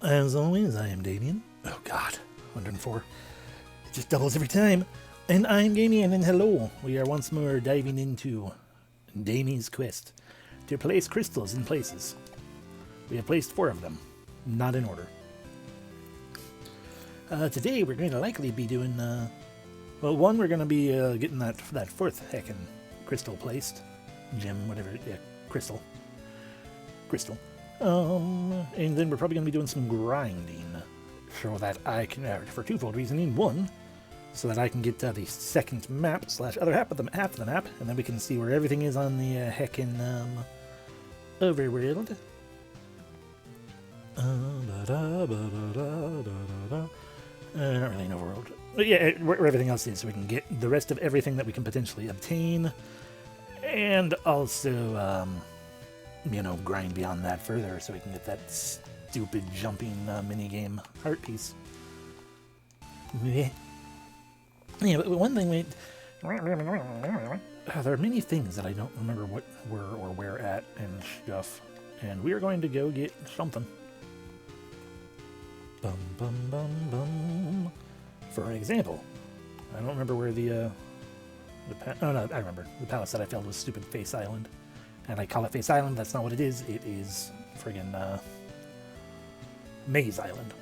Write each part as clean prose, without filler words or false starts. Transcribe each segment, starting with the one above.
As always, I am Damien. Oh god, 104. It just doubles every time. And I'm Damien, and hello. We are once more diving into Damien's quest to place crystals in places. We have placed 4 of them, not in order. Today we're going to likely be doing, well, one, we're going to be getting that 4th heckin' crystal placed. Gem, whatever, yeah, crystal. And then we're probably going to be doing some grinding so that I can, for twofold reasoning. One, so that I can get the second map / other half of the map, and then we can see where everything is on the heckin' overworld. Not really an overworld. But yeah, where everything else is, so we can get the rest of everything that we can potentially obtain. And also, grind beyond that further so we can get that stupid jumping minigame heart piece. Yeah, but one thing there are many things that I don't remember what were or where at and stuff. And we are going to go get something. Bum bum bum bum. For example, I don't remember where oh no, I remember. The palace that I failed was stupid Face Island. And I call it Face Island, that's not what it is. It is friggin' Maze Island.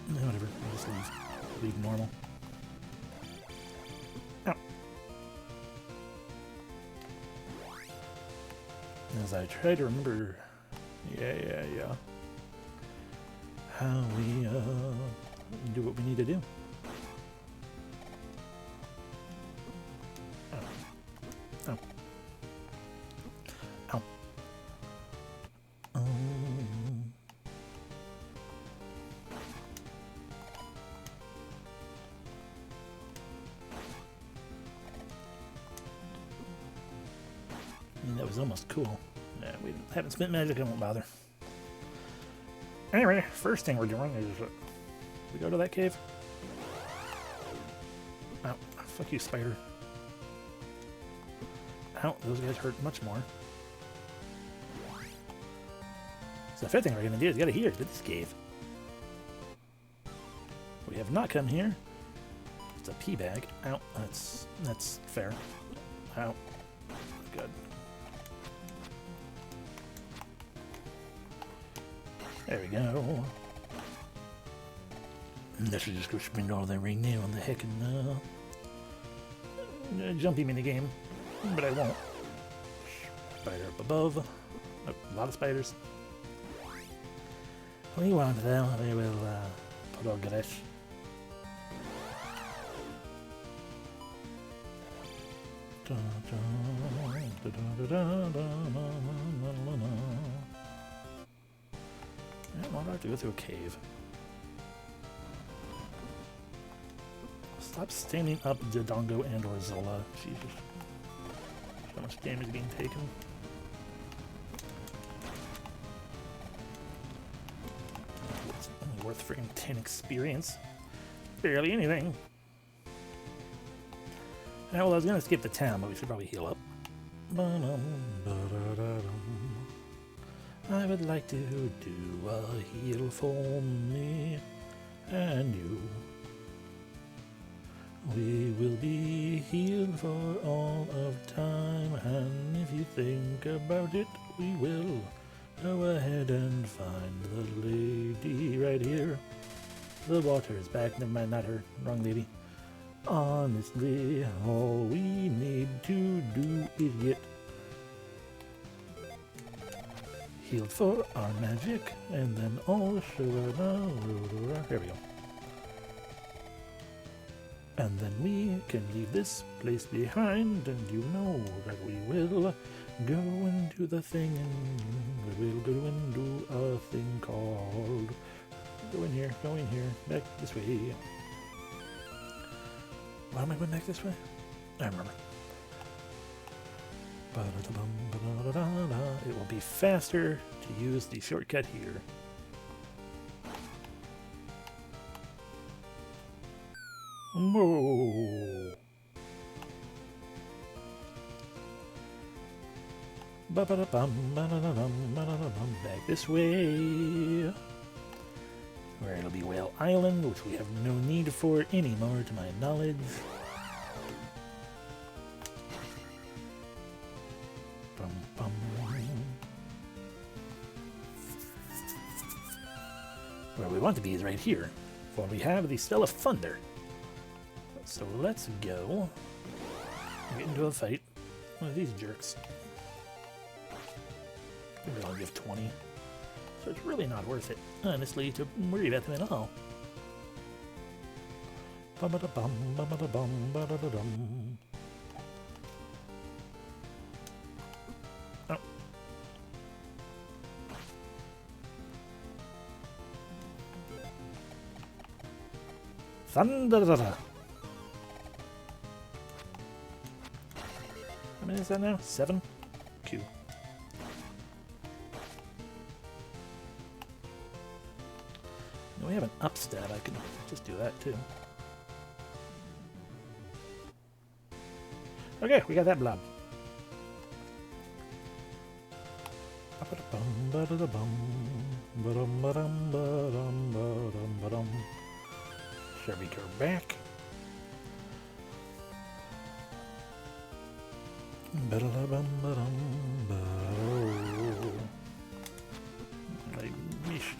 Whatever, I'll just leave normal. Ow. As I try to remember, yeah, how we do what we need to do. That was almost cool. Yeah, we haven't spent magic, I won't bother. Anyway, first thing we're doing is we go to that cave. Ow, fuck you, spider. Ow, those guys hurt much more. So the 5th thing we're gonna do is get here to this cave. We have not come here. It's a pea bag. Ow, that's fair. Ow, good. There we go. And I should just go sprint all there right now on the heckin' jumpy minigame. But I won't. Spider up above. Oh, a lot of spiders. We want them, we will progress. Why do I have to go through a cave? Stop standing up, Dodongo and or Zola. Jesus. So much damage being taken. It's only worth freaking 10 experience. Barely anything. Yeah, well, I was gonna skip the town, but we should probably heal up. I would like to do a heal for me and you. We will be healed for all of time, and if you think about it, we will. Go ahead and find the lady right here. The water is back. Never mind, not her. Wrong lady. Honestly, all we need to do is get healed for our magic, and then also here we go. And then we can leave this place behind, and you know that we will go into the thing, and we will go and do a thing called go in here, back this way. Why am I going back this way? I remember. It will be faster to use the shortcut here. Whoa. this way. Where it'll be Whale Island, which we have no need for anymore, to my knowledge. Bum, bum. Where we want to be is right here, for we have the Spell of Thunder. So let's go get into a fight. One of these jerks. Maybe I'll give 20. So it's really not worth it, honestly, to worry about them at all. Ba-ba-da-bum, ba-ba-da-bum, ba-da-da-dum. Oh. Thunder-da-da. How many is that now? 7? Q. We have an up stat, I can just do that too. Okay, we got that blob. Shall we go back? I wished.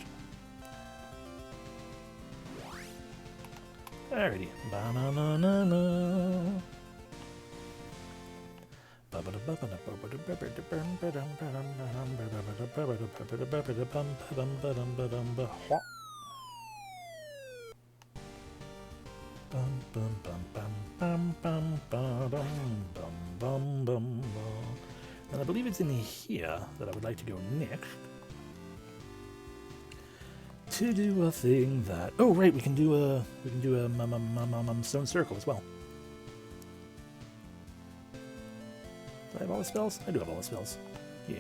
Alrighty. Ba-na-na-na-na. And I believe it's in here that I would like to go next. To do a thing that... Oh, right, we can do a stone circle as well. Do I have all the spells? I do have all the spells. Yeah.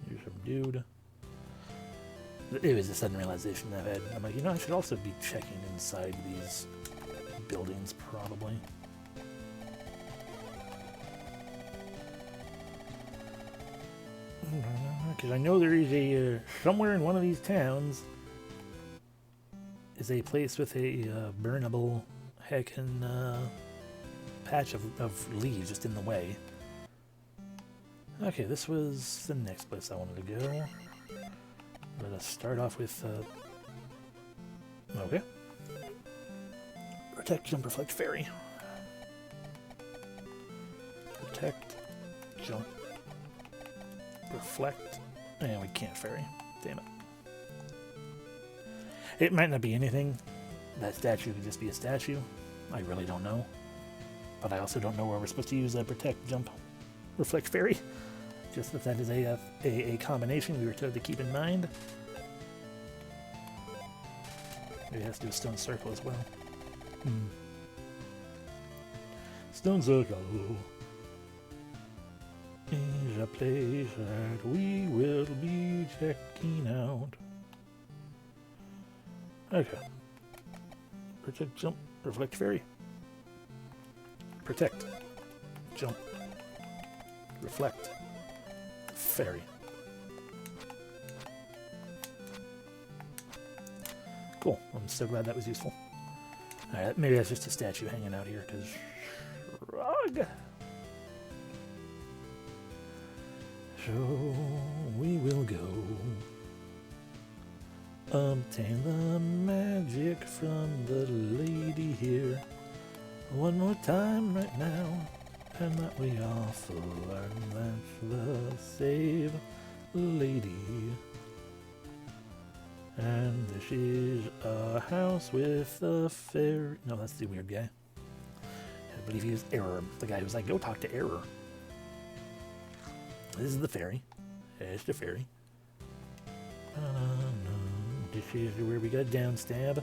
Here's some dude. It was a sudden realization I've had. I'm like, you know, I should also be checking inside these buildings, probably. Because I know there is a, somewhere in one of these towns, is a place with a burnable heckin' patch of leaves just in the way. Okay, this was the next place I wanted to go. Let us start off with, okay. Protect, jump, reflect, fairy. Protect, jump, reflect, and we can't fairy. Damn it. It might not be anything. That statue could just be a statue. I really don't know. But I also don't know where we're supposed to use a protect, jump, reflect, fairy. Just that that is a combination we were told to keep in mind. Maybe it has to do a stone circle as well. Stone circle is a place that we will be checking out. Okay. Protect, jump, reflect, fairy. Protect, jump, reflect, fairy. Cool. I'm so glad that was useful. Alright, maybe that's just a statue hanging out here, because... Shrug! So, we will go... obtain the magic from the lady here. One more time right now. And that we offer, and that's the save lady. And this is a house with a fairy. No, that's the weird guy. I believe he was Error. The guy who's like, go talk to Error. This is the fairy. There's the fairy. This is where we got down stab.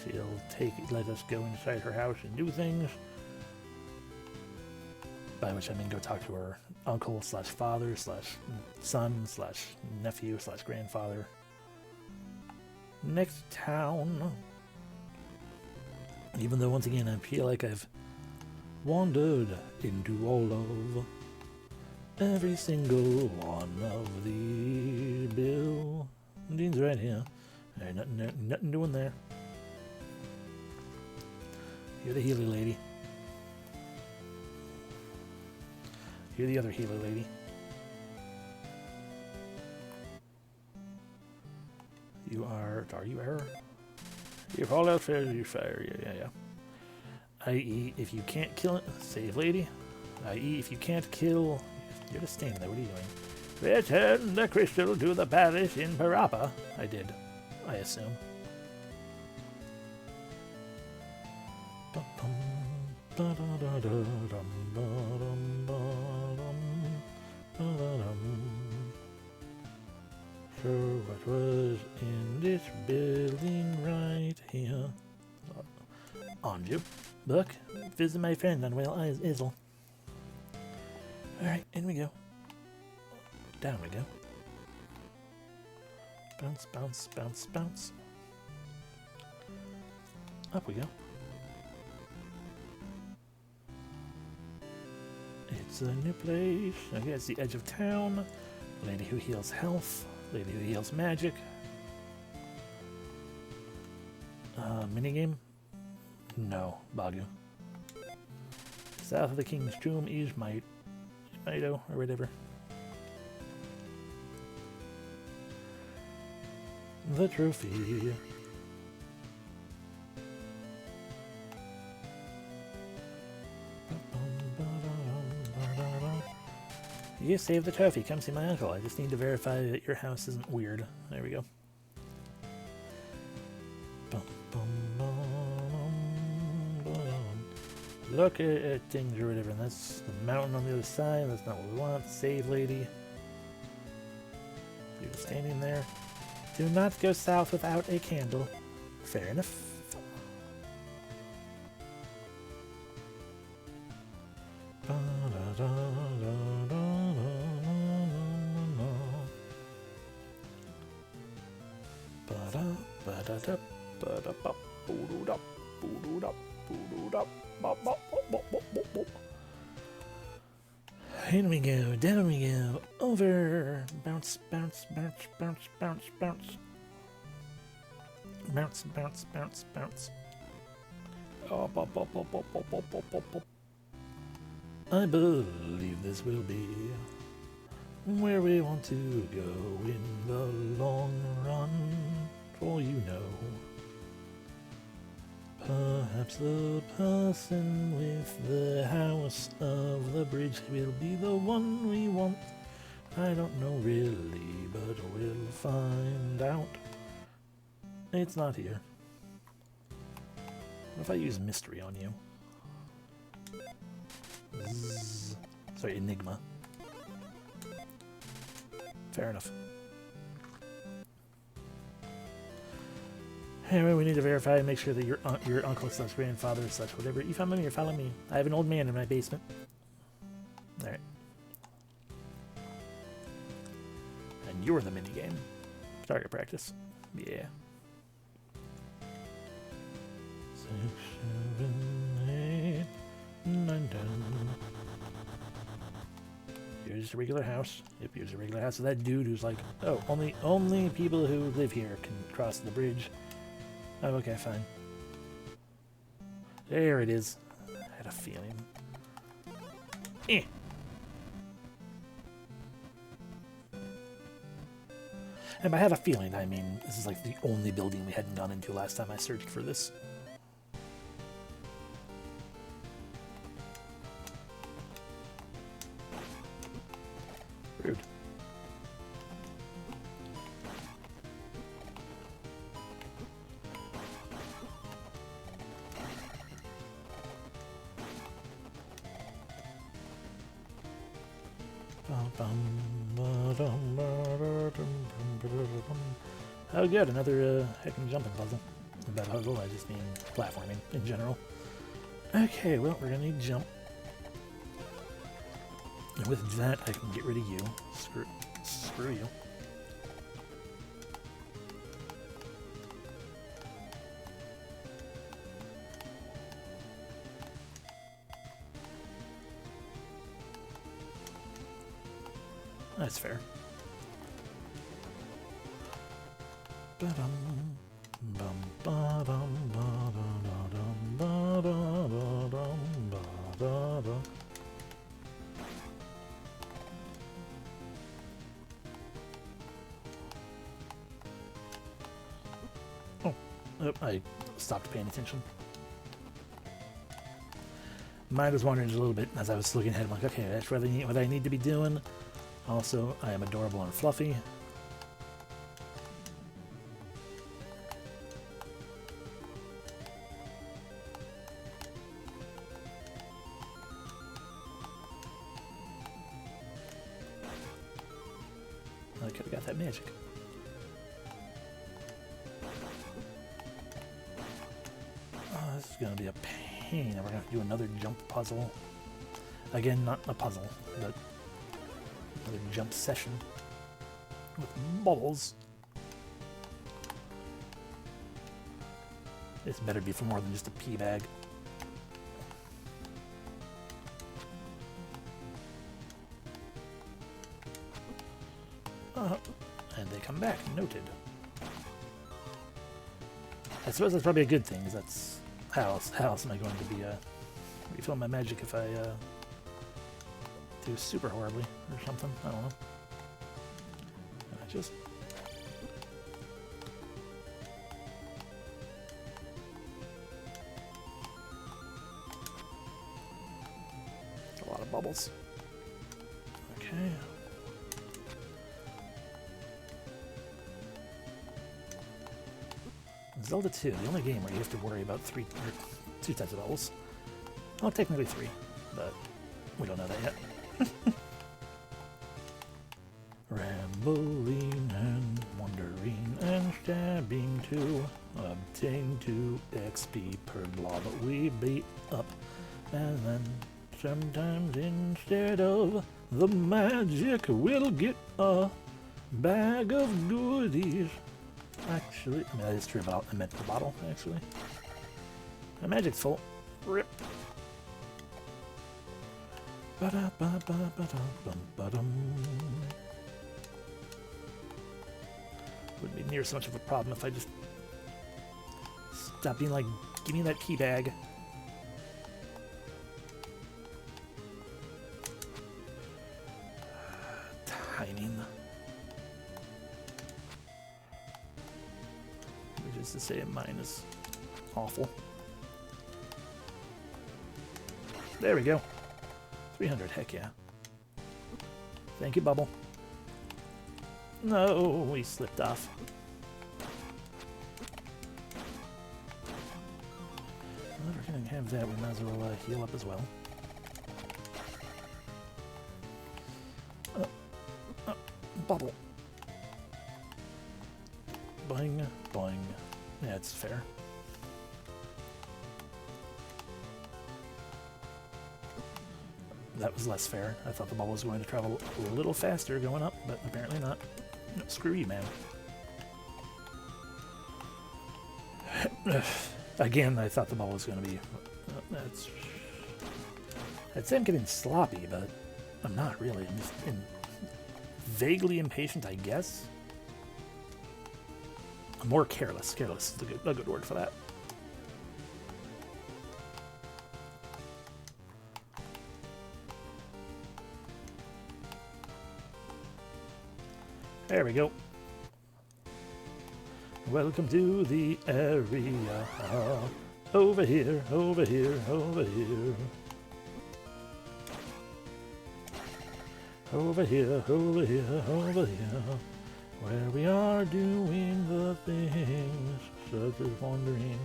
She'll let us go inside her house and do things. by which I mean go talk to her uncle slash father slash son slash nephew slash grandfather. Next town. Even though once again I feel like I've wandered into all of every single one of the buildings right here. Alright, nothing doing there. You're the Healy lady. You're the other Healy lady. Are you error? You fall out fair, you fire. Yeah. I.e., if you can't kill it, save lady. I.e., if you can't kill, you're just standing there. What are you doing? Return the crystal to the palace in Parappa. I did, I assume. So what was in this building right here? Anju, look, visit my friend on Whale Eyes Izzle. Alright, in we go. Down we go. Bounce, bounce, bounce, bounce. Up we go. It's a new place. Okay, it's the edge of town. Lady who heals health. Lady who heals magic. Minigame? No, Bagu. South of the King's Tomb is Mido, or whatever. The trophy. You saved the trophy. Come see my uncle. I just need to verify that your house isn't weird. There we go. Look at things or whatever. And that's the mountain on the other side. That's not what we want. Save lady. You're standing there. Do not go south without a candle. Fair enough. In we go, down we go, over, bounce, bounce, bounce, bounce, bounce, bounce, bounce, bounce, bounce, bounce. Up, up, up, up, up, up, up, up, up, up. I believe this will be where we want to go in the long run, for you know. Perhaps the person with the house of the bridge will be the one we want. I don't know really, but we'll find out. It's not here. What if I use mystery on you? Zzz. Sorry, enigma. Fair enough. Anyway, we need to verify and make sure that your uncle slash grandfather slash whatever. You follow me or follow me? I have an old man in my basement. Alright. And you're the minigame. Target practice. Yeah. 6, 7, 8, 9, 10. Here's a regular house. Yep, here's a regular house. So that dude who's like, oh, only people who live here can cross the bridge. Oh, okay, fine. There it is. I had a feeling. Eh. And by have a feeling, I mean this is like the only building we hadn't gone into last time I searched for this. Rude. Oh good, another heckin' jumping puzzle. About puzzle, I just mean platforming in general. Okay, well, we're gonna need jump. And with that, I can get rid of you. Screw you. That's fair. Oh, I stopped paying attention. Mind was wandering a little bit as I was looking ahead. I'm like, okay, that's really what I need to be doing. Also, I am adorable and fluffy. I could have got that magic. Oh, this is going to be a pain. We're going to have to do another jump puzzle. Again, not a puzzle, but another jump session with bubbles. This better be for more than just a pea bag. And they come back. Noted. I suppose that's probably a good thing, because that's how else am I going to be refill my magic if I do super horribly or something? I don't know. And I just a lot of bubbles. Okay. Zelda II, the only game where you have to worry about two types of bubbles. Well, technically three, but we don't know that yet. Rambling and wandering and stabbing to obtain 2 XP per blob we beat up. And then sometimes instead of the magic, we'll get a bag of goodies. Actually, I mean, that is true, but I meant the bottle, actually. My magic's full. Rip. Wouldn't be near so much of a problem if I just stop being like, give me that key bag. Timing. Which is to say mine is awful. There we go. 300, heck yeah. Thank you, Bubble. No, we slipped off. Well, if we're gonna have that, we might as well heal up as well. Bubble. Boing, boing. Yeah, it's fair. That was less fair. I thought the bubble was going to travel a little faster going up, but apparently not. No, screw you, man. Again, I thought the bubble was going to be... I'd say I'm getting sloppy, but I'm not really. I'm just vaguely impatient, I guess. I'm more careless. Careless is a good word for that. There we go. Welcome to the area. Over here, over here, over here. Over here, over here, over here. Where we are doing the things, such as wandering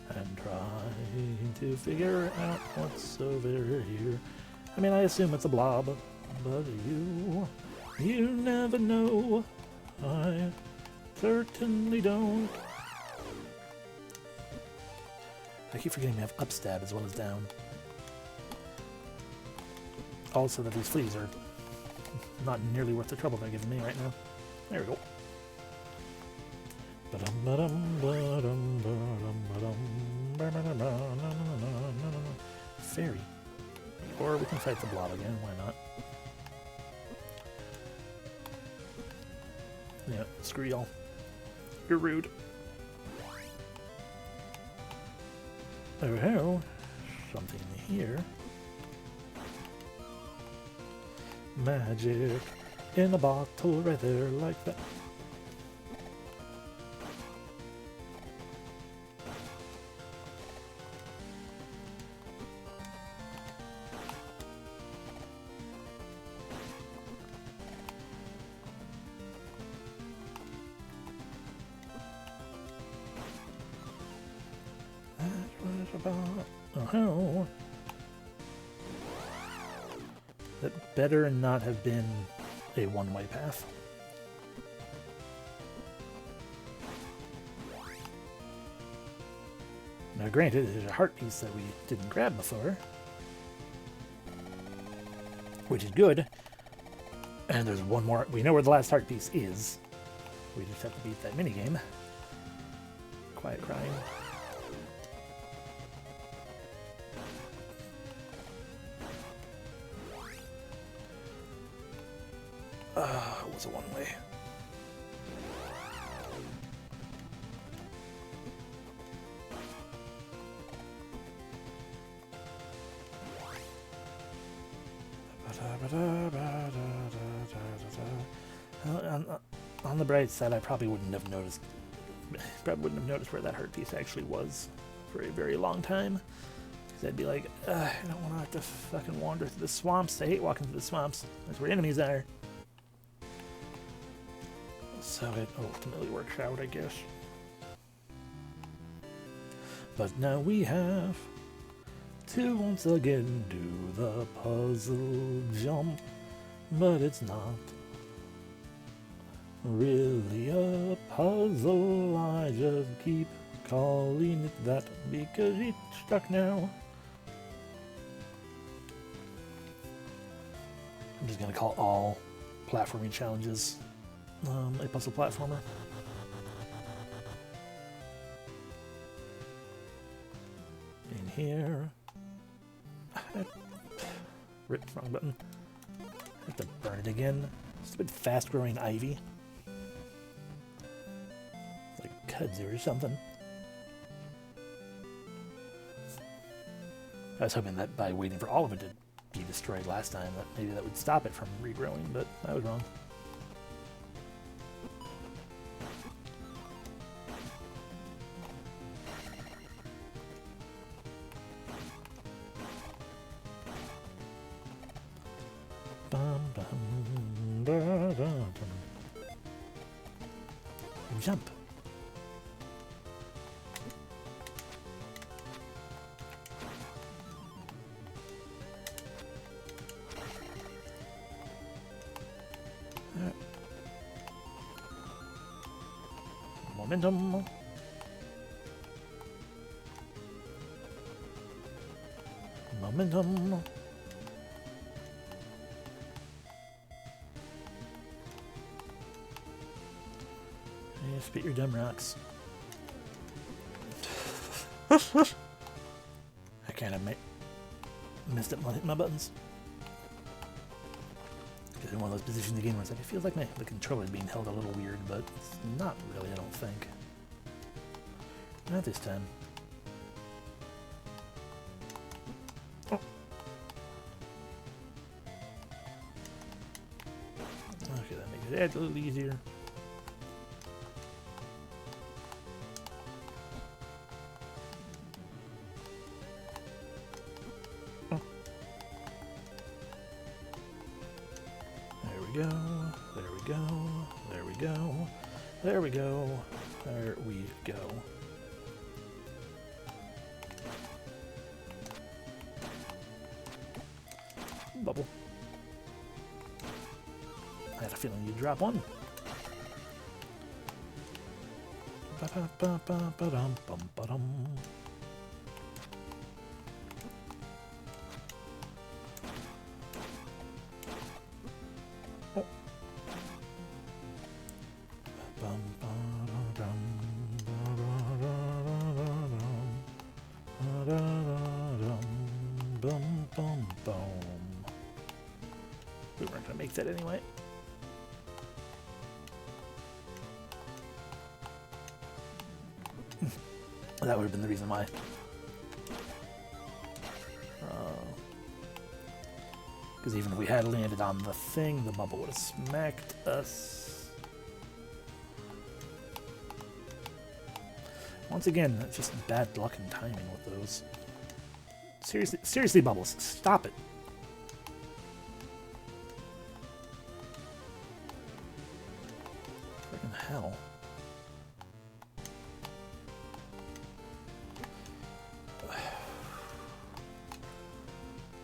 and trying to figure out what's over here. I mean, I assume it's a blob, but you never know. I certainly don't. I keep forgetting we have upstab as well as down. also that these fleas are not nearly worth the trouble they're giving me right now. There we go. Fairy. Or we can fight the blob again, why not? Yeah, screw y'all. You're rude. Oh ho! Something here. Magic in a bottle right there like that. Oh, that better not have been a one-way path. Now granted, there's a heart piece that we didn't grab before, which is good, and there's one more. We know where the last heart piece is. We just have to beat that minigame. Quiet crying. It was a one-way. On the bright side, I probably wouldn't have noticed. Where that hurt piece actually was for a very long time. Because I'd be like, I don't want to have to fucking wander through the swamps. I hate walking through the swamps. That's where enemies are. So it ultimately works out, I guess. But now we have to once again do the puzzle jump, but it's not really a puzzle. I just keep calling it that because it's stuck now. I'm just gonna call all platforming challenges a puzzle platformer. In here. Rip, wrong button. I have to burn it again. Stupid fast-growing ivy. It's like kudzu or something. I was hoping that by waiting for all of it to be destroyed last time, that maybe that would stop it from regrowing, but I was wrong. Jump. Momentum. Momentum. Yeah, spit your dumb rocks. I kind of messed up my buttons. Because in one of those positions in the game where it's like, it feels like the controller is being held a little weird, but it's not really, I don't think. Not this time. Oh. Okay, that makes it a little easier. There we go, there we go, there we go, there we go. Bubble. I had a feeling you'd drop one. Ba-da-ba-ba-ba-dum-bum-ba-dum. boom, boom, boom. We weren't gonna make that anyway. That would have been the reason why. Because even if we had landed on the thing, the bubble would have smacked us. Once again, that's just bad luck and timing with those. Seriously, Bubbles, stop it. Freaking hell.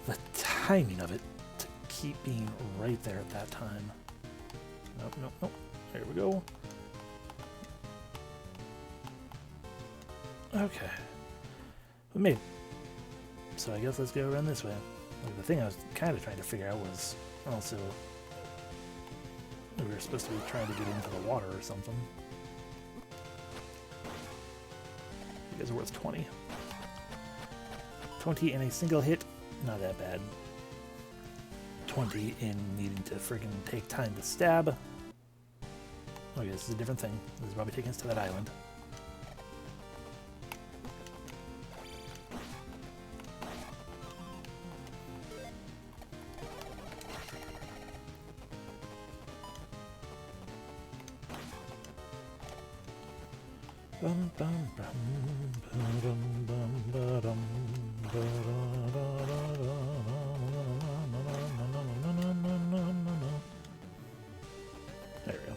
The timing of it to keep being right there at that time. Nope, nope, nope. There we go. Okay. We made it. So I guess let's go around this way. Like, the thing I was kind of trying to figure out was also we were supposed to be trying to get into the water or something. You guys are worth 20. 20 in a single hit, not that bad. 20 in needing to friggin' take time to stab. Okay, this is a different thing. This is probably taking us to that island. There we go.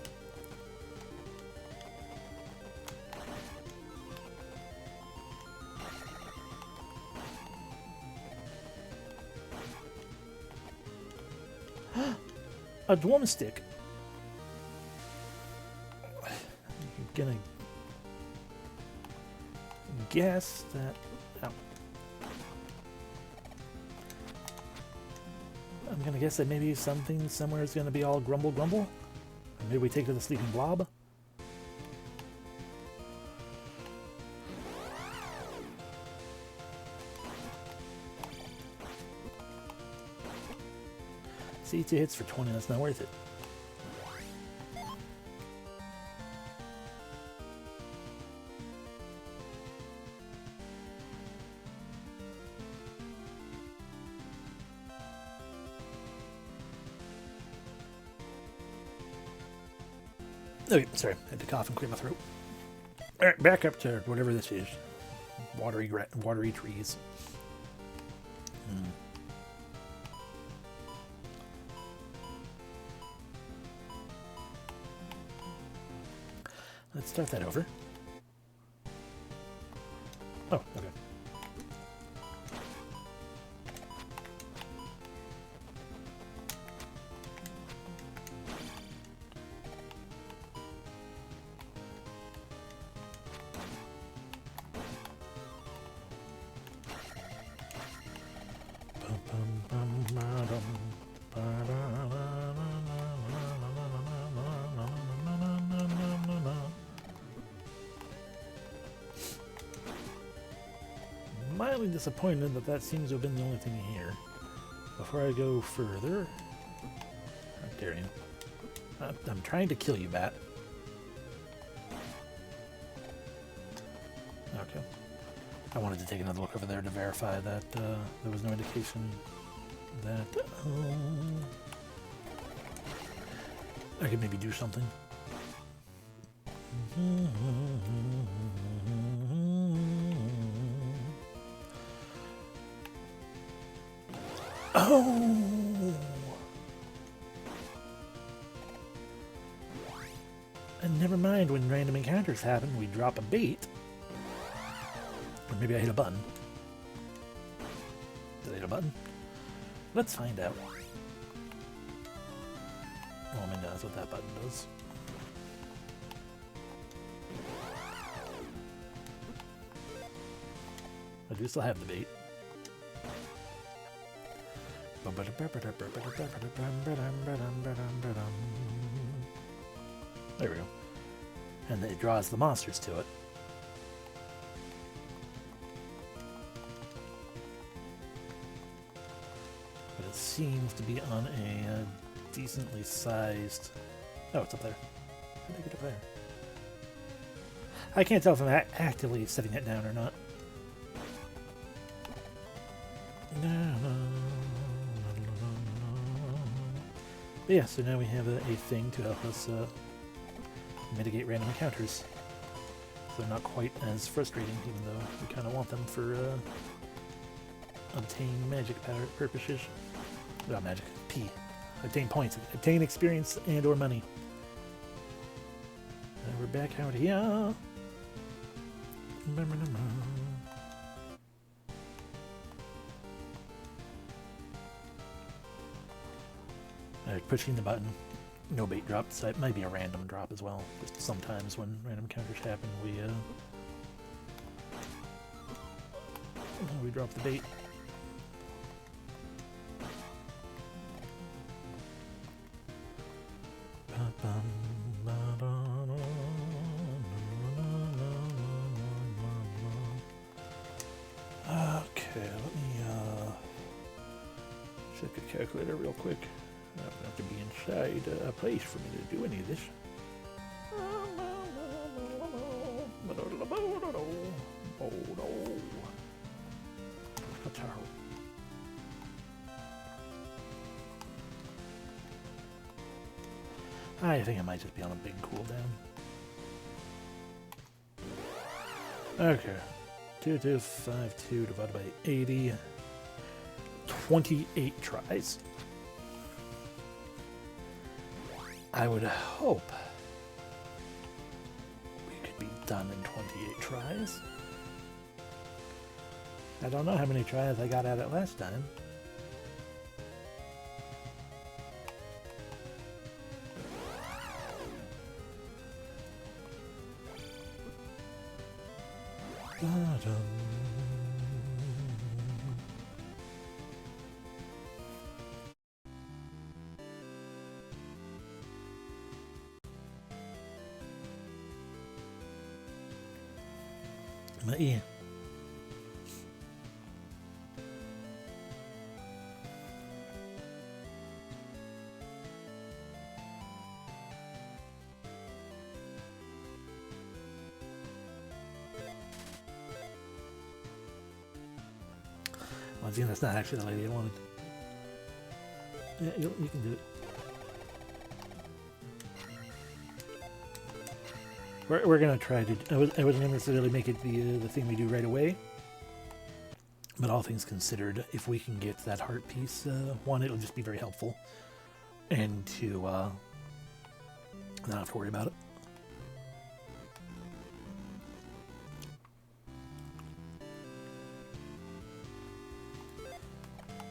A drumstick. You're gonna guess that. Oh. I'm gonna guess that maybe something somewhere is gonna be all grumble grumble. Or maybe we take to the sleeping blob. See, 2 hits for 20, that's not worth it. Okay, sorry, I had to cough and clear my throat. Alright, back up to whatever this is. Watery trees. Let's start that over. Oh, okay. Mildly disappointed that seems to have been the only thing here. Before I go further, how dare you? I'm trying to kill you, bat. Okay. I wanted to take another look over there to verify that there was no indication that I could maybe do something. Oh! And never mind, when random encounters happen, we drop a bait. Or maybe I hit a button. Did I hit a button? Let's find out. Oh, I mean, that's what that button does. I do still have the bait. There we go. And it draws the monsters to it. seems to be on a decently sized... Oh, it's up there. How did I get up there? I can't tell if I'm actively setting it down or not. But yeah, so now we have a thing to help us mitigate random encounters. So they're not quite as frustrating, even though we kind of want them for obtain magic purposes. Not magic. P. Obtain points. Obtain experience and or money. And we're back out here. Pushing the button. No bait drop. So it might be a random drop as well. Just sometimes when random encounters happen, we drop the bait. Okay, let me check a calculator real quick. I don't have to be inside a place for me to do any of this. Oh no. I think I might just be on a big cooldown. Okay. 2252 divided by 80. 28 tries. I would hope we could be done in 28 tries. I don't know how many tries I got at it last time. But yeah. Once again, that's not actually the lady I wanted. Yeah, you can do it. We're gonna try to. I wasn't gonna necessarily make it the thing we do right away, but all things considered, if we can get that heart piece, one, it'll just be very helpful, and two, not have to worry about it.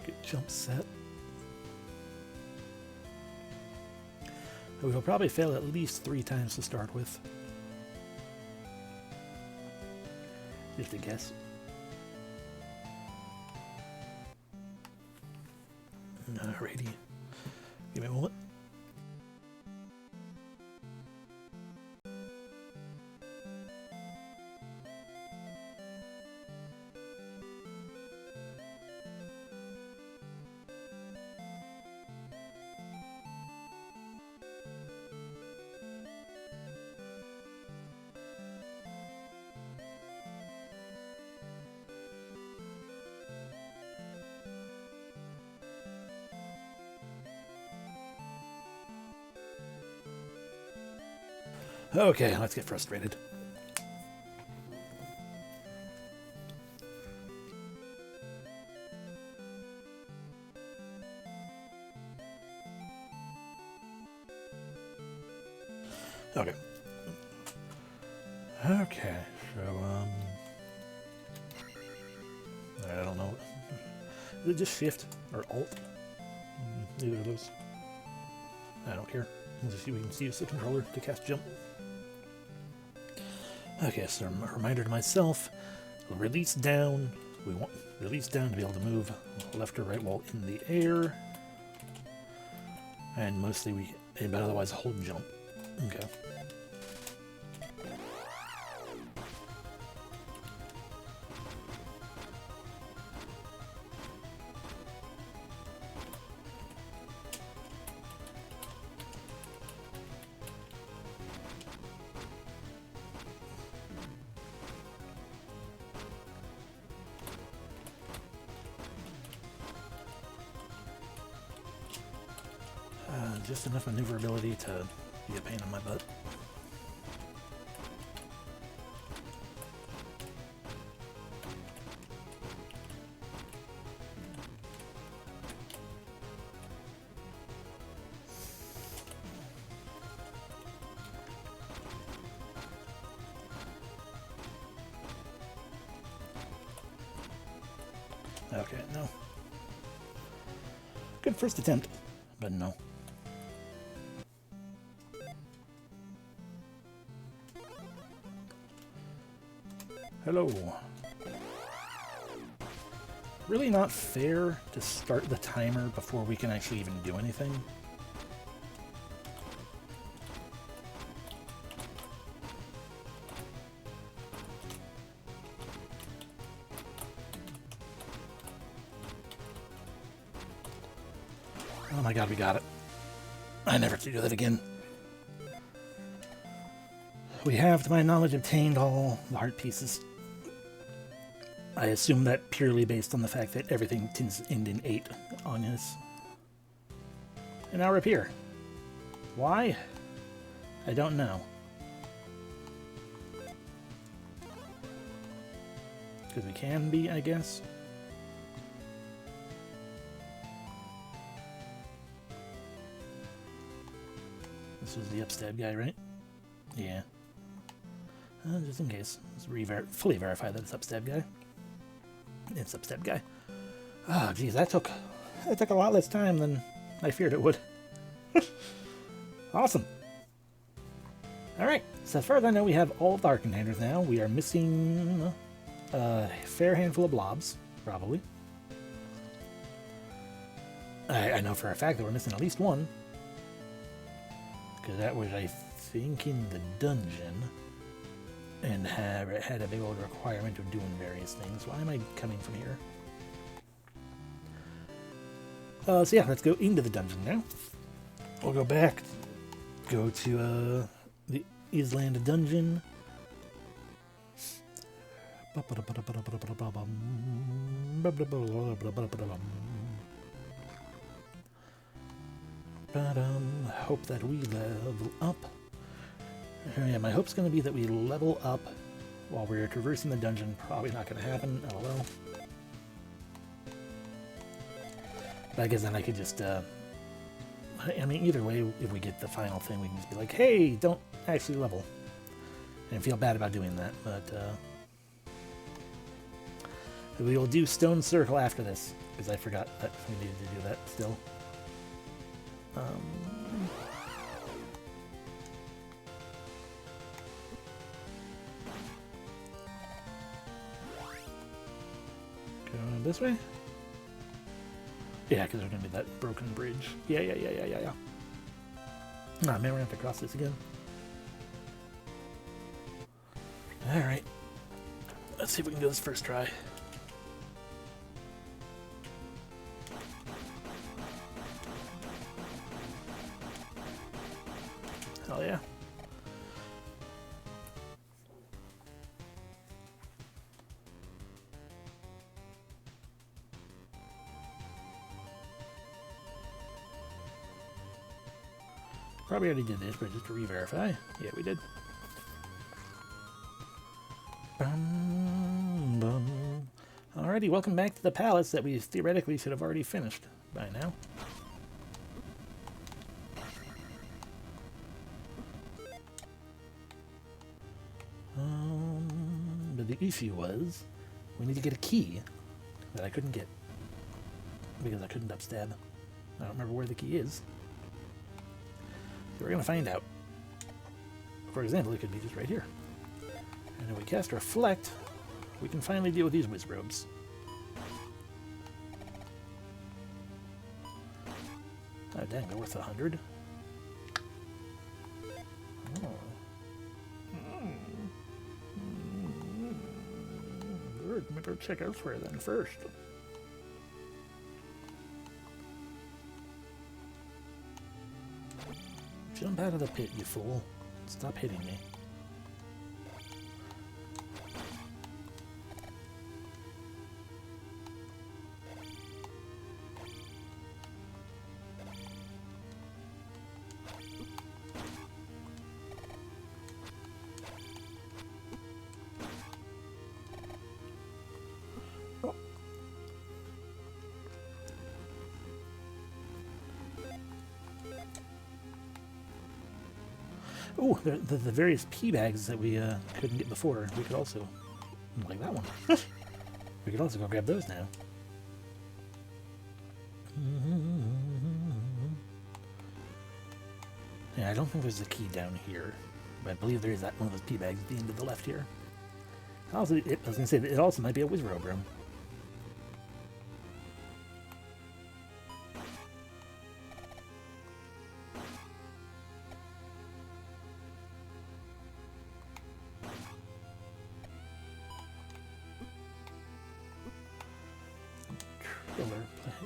Get jump set. We'll probably fail at least 3 times to start with. Just a guess. Alrighty. Give me a moment. Okay, let's get frustrated. Okay. Okay, so, I don't know. Is it just Shift or Alt? Either of those. I don't care. We can use the controller to cast jump. Okay, so a reminder to myself, release down. We want release down to be able to move left or right while in the air. And mostly but otherwise hold jump. Okay. just enough maneuverability to be a pain in my butt. Okay, no. Good first attempt, but no. Hello. Really not fair to start the timer before we can actually even do anything. Oh my god, we got it. I never have to do that again. We have, to my knowledge, obtained all the heart pieces. I assume that purely based on the fact that everything tends to end in 8 on this. And now we're up here. Why? I don't know. Because we can be, I guess. This was the upstab guy, right? Yeah. Just in case. Let's fully verify that it's upstab guy. It's upstep guy. Oh, geez, that took a lot less time than I feared it would. Awesome. All right, so as far as I know, we have all of the heart containers now. We are missing a fair handful of blobs, probably. I know for a fact that we're missing at least one. Because that was, I think, in the dungeon. And had a big old requirement of doing various things. Why am I coming from here? So yeah, let's go into the dungeon now. We'll go back, go to the Island dungeon. Hope that we level up. Yeah, my hope's going to be that we level up while we're traversing the dungeon. Probably not going to happen, LOL. But I guess then I could just, I mean, either way, if we get the final thing, we can just be like, hey, don't actually level. And feel bad about doing that, but, we will do Stone Circle after this, because I forgot that we needed to do that still. This way? Yeah, because there's going to be that broken bridge. Yeah. Ah, man, we're going to have to cross this again. Alright. Let's see if we can do this first try. Hell yeah. Probably already did this, but just to re-verify. Yeah, we did. Alrighty, welcome back to the palace that we theoretically should have already finished by now. But the issue was, we need to get a key that I couldn't get because I couldn't upstab. I don't remember where the key is. So we're going to find out. For example, it could be just right here. And if we cast Reflect, we can finally deal with these Wizrobes. Oh dang, they're worth 100. Oh. Good, maybe check elsewhere then first. Jump out of the pit, you fool. Stop hitting me. Oh, the various pea bags that we couldn't get before. We could also, like that one. We could also go grab those now. Yeah, I don't think there's a key down here, but I believe there is that one of those pea bags at the end of the left here. Also, I was going to say that it also might be a Wizrobe room. Triller,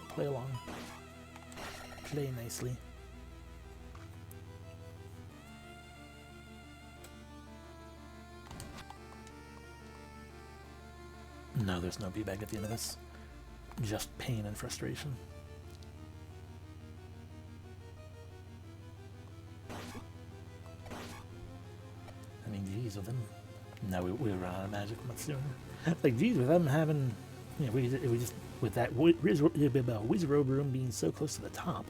play along. Play nicely. No, there's no B-bag at the end of this. Just pain and frustration. I mean, geez, with them... No, we run out of magic much sooner. Like, geez, with them having... You know, we just... With that Wizrobe room being so close to the top,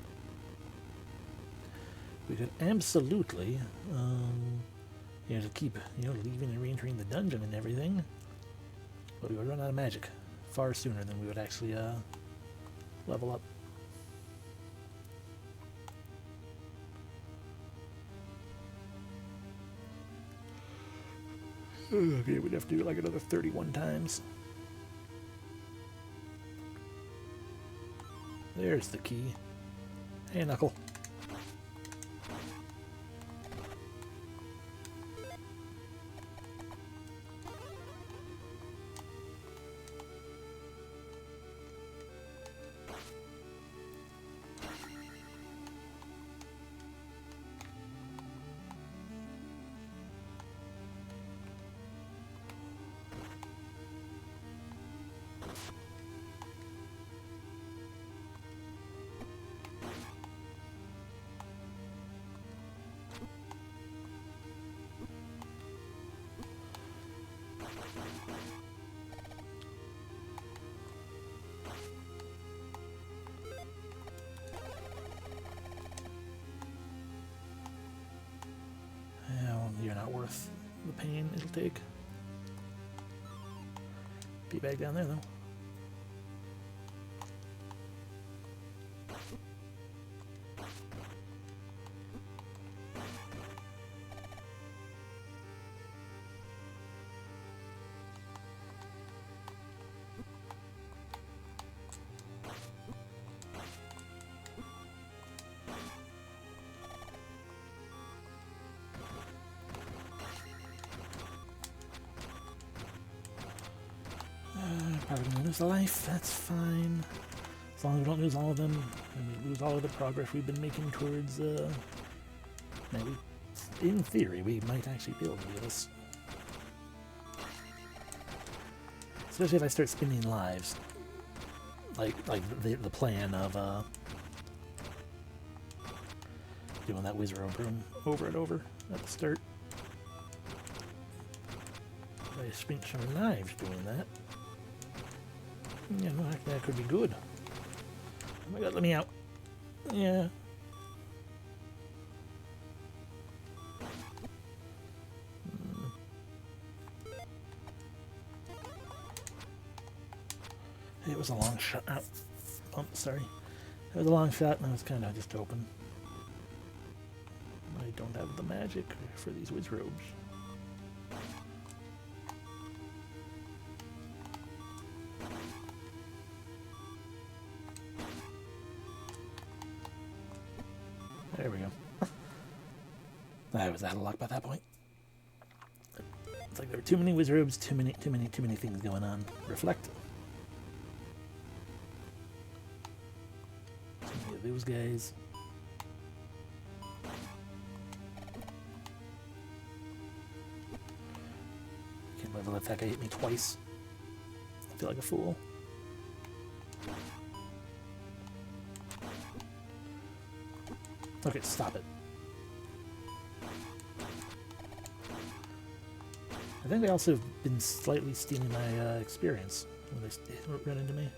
we could absolutely, you know, just keep, you know, leaving and re-entering the dungeon and everything. But we would run out of magic far sooner than we would actually level up. Okay, we'd have to do it like another 31 times. There's the key. Hey, Knuckle. You're not worth the pain it'll take. Be back down there, though. Probably gonna lose a life, that's fine. As long as we don't lose all of them, and we lose all of the progress we've been making towards, maybe, in theory, we might actually be able to do this. Especially if I start spending lives. Like the plan of, doing that Wizrobe room over and over at the start. I spent some lives doing that. Yeah, no, actually that could be good. Oh my god, let me out. Yeah. It was a long shot. Oh, sorry. It was a long shot and I was kind of just open. I don't have the magic for these Wizrobes. There we go. I was out of luck by that point. It's like there were too many Wizrobes, too many things going on. Reflect. Too many of those guys. Can't believe I let that guy hit me twice. I feel like a fool. Okay, stop it. I think they also have been slightly stealing my experience when they run into me.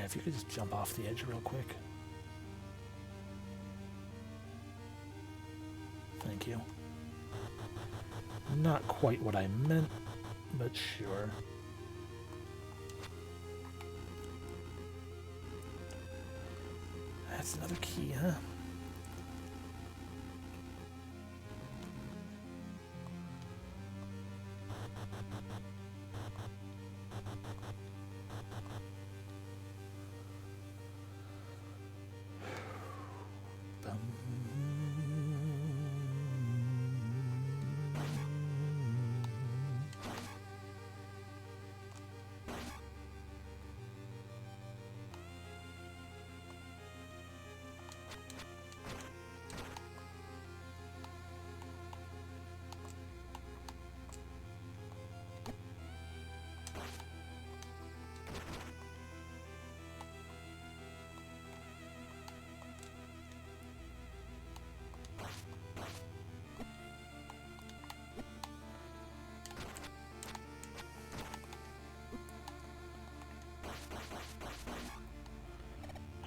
if you could just jump off the edge real quick. Thank you. Not quite what I meant, but sure. That's another key, huh?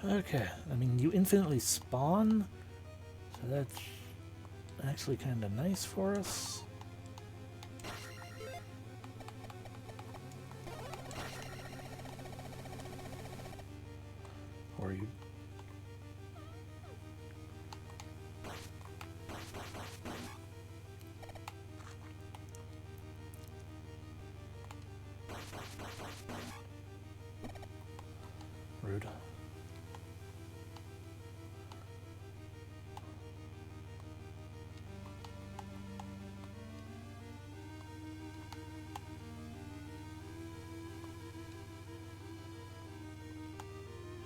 Okay, I mean, you infinitely spawn, so that's actually kind of nice for us. Or you... Rude.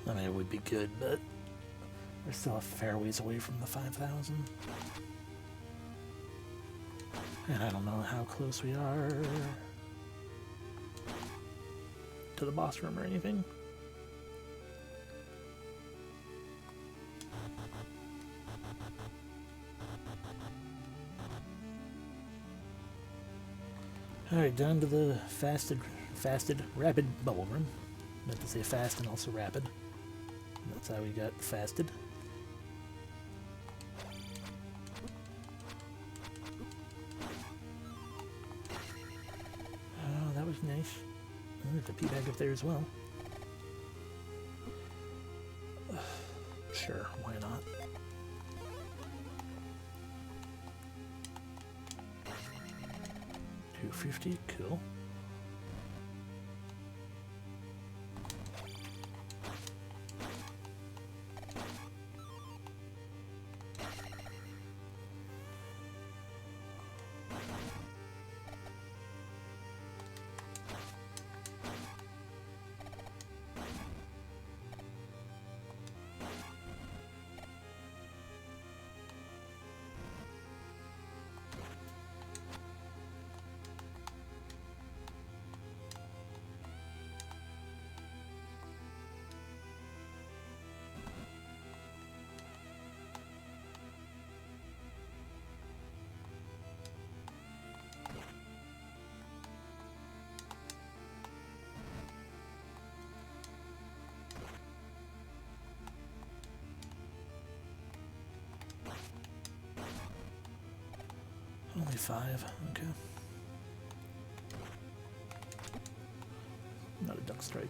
I mean, it would be good, but we're still a fair ways away from the 5,000. And I don't know how close we are to the boss room or anything. Alright, down to the fasted rapid bubble room. Meant to say fast and also rapid. That's how we got fasted. Oh, that was nice. Oh, there's a pea bag up there as well. Sure, why not? $250, cool. Only 5, okay. Not a duck strike.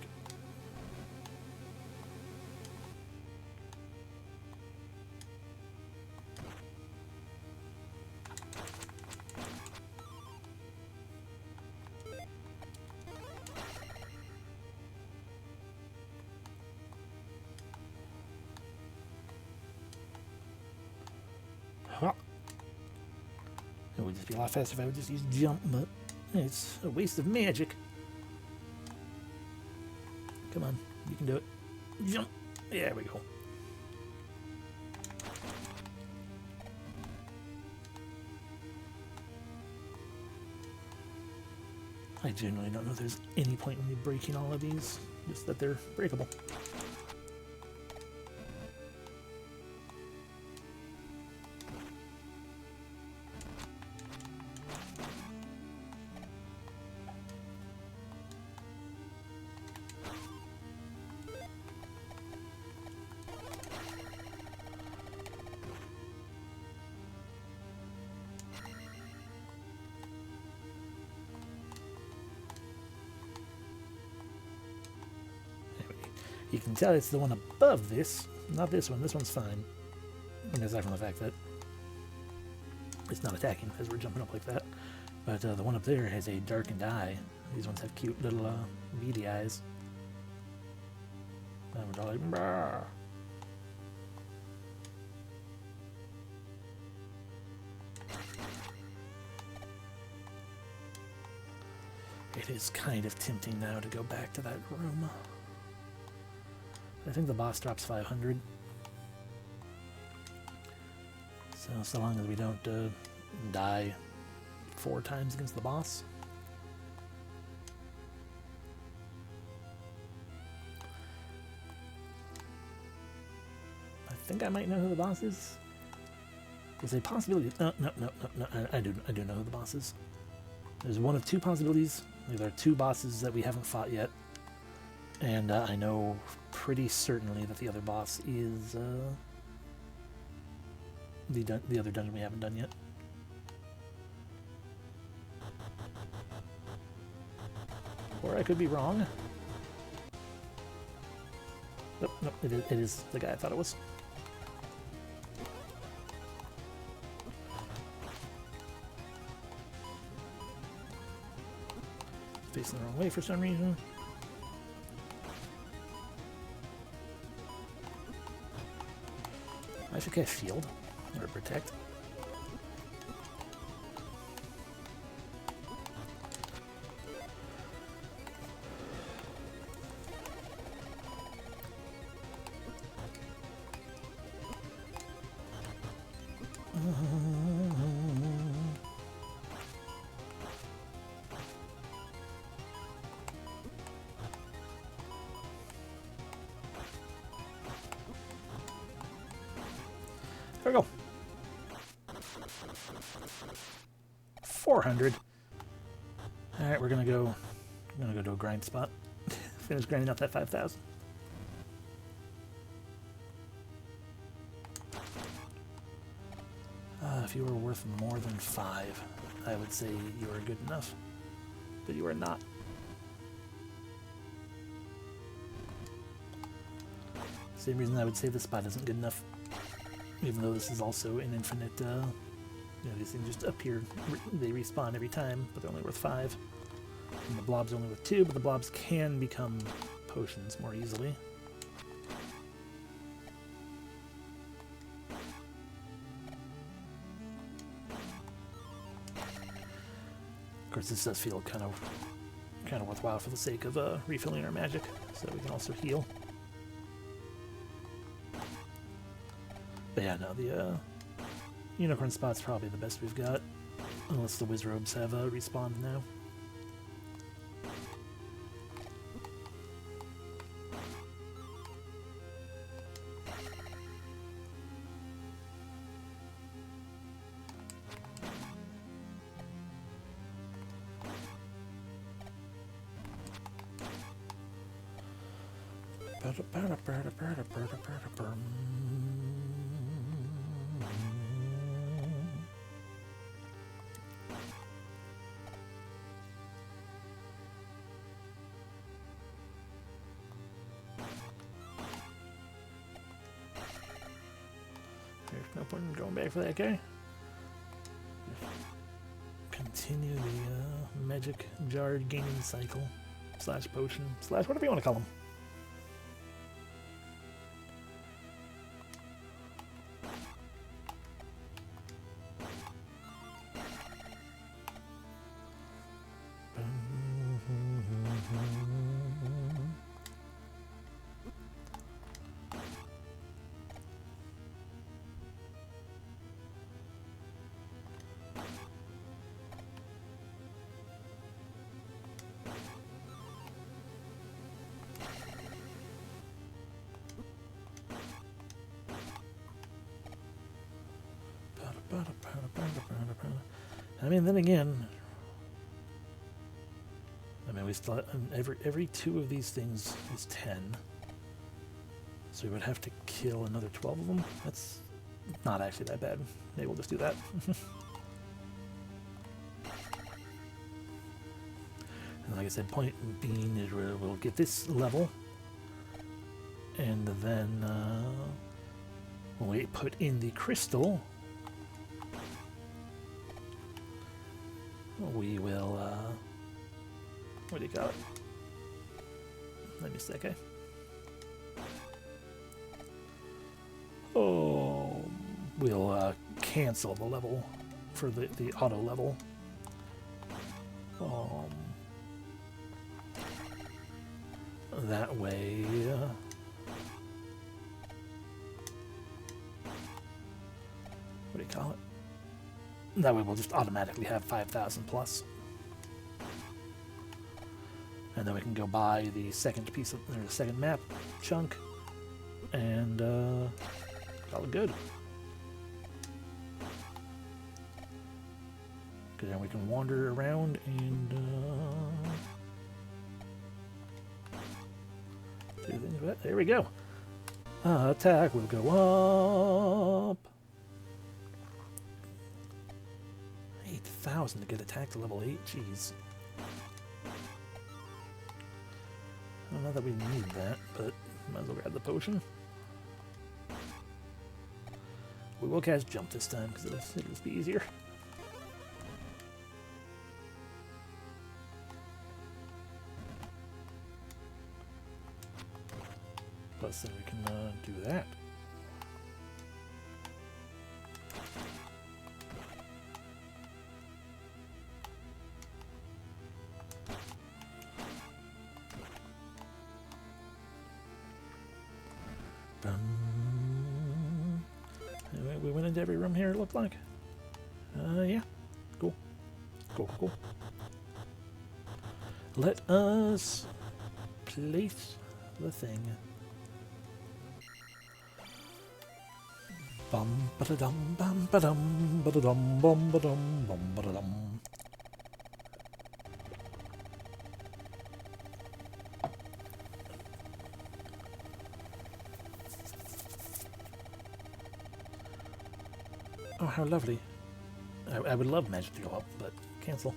Huh. It would just be a lot faster if I would just use jump, but it's a waste of magic. Come on, you can do it. Jump. There we go. I genuinely don't know if there's any point in me breaking all of these, just that they're breakable. You can tell it's the one above this, not this one. This one's fine. And aside from the fact that it's not attacking as we're jumping up like that. But the one up there has a darkened eye. These ones have cute little beady eyes. That one's all like, brah. It is kind of tempting now to go back to that room. I think the boss drops 500. So long as we don't die 4 times against the boss. I think I might know who the boss is. There's a possibility. No. I do know who the boss is. There's one of 2 possibilities. There are 2 bosses that we haven't fought yet. And I know pretty certainly that the other boss is the other dungeon we haven't done yet. Or I could be wrong. Nope, it is the guy I thought it was. Facing the wrong way for some reason. I should cast Shield or Protect. There we go. 400. All right, we're gonna go to a grind spot. Finish grinding out that 5,000. If you were worth more than 5, I would say you are good enough, but you are not. Same reason I would say this spot isn't good enough. Even though this is also an infinite, you know, these things just appear, they respawn every time, but they're only worth 5. And the blob's only worth 2, but the blobs can become potions more easily. Of course, this does feel kind of worthwhile for the sake of refilling our magic, so we can also heal. But yeah, no, the unicorn spot's probably the best we've got, unless the Wizrobes have respawned now. There's no point in going back for that guy. Continue the magic jar gaining cycle / potion / whatever you want to call them. I mean, then again, I mean, we still every 2 of these things is 10, so we would have to kill another 12 of them. That's not actually that bad. Maybe we'll just do that. And like I said, point being is we'll get this level, And then when we put in the crystal, we will, what do you call it? Let me see, okay. Oh, we'll cancel the level for the auto level. That way, what do you call it? That way we'll just automatically have 5,000 plus. And then we can go buy the second piece of, or the second map chunk, and call it good. Because then we can wander around and do things with it. There we go. Attack will go up. 8,000 to get attack to level 8. Jeez. Not that we need that, but might as well grab the potion. We will cast jump this time because it'll just be easier. Plus, then we can do that. Anyway, we went into every room here, it looked like. Yeah. Cool. Cool, cool. Let us place the thing. Bum ba da dum bum ba dum ba da dum bum ba dum bum ba da dum. Oh, how lovely. I would love magic to go up, but cancel.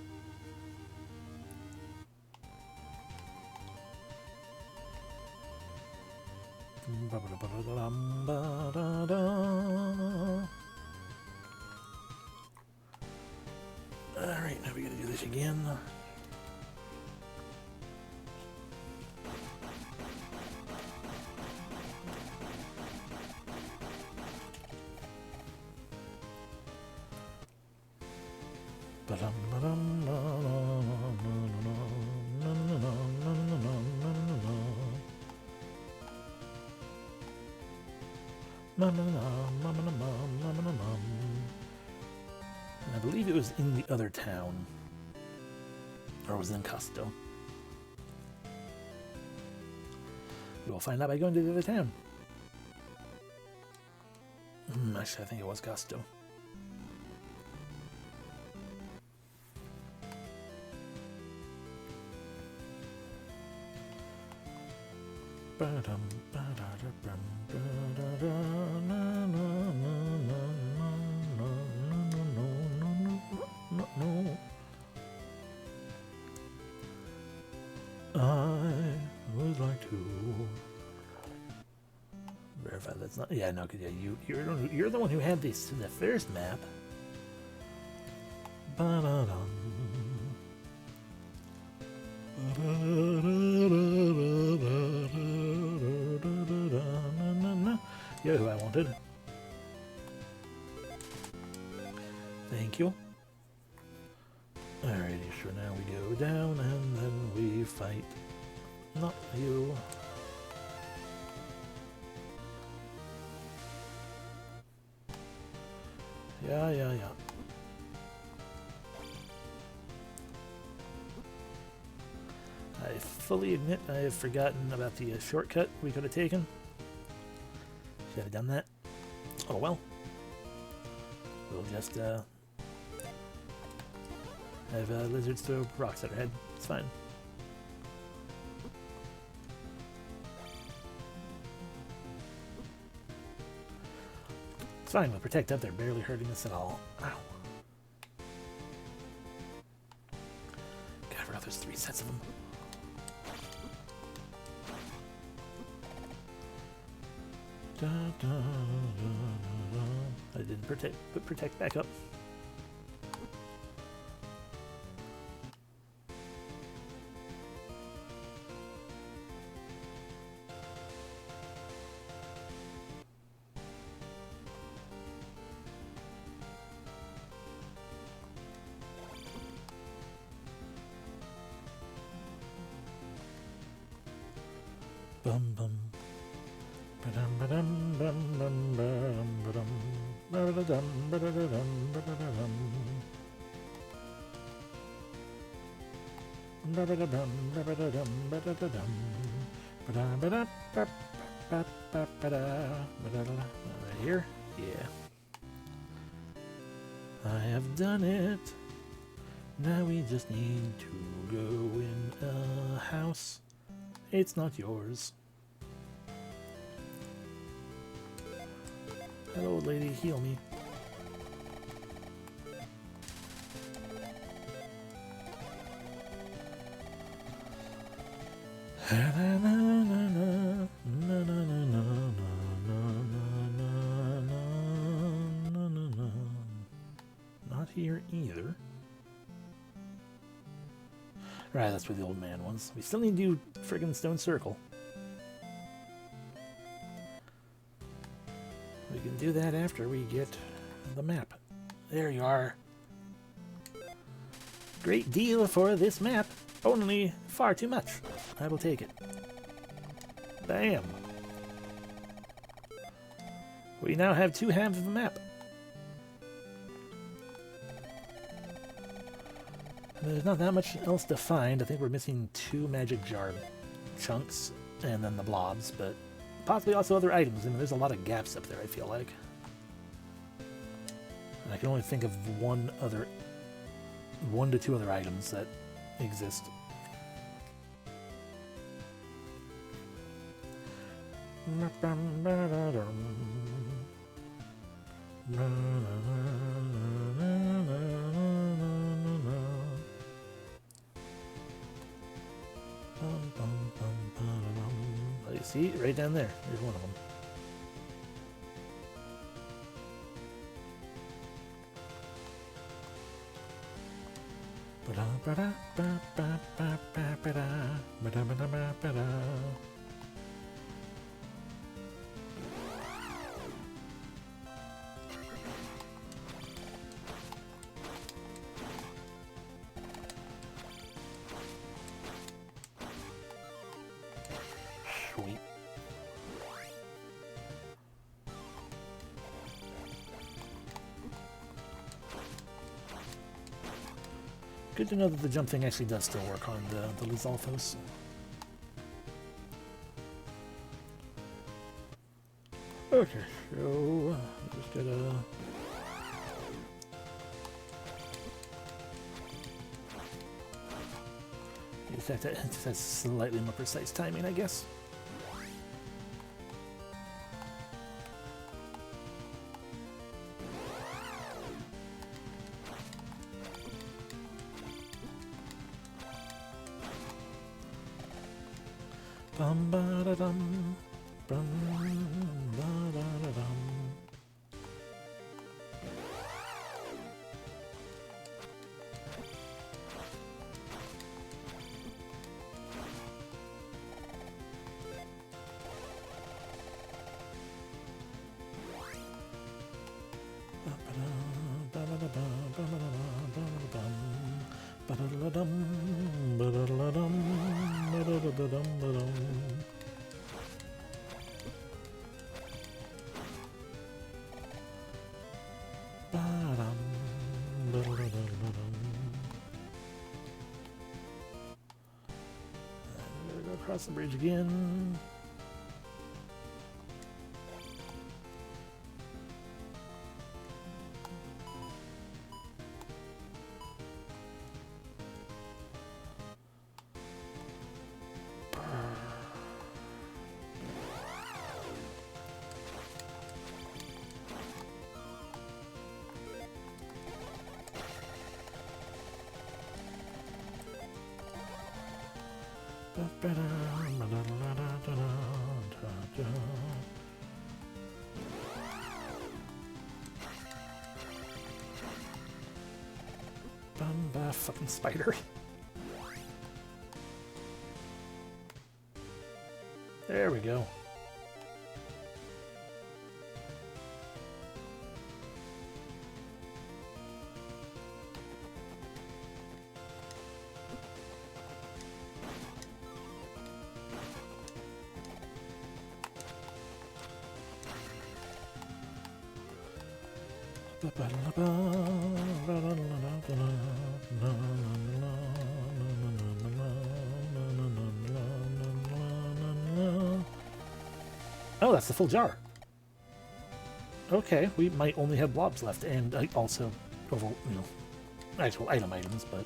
Alright, now we gotta do this again. And I believe it was in the other town. Or was it in Casto? We will find out by going to the other town. Actually, I think it was Casto. I would like to verify that's not. Yeah, no, because yeah, you're the one who had this in the first map. You're who I wanted. Thank you. Alrighty, so now we go down and then we fight. Not you. Yeah. I fully admit I have forgotten about the shortcut we could have taken. Should have done that. Oh well. We'll just have lizards throw rocks at our head. It's fine. It's fine, we'll protect up. They're barely hurting us at all. Ow. God, I forgot there's 3 sets of them. Da, da, da, da. I didn't put protect back up. Bum bum. Ba-dum ba-dum bum bum ba-dum ba-dum. Ba-da-dum ba-da-da-dum ba-da-da-dum. Ba-da-da-dum ba-da-da-dum ba-da-da-dum. Ba-da-ba-da-ba-ba-ba-ba-da. Ba-da-da. Right here? Yeah. I have done it. Now we just need to go in a house. It's not yours. Hello, old lady, heal me. Not here either. Right, that's where the old man was. We still need to do friggin' stone circle. We can do that after we get the map. There you are. Great deal for this map. Only far too much. I will take it. Bam. We now have 2 halves of a map. There's not that much else to find. I think we're missing 2 magic jar chunks and then the blobs, but possibly also other items. I mean, there's a lot of gaps up there, I feel like. And I can only think of 1 to 2 other items that exist. Oh, you see? Right down there. There's one of them. Sweet. Good to know that the jump thing actually does still work on the Lizalfos. Okay, so just gotta use that to have slightly more precise timing, I guess. Bum ba da dum, bum ba da da dum. Across the bridge again. Fucking spider. There we go. Oh, that's the full jar. Okay, we might only have blobs left, and also, actual items, but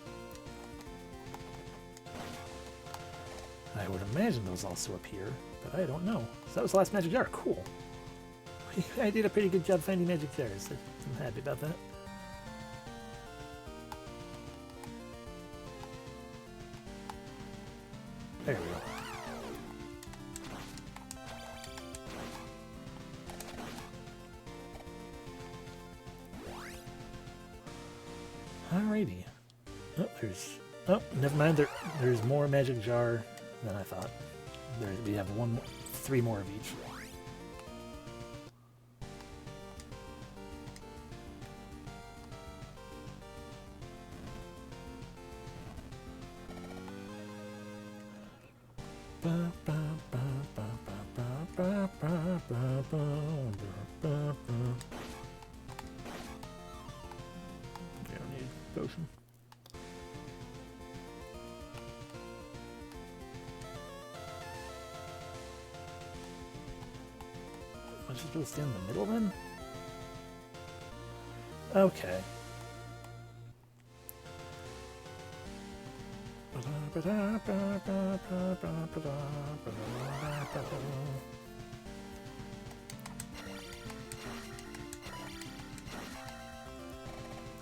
I would imagine those also appear, but I don't know. So that was the last magic jar. Cool. I did a pretty good job finding magic jars. I'm happy about that. There we go. Alrighty. Oh, oh, never mind. There's more magic jar than I thought. We have three more of each. Potion. I'm just supposed to stand in the middle then? Okay.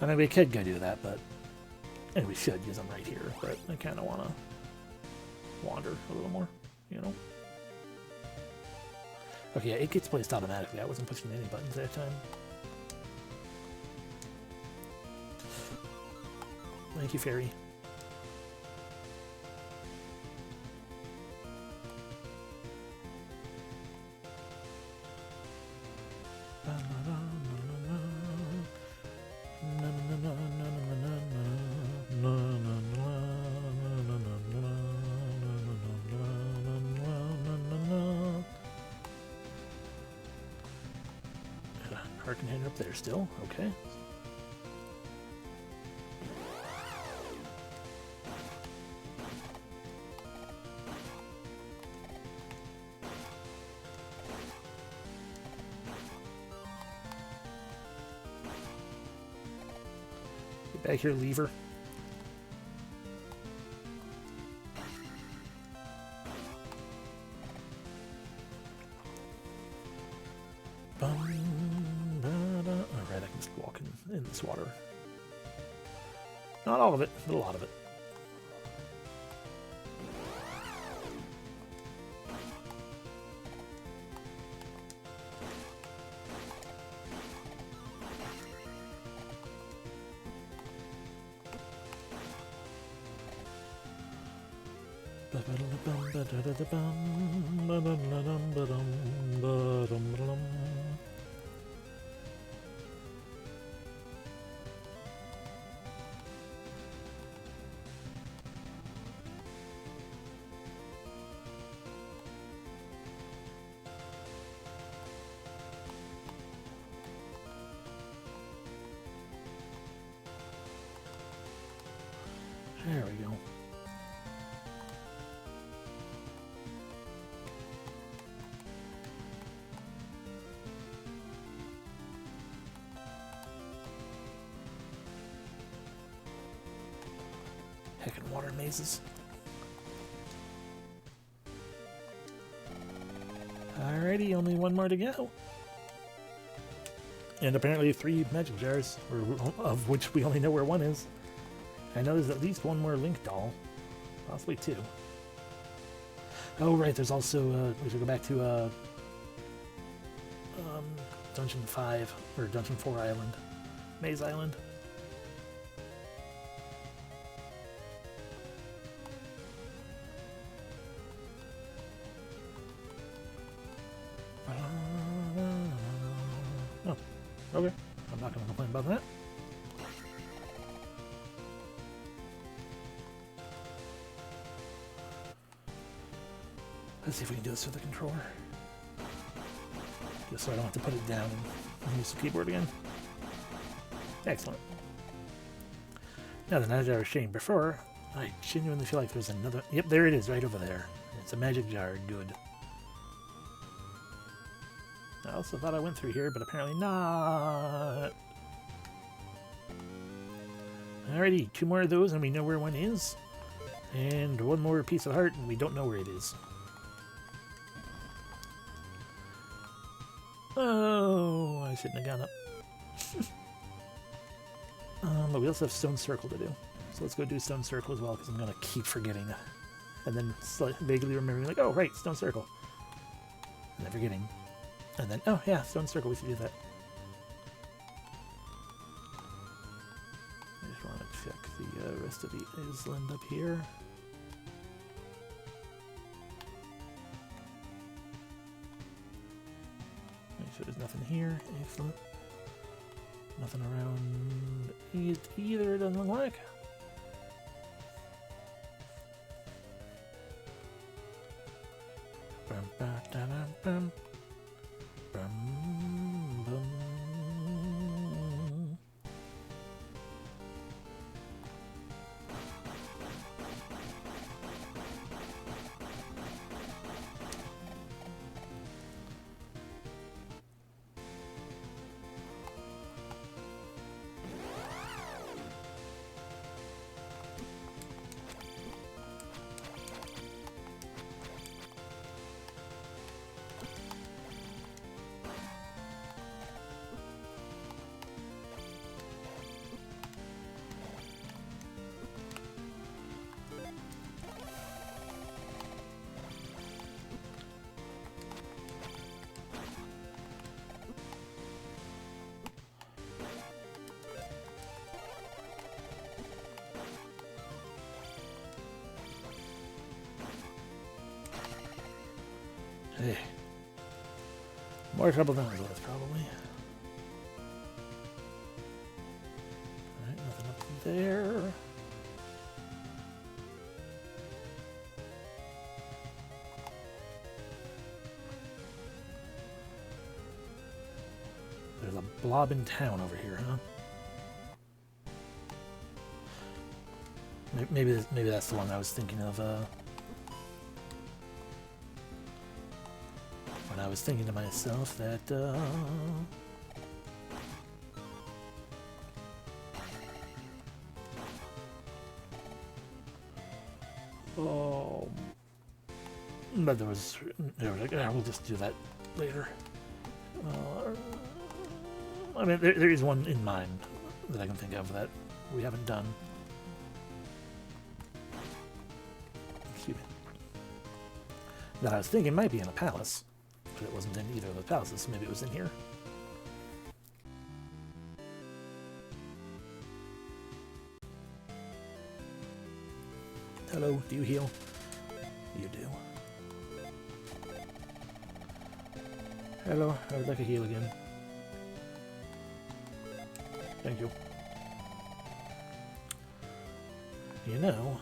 I mean, we could go do that, and we should, because I'm right here, but I kind of want to wander a little more, you know? Okay, yeah, it gets placed automatically. I wasn't pushing any buttons that time. Thank you, Fairy. Harken hand up there still, okay. Get back here, lever. Alright, I can just walk in this water. Not all of it, but a lot of it. There we go. Heckin' water mazes. Alrighty, only one more to go. And apparently 3 magic jars, of which we only know where one is. I know there's at least one more Link doll. Possibly 2. Oh, right, there's also, we should go back to, Dungeon 5, or Dungeon 4 Island. Maze Island. Okay, I'm not going to complain about that. Let's see if we can do this with the controller. Just so I don't have to put it down and use the keyboard again. Excellent. Now then, as I was saying before, I genuinely feel like there's another... Yep, there it is, right over there. It's a magic jar. Good. I also thought I went through here, but apparently not. Alrighty, 2 more of those and we know where one is. And 1 more piece of heart and we don't know where it is. Oh, I shouldn't have gone up. But we also have Stone Circle to do. So let's go do Stone Circle as well, because I'm going to keep forgetting. And then vaguely remembering, like, oh, right, Stone Circle. And then forgetting. And then, oh, yeah, Stone Circle, we should do that. I just want to check the rest of the island up here. Make sure there's nothing here. Excellent. Nothing around it either, it doesn't look like. Hey. More trouble than I was worth, probably. Alright, nothing up there. There's a blob in town over here, huh? Maybe that's the one I was thinking of, when I was thinking to myself that, oh, but there was like, yeah, we'll just do that later. I mean, there is one in mind that I can think of that we haven't done. Excuse me. That I was thinking might be in a palace. But it wasn't in either of the palaces, so maybe it was in here. Hello, do you heal? You do. Hello, I would like a heal again. Thank you. You know...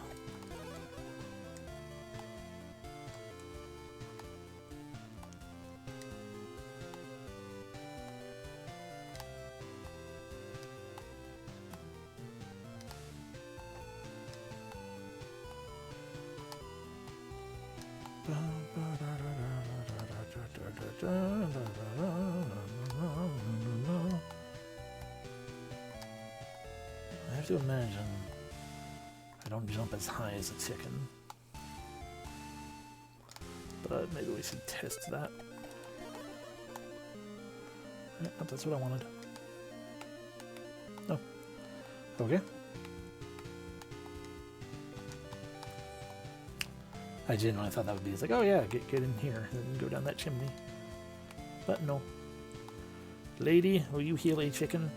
I have to imagine I don't jump as high as a chicken, but maybe we should test that. Yeah, that's what I wanted. Oh, okay. I genuinely thought that would be like, oh yeah, get in here and go down that chimney. But no. Lady, will you heal a chicken?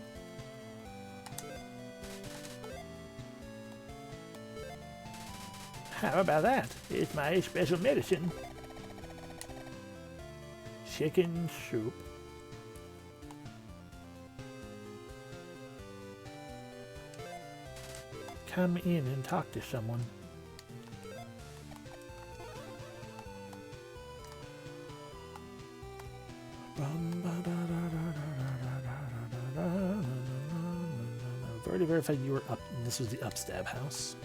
How about that? It's my special medicine. Chicken soup. come in and talk to someone. I've already verified you were up. And this was the upstab house.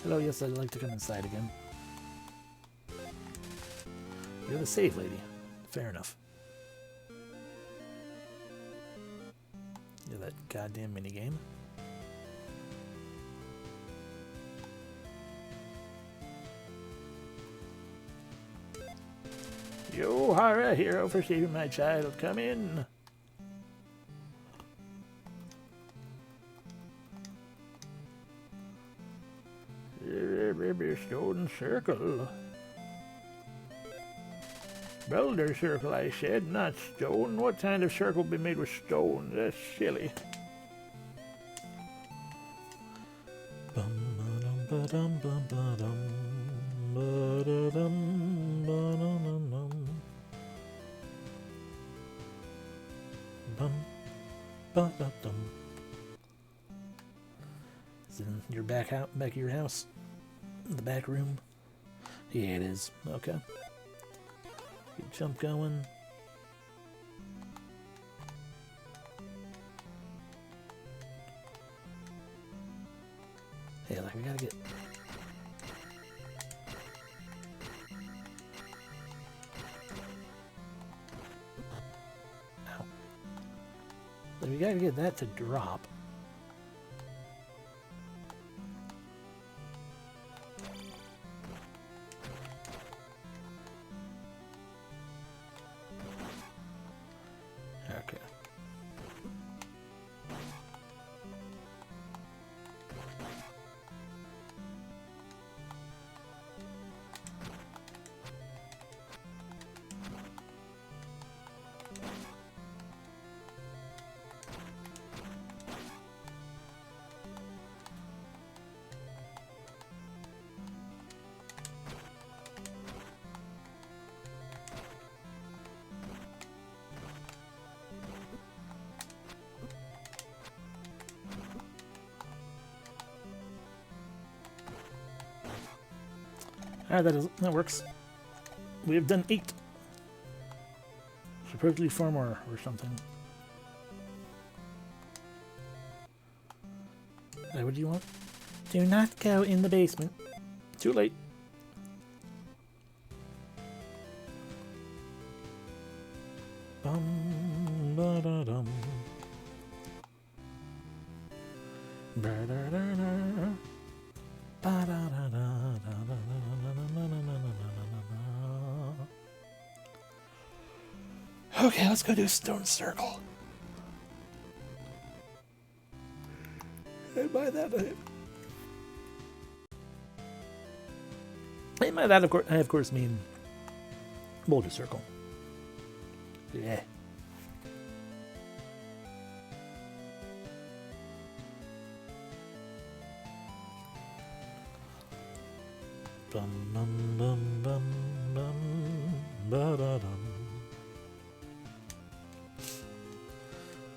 Hello, yes, I'd like to come inside again. You're the save lady. Fair enough. You're that goddamn minigame. You are a hero for saving my child. Come in. Stone circle. Boulder circle, I said, not stone. What kind of circle be made with stone? That's silly. Is it in your back of your house? In the back room? Yeah, it is. Okay. Good jump going. Hey, like we gotta get. Ow. Like we gotta get that to drop. Alright, that works. We have done 8. Supposedly 4 more or something. What do you want? Do not go in the basement. Too late. Bum ba da dum. Ba da da da. Ba da da da da da da. Okay, let's go do Stone Circle. And by that, I of course mean Boulder Circle. Yeah. Bum bum bum bum bum ba da dum.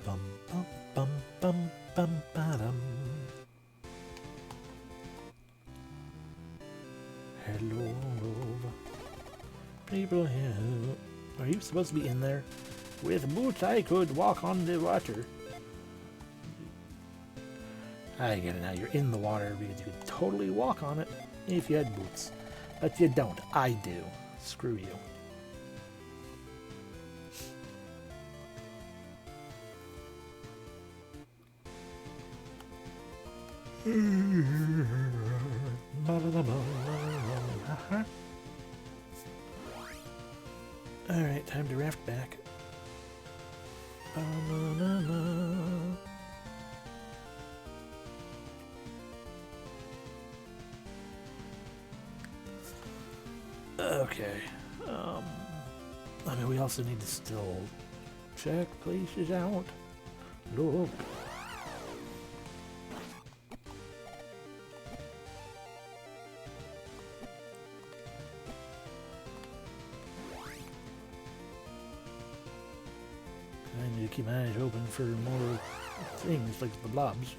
Bum bum bum bum bum ba dum. Hello, people here. Are you supposed to be in there? With boots, I could walk on the water. I get it now. You're in the water because you could totally walk on it if you had boots. But you don't. I do. Screw you. Alright, time to raft back. Okay. I mean, we also need to still check places out. Look. Kind need to keep my eyes open for more things like the blobs.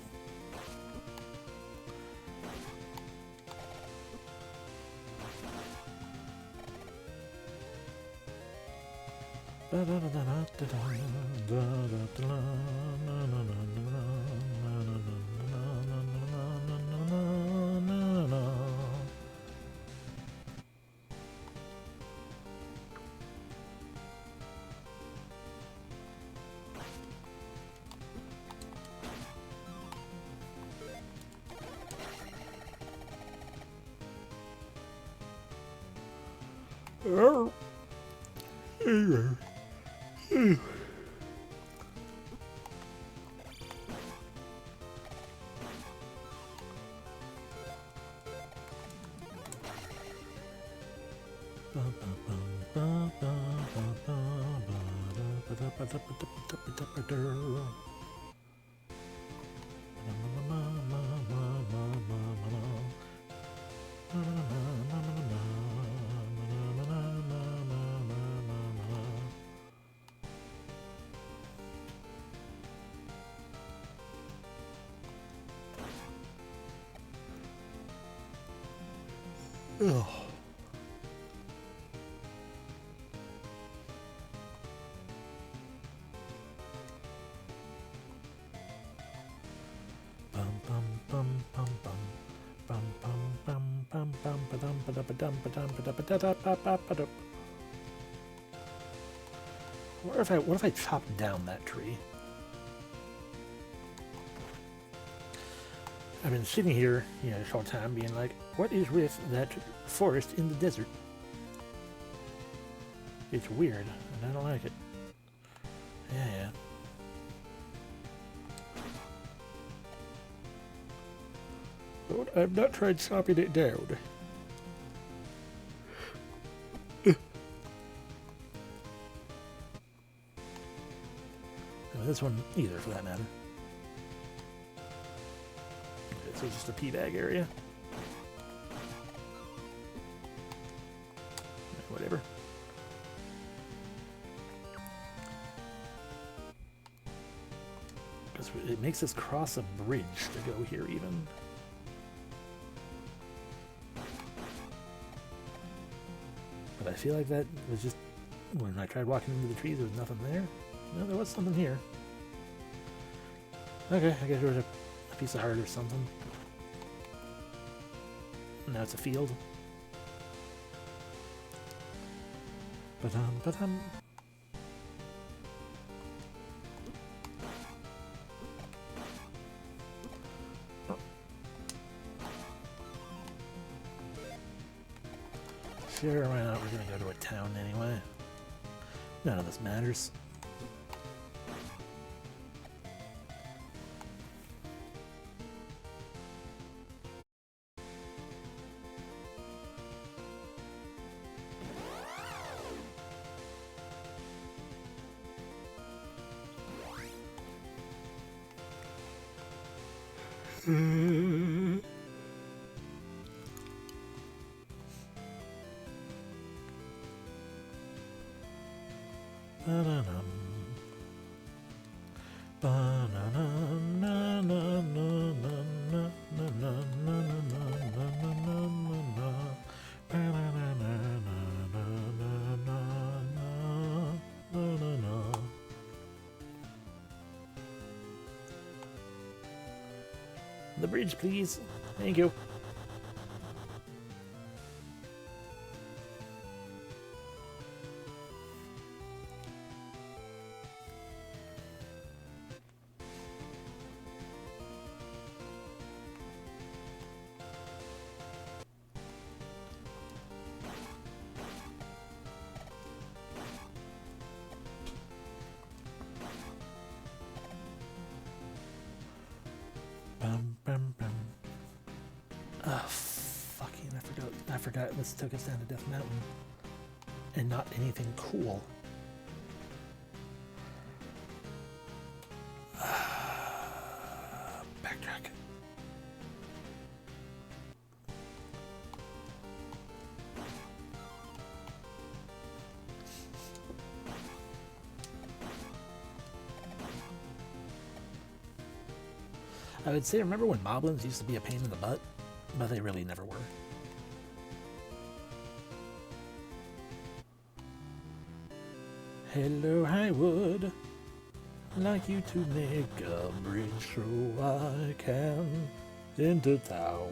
Ugh. What if I chop down that tree? I've been sitting here, a short time, being like, what is with that forest in the desert? It's weird, and I don't like it. Yeah. But I've not tried chopping it down. This one either, for that matter. Okay, so just a pea bag area. Whatever. Because it makes us cross a bridge to go here even. But I feel like that was just... When I tried walking into the trees, there was nothing there. No, there was something here. Okay, I guess there was a piece of heart or something. Now it's a field. Ba-dum. Oh. Sure, why not? We're gonna go to a town anyway. None of this matters. The bridge, please. Thank you. I forgot this took us down to Death Mountain. And not anything cool. Backtrack. I would say, remember when moblins used to be a pain in the butt? But they really never were. Hello, Highwood. I'd like you to make a bridge so I can into town.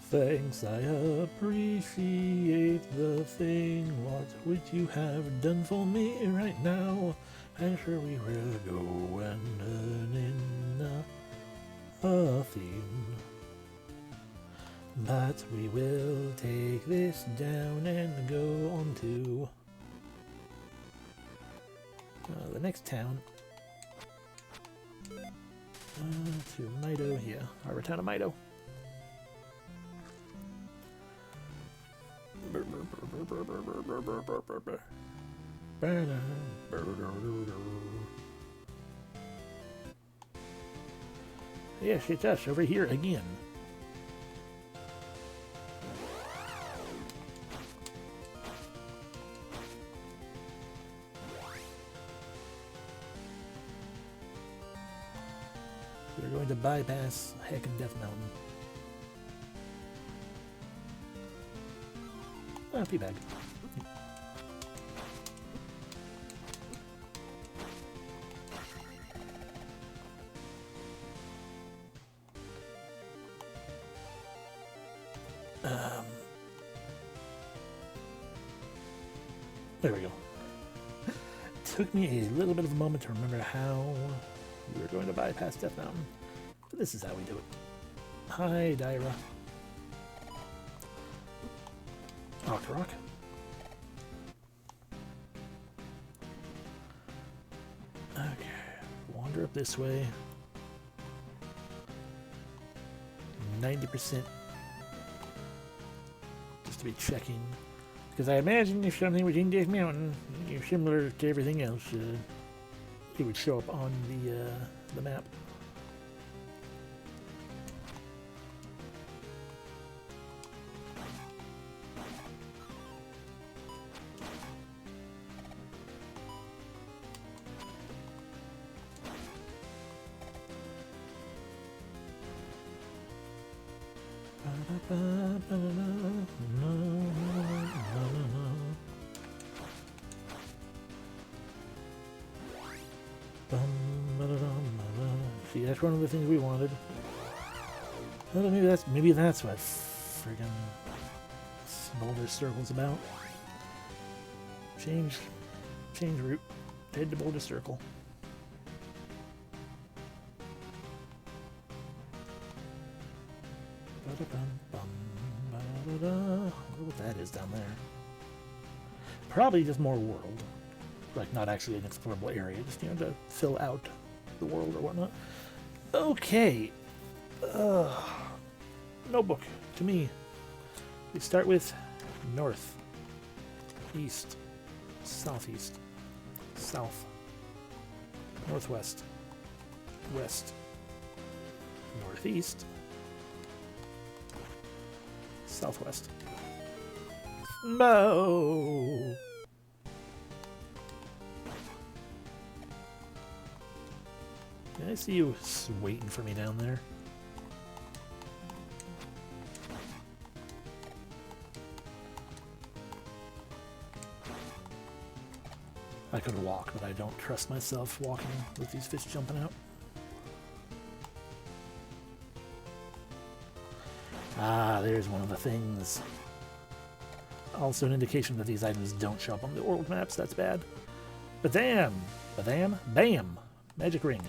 Thanks, I appreciate the thing. What would you have done for me right now? I'm sure we will go and learn in a theme. But we will take this down and go on to the next town. To Mido, yeah, Harbor Town of Mido. Yes, it's us over here again. We're going to bypass heckin' Death Mountain. Ah, teabag. There we go. Took me a little bit of a moment to remember how we were going to bypass Death Mountain. But this is how we do it. Hi, Dyra. Rock. Okay, wander up this way. 90%. Just to be checking. Because I imagine if something was in Death Mountain, similar to everything else, it would show up on the map. See, that's one of the things we wanted. Well, maybe that's what friggin' Boulder Circle's about. Change route. Head to Boulder Circle. I wonder what that is down there. Probably just more world. Like, not actually an explorable area, just, to fill out the world or whatnot. Okay. Notebook, to me. We start with north, east, southeast, south, northwest, west, northeast, southwest. No. I see you waiting for me down there. I could walk, but I don't trust myself walking with these fish jumping out. Ah, there's one of the things. Also an indication that these items don't show up on the world maps. That's bad. Badam! Badam! Bam! Magic ring.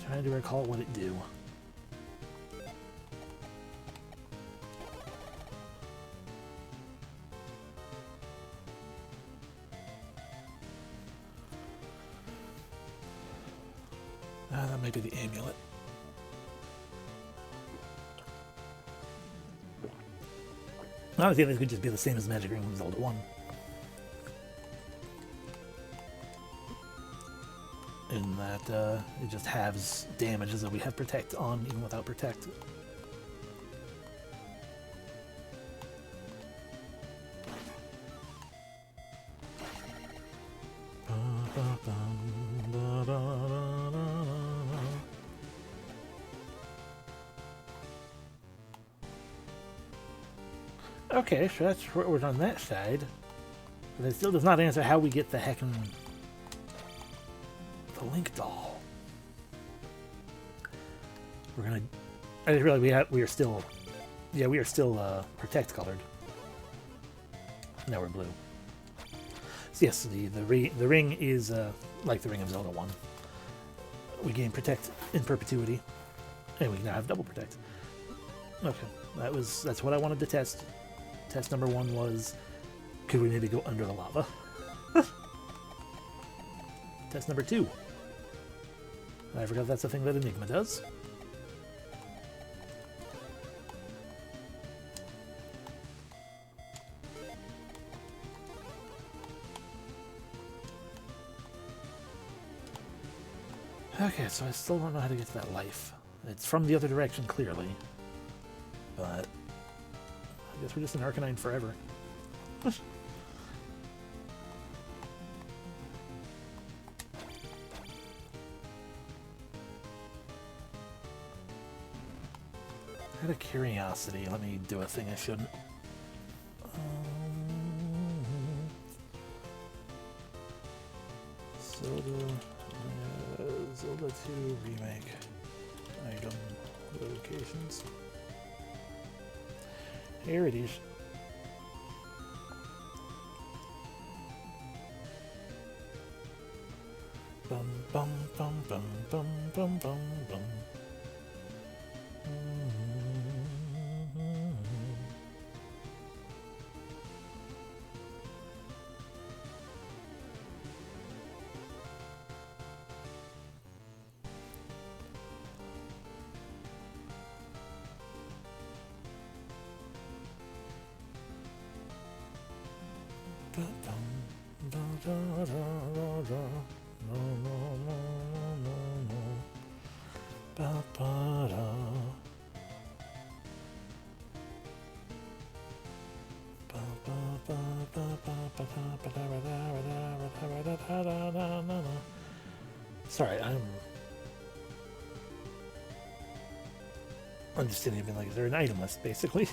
Trying to recall what it do. That might be the amulet. I think this could just be the same as Magic Ring from Zelda 1. In that it just halves damage as though we have Protect on even without Protect. Okay, so that's what was on that side. But it still does not answer how we get the heckin' the Link doll. We're gonna. I didn't realize we are still. Yeah, we are still protect colored. Now we're blue. So yes, the ring is like the ring of Zelda 1. We gain protect in perpetuity, and we now have double protect. Okay, that's what I wanted to test. Test number 1 was, could we maybe go under the lava? Test number 2. I forgot that's the thing that Enigma does. Okay, so I still don't know how to get to that life. It's from the other direction, clearly. But I guess we're just in Arcanine forever. Out of curiosity, let me do a thing I shouldn't. Zelda 2 remake item locations. Here it is. Bum bum bum bum bum bum bum bum. Sorry, I'm just sitting here being like, is there an item list, basically?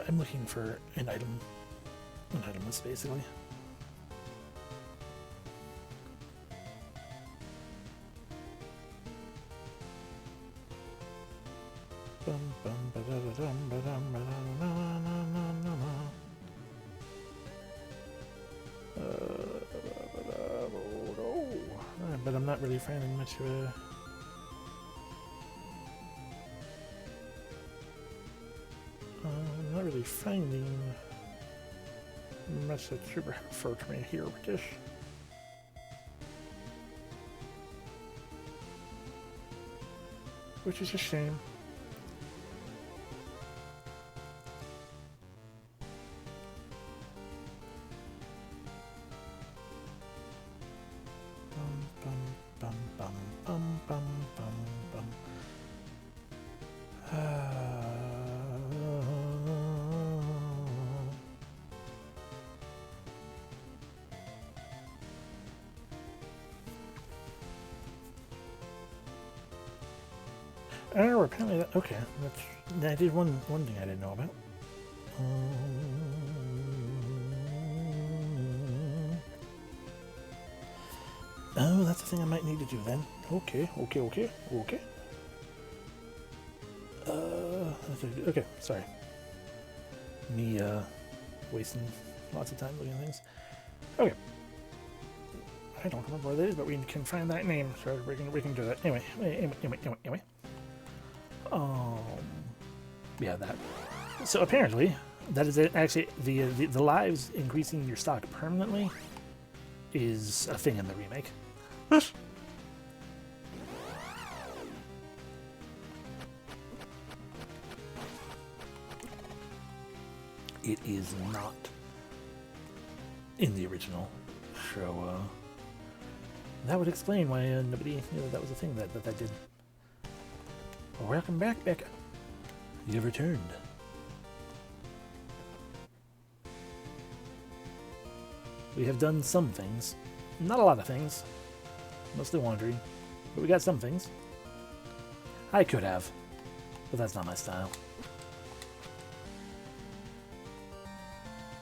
I'm looking for an item list, basically. But I'm not really finding much of a... I'm not really finding much that's super helpful to me here with this. Which is a shame. Oh, apparently that, okay, that is one thing I didn't know about. Oh, that's the thing I might need to do then. Okay. Okay, sorry. Me, wasting lots of time looking at things. Okay. I don't remember what it is, but we can find that name, so we can do that. Anyway. Yeah, that. So apparently, that is actually the lives increasing your stock permanently is a thing in the remake. it is not in the original. So, that would explain why nobody knew that was a thing that did. Well, welcome back, Becca. You have returned. We have done some things. Not a lot of things. Mostly wandering. But we got some things. I could have. But that's not my style.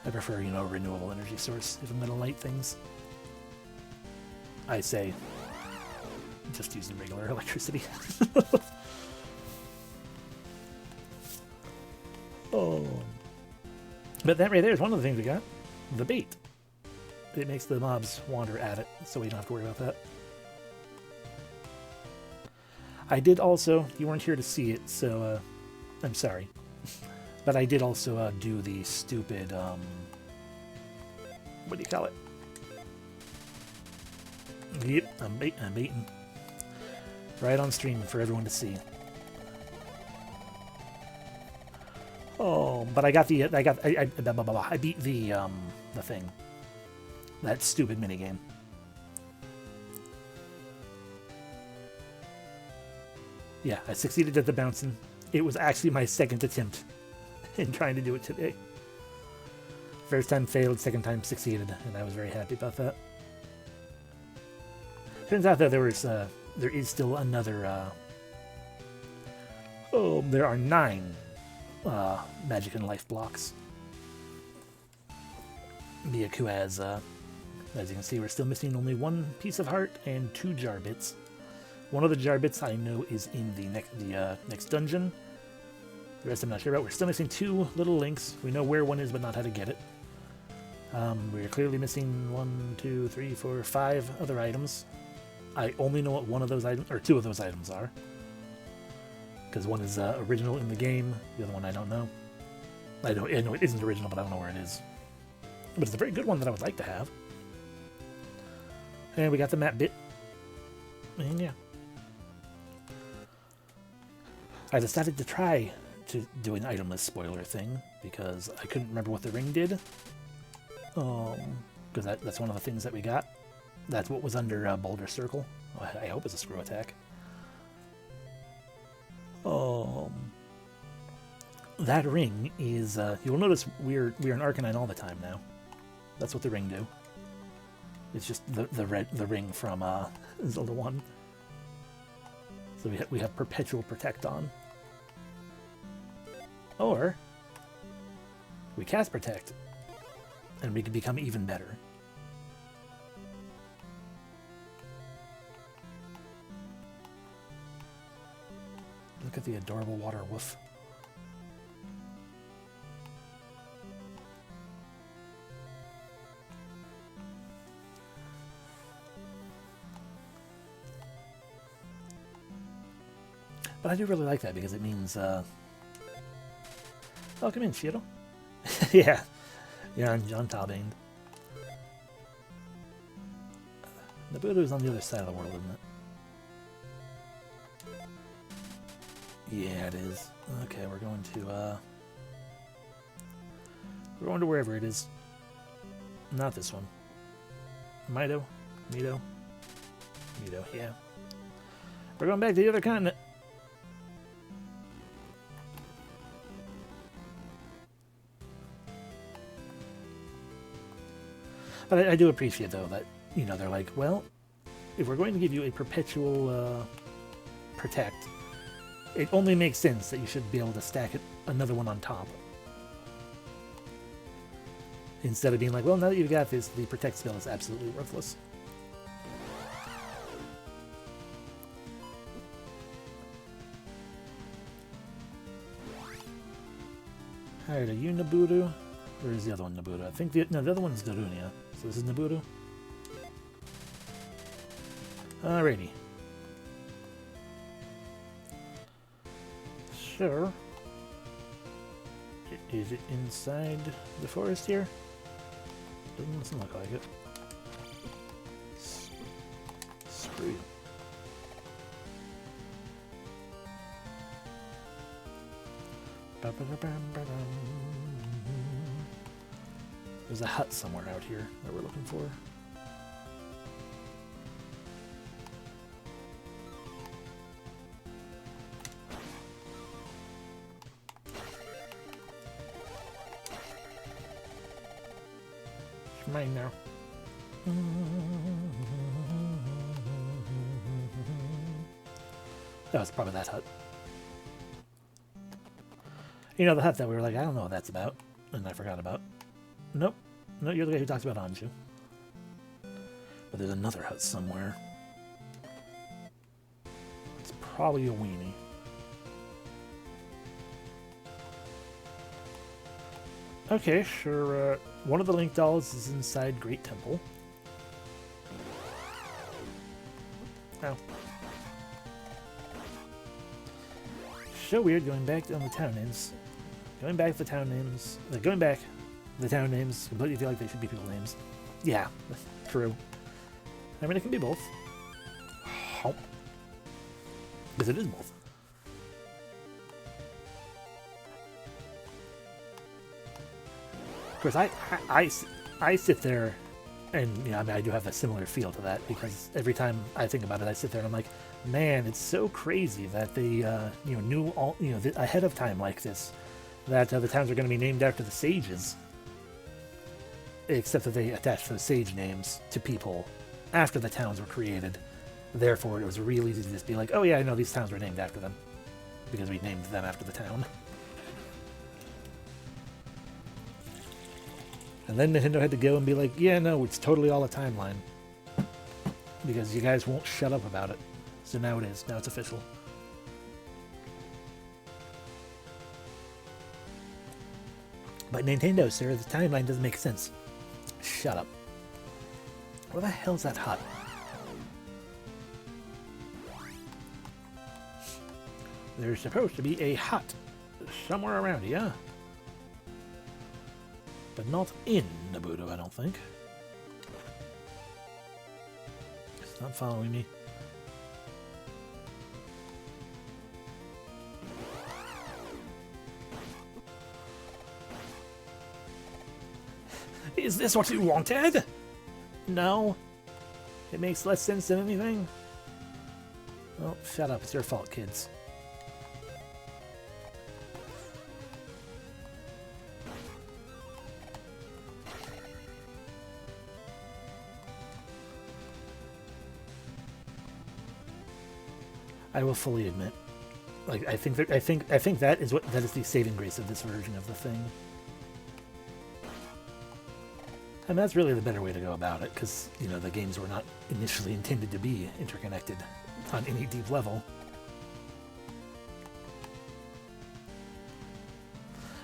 I prefer, you know, a renewable energy source if I'm going to light things. I say, just using regular electricity. Oh. But that right there is one of the things we got. The bait. It makes the mobs wander at it, so we don't have to worry about that. I did also, you weren't here to see it, so I'm sorry. But I did also do the stupid, what do you call it? Yep, I'm baiting. Right on stream for everyone to see. Oh, but I got the, I beat the thing. That stupid minigame. Yeah, I succeeded at the bouncing. It was actually my second attempt in trying to do it today. First time failed, second time succeeded, and I was very happy about that. Turns out that there is still another, there are 9 magic and life blocks. Miyaku has, as you can see, we're still missing only 1 piece of heart and 2 jar bits. One of the jar bits I know is in the next dungeon. The rest I'm not sure about. We're still missing 2 little links. We know where one is, but not how to get it. We're clearly missing 1, 2, 3, 4, 5 other items. I only know what one of those items, or 2 of those items are. Because one is original in the game, the other one I don't know. I know it isn't original, but I don't know where it is. But it's a very good one that I would like to have. And we got the map bit. And yeah. I decided to try to do an itemless spoiler thing, because I couldn't remember what the ring did. Because that's one of the things that we got. That's what was under Boulder Circle. I hope it's a screw attack. That ring is, you'll notice we're in Arcanine all the time now. That's what the ring do. It's just the ring from Zelda 1. So we have perpetual protect on. Or we cast protect, and we can become even better. Look at the adorable water wolf. But I do really like that because it means, oh, come in, Shiro. Yeah, you're on top end. Nabuto's on the other side of the world, isn't it? Yeah, it is. Okay, we're going to wherever it is. Not this one. Mido? Mido? Mido, yeah. We're going back to the other continent. But I do appreciate, though, that, you know, they're like, well, if we're going to give you a perpetual protect, it only makes sense that you should be able to stack it another one on top. Instead of being like, well, now that you've got this, the protect spell is absolutely worthless. Alright, are you Nabuto? Or is the other one Nabuto? I think the other one's Darunia. So this is Nabuto. Alrighty. Sure. Is it inside the forest here? Doesn't look like it. Screw. There's a hut somewhere out here that we're looking for. It's mine now. Oh, it's probably that hut. You know, the hut that we were like, I don't know what that's about, and I forgot about. Nope. No, you're the guy who talks about Anju. But there's another hut somewhere. It's probably a weenie. Okay, sure. One of the Link dolls is inside Great Temple. Ow. So weird going back on the town names. Going back the town names. Going back the town names completely feel like they should be people names. Yeah, true. I mean, it can be both. Because it is both. Of course, I sit there, and you know, I mean, I do have a similar feel to that because every time I think about it, I sit there and I'm like, man, it's so crazy that they, you know, knew all, you know, ahead of time like this, that the towns are going to be named after the sages. Except that they attached those sage names to people after the towns were created. Therefore, it was really easy to just be like, oh yeah, I know these towns were named after them. Because we named them after the town. And then Nintendo had to go and be like, yeah, no, it's totally all a timeline. Because you guys won't shut up about it. So now it is. Now it's official. But Nintendo, sir, the timeline doesn't make sense. Shut up. Where the hell's that hut? There's supposed to be a hut somewhere around here. But not in Nabuto, I don't think. It's not following me. Is this what you wanted? No. It makes less sense than anything. Well, shut up. It's your fault, kids. I will fully admit, like I think that is the saving grace of this version of the thing. And that's really the better way to go about it, because, you know, the games were not initially intended to be interconnected on any deep level.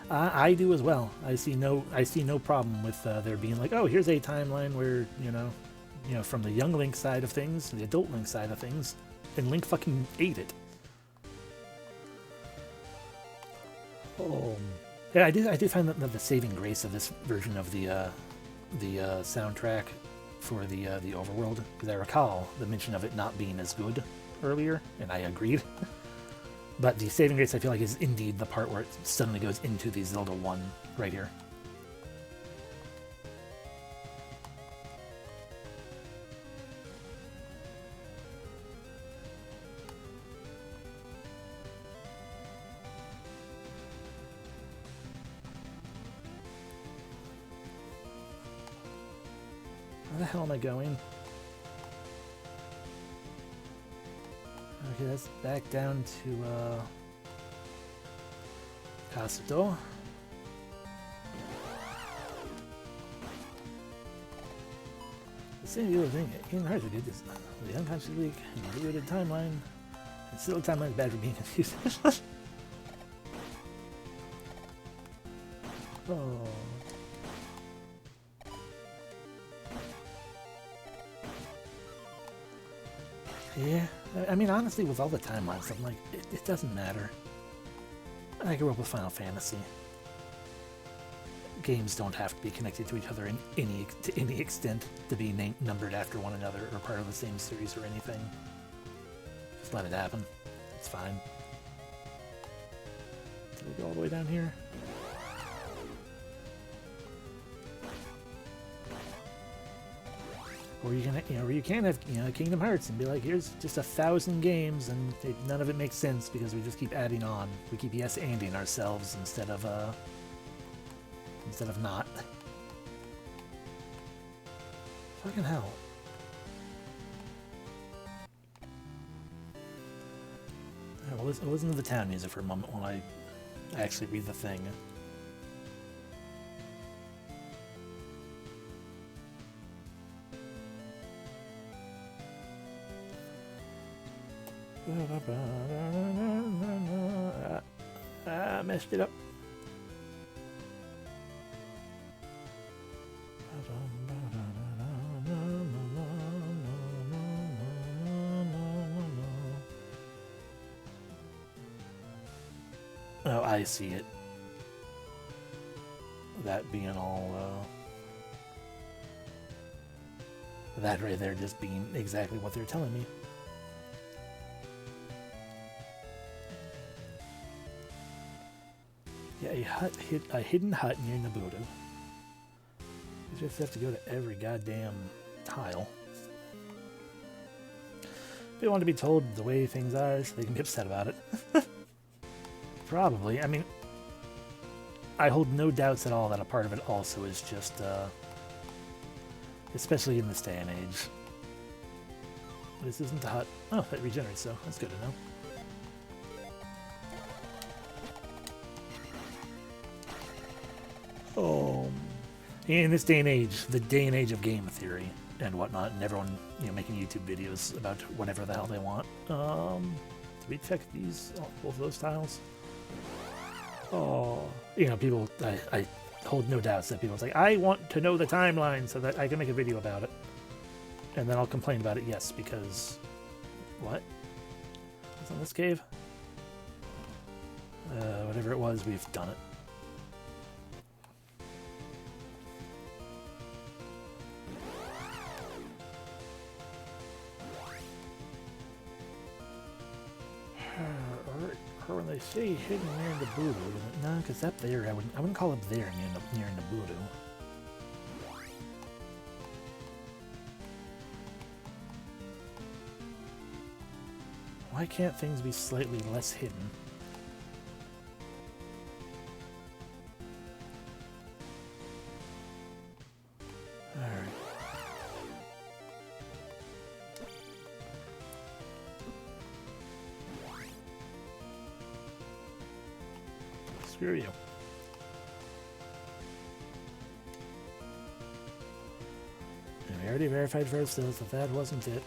I do as well. I see no problem with there being like, oh, here's a timeline where, you know, from the young Link side of things to the adult Link side of things, and Link fucking ate it. Oh, yeah, I did find that the saving grace of this version of the soundtrack for the overworld, because I recall the mention of it not being as good earlier, and I agreed. But the saving grace, I feel like, is indeed the part where it suddenly goes into the Zelda 1 right here. Where the hell am I going? Okay, that's back down to Kasuto. The same other thing even harder did is the unconscious leak and the weird timeline. And still the timeline is bad for being confused. Oh. Yeah, I mean, honestly, with all the timelines, I'm like, it doesn't matter. I grew up with Final Fantasy. Games don't have to be connected to each other to any extent to be numbered after one another or part of the same series or anything. Just let it happen. It's fine. Did we go all the way down here? Or you can, or you can have, Kingdom Hearts and be like, here's just 1,000 games, and none of it makes sense because we just keep adding on. We keep yes-anding ourselves instead of not. Fucking hell. Well, listen to the town music for a moment while I actually read the thing. Messed it up. Oh, I see it. That being all, that right there just being exactly what they're telling me. Yeah, a hidden hut near Nabuto. You just have to go to every goddamn tile. They want to be told the way things are so they can be upset about it. Probably. I mean, I hold no doubts at all that a part of it also is just, especially in this day and age. This isn't the hut. Oh, that regenerates, so that's good to know. Oh, in this day and age, the day and age of game theory and whatnot, and everyone, making YouTube videos about whatever the hell they want. Do we check these, both of those tiles? Oh, people, I hold no doubts that people say, I want to know the timeline so that I can make a video about it. And then I'll complain about it, yes, because... What? What's in this cave? Whatever it was, we've done it. When they say hidden near Nabuto, no, because up there, I wouldn't call up there near Nabuto. Why can't things be slightly less hidden? Alright. Screw you. And we already verified first that that wasn't it.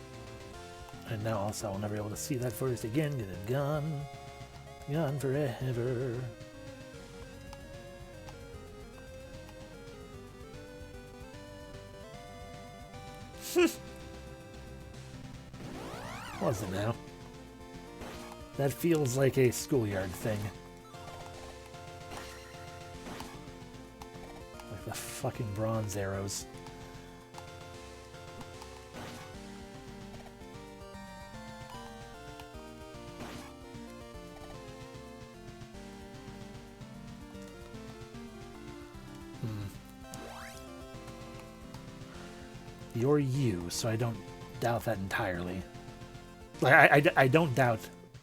And now also I'll never be able to see that forest again because it's gone. Gone forever. Was it now? That feels like a schoolyard thing. Like the fucking bronze arrows. You're you, so I don't doubt that entirely. Like, I don't doubt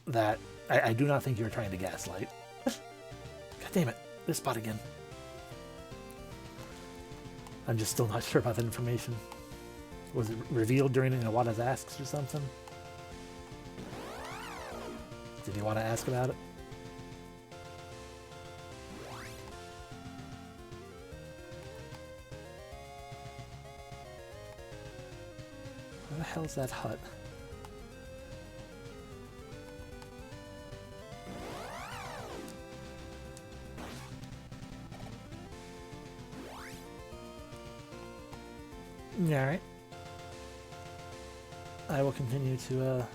that. I do not think you're trying to gaslight. God damn it. This spot again. I'm just still not sure about that information. Was it revealed during Iwata's asks or something? Did he want to ask about it? Where the hell's that hut? Alright. I will continue to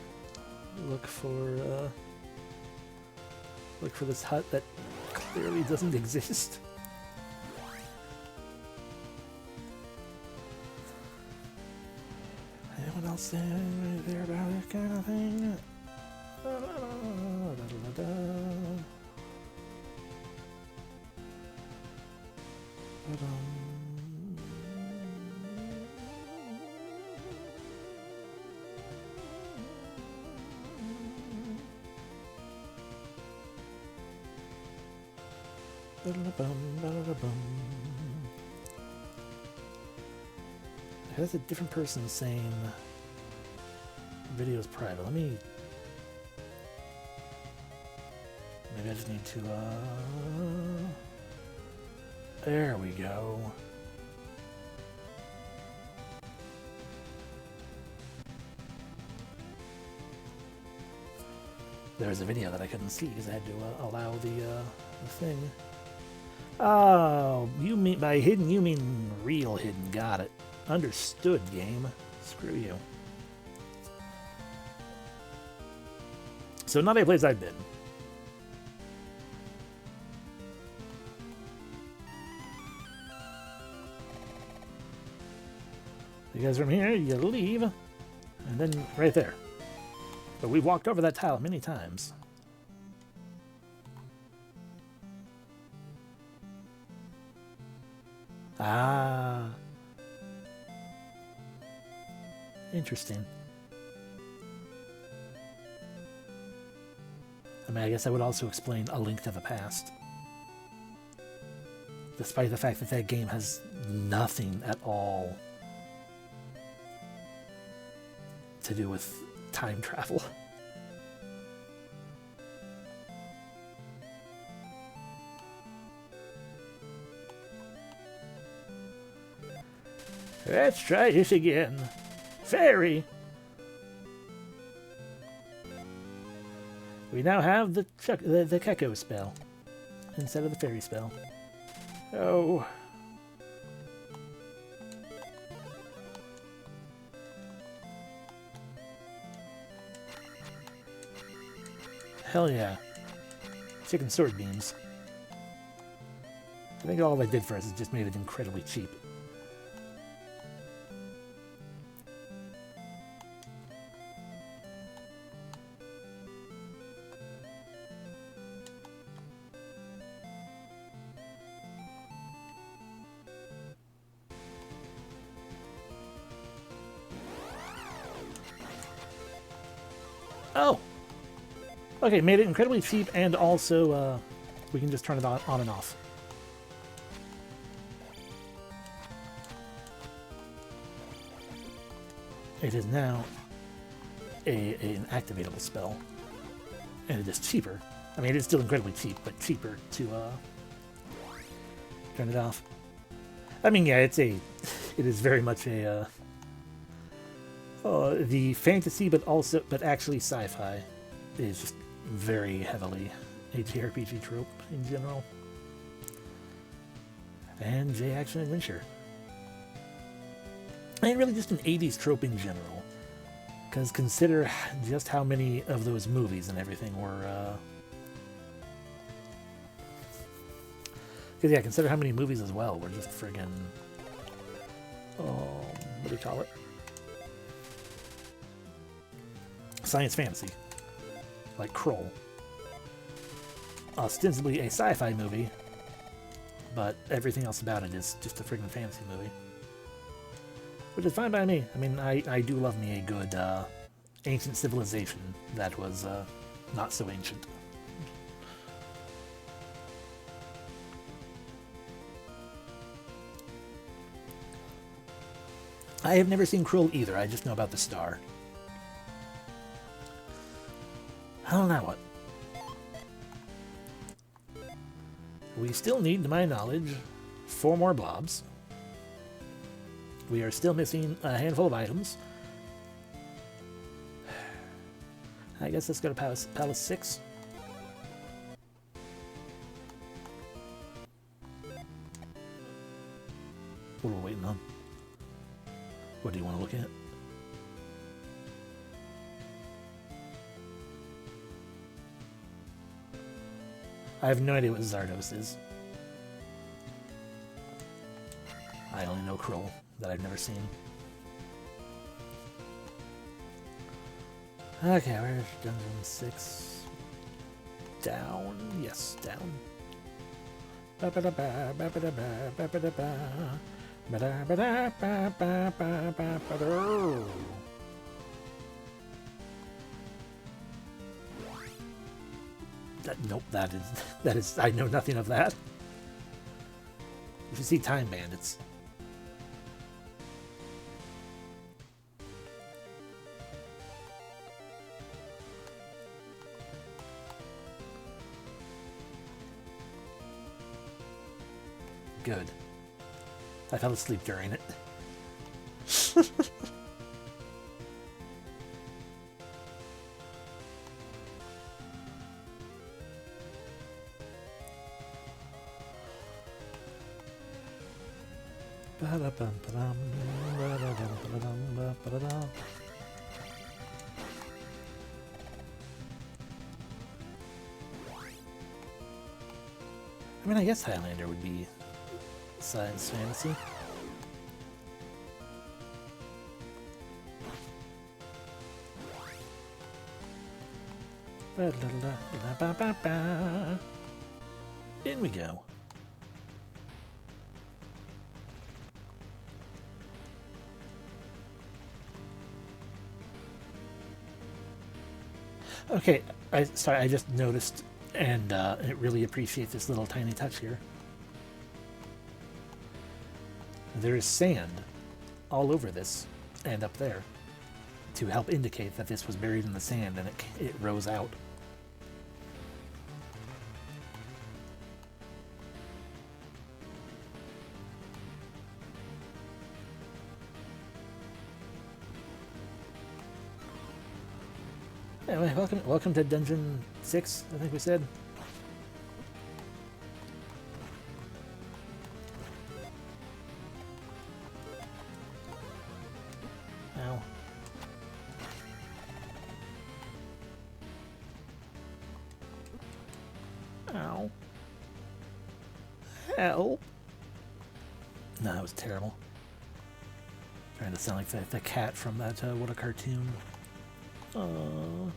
look for this hut that clearly doesn't exist. Anyone else there about this kind of thing? That's a different person saying video is private. Maybe I just need to, there we go. There's a video that I couldn't see because I had to allow the thing. Oh, you mean by hidden, you mean real hidden. Got it. Understood, game. Screw you. So not a place I've been. Because from here, you leave, and then right there. But we've walked over that tile many times. Ah. Interesting. I mean, I guess that would also explain A Link to the Past. Despite the fact that that game has nothing at all to do with time travel. Let's try this again. Fairy! We now have the Keko spell instead of the fairy spell. Oh. Hell yeah. Chicken sword beams. I think all they did for us is just made it incredibly cheap. Oh! Okay, made it incredibly cheap, and also we can just turn it on and off. It is now an activatable spell, and it is cheaper. I mean, it is still incredibly cheap, but cheaper to turn it off. I mean, yeah, it is very much a the fantasy, but actually sci-fi is just very heavily a JRPG trope in general, and J action adventure, and really just an 80s trope in general. Because consider just how many of those movies and everything were. Because yeah, consider how many movies as well were just friggin'. What do you call it? Science fantasy. Like Krull. Ostensibly a sci-fi movie, but everything else about it is just a friggin' fantasy movie. Which is fine by me. I mean, I do love me a good ancient civilization that was not so ancient. I have never seen Krull either, I just know about the star. I don't know what. We still need, to my knowledge, 4 more blobs. We are still missing a handful of items. I guess let's go to Palace 6. What are we waiting on? What do you want to look at? I have no idea what Zardos is. I only know Krull, that I've never seen. Okay, where's Dungeon 6? Down. Yes, down. Nope, that is, I know nothing of that. If you see time bandits. Good. I fell asleep during it. I mean, I guess Highlander would be science fantasy. In we go. Okay, sorry, I just noticed, and I really appreciate this little tiny touch here. There is sand all over this and up there to help indicate that this was buried in the sand and it rose out. Anyway, welcome to Dungeon 6, I think we said. Ow. Ow. Help. No, that was terrible. Trying to sound like the cat from that What a Cartoon. Ow.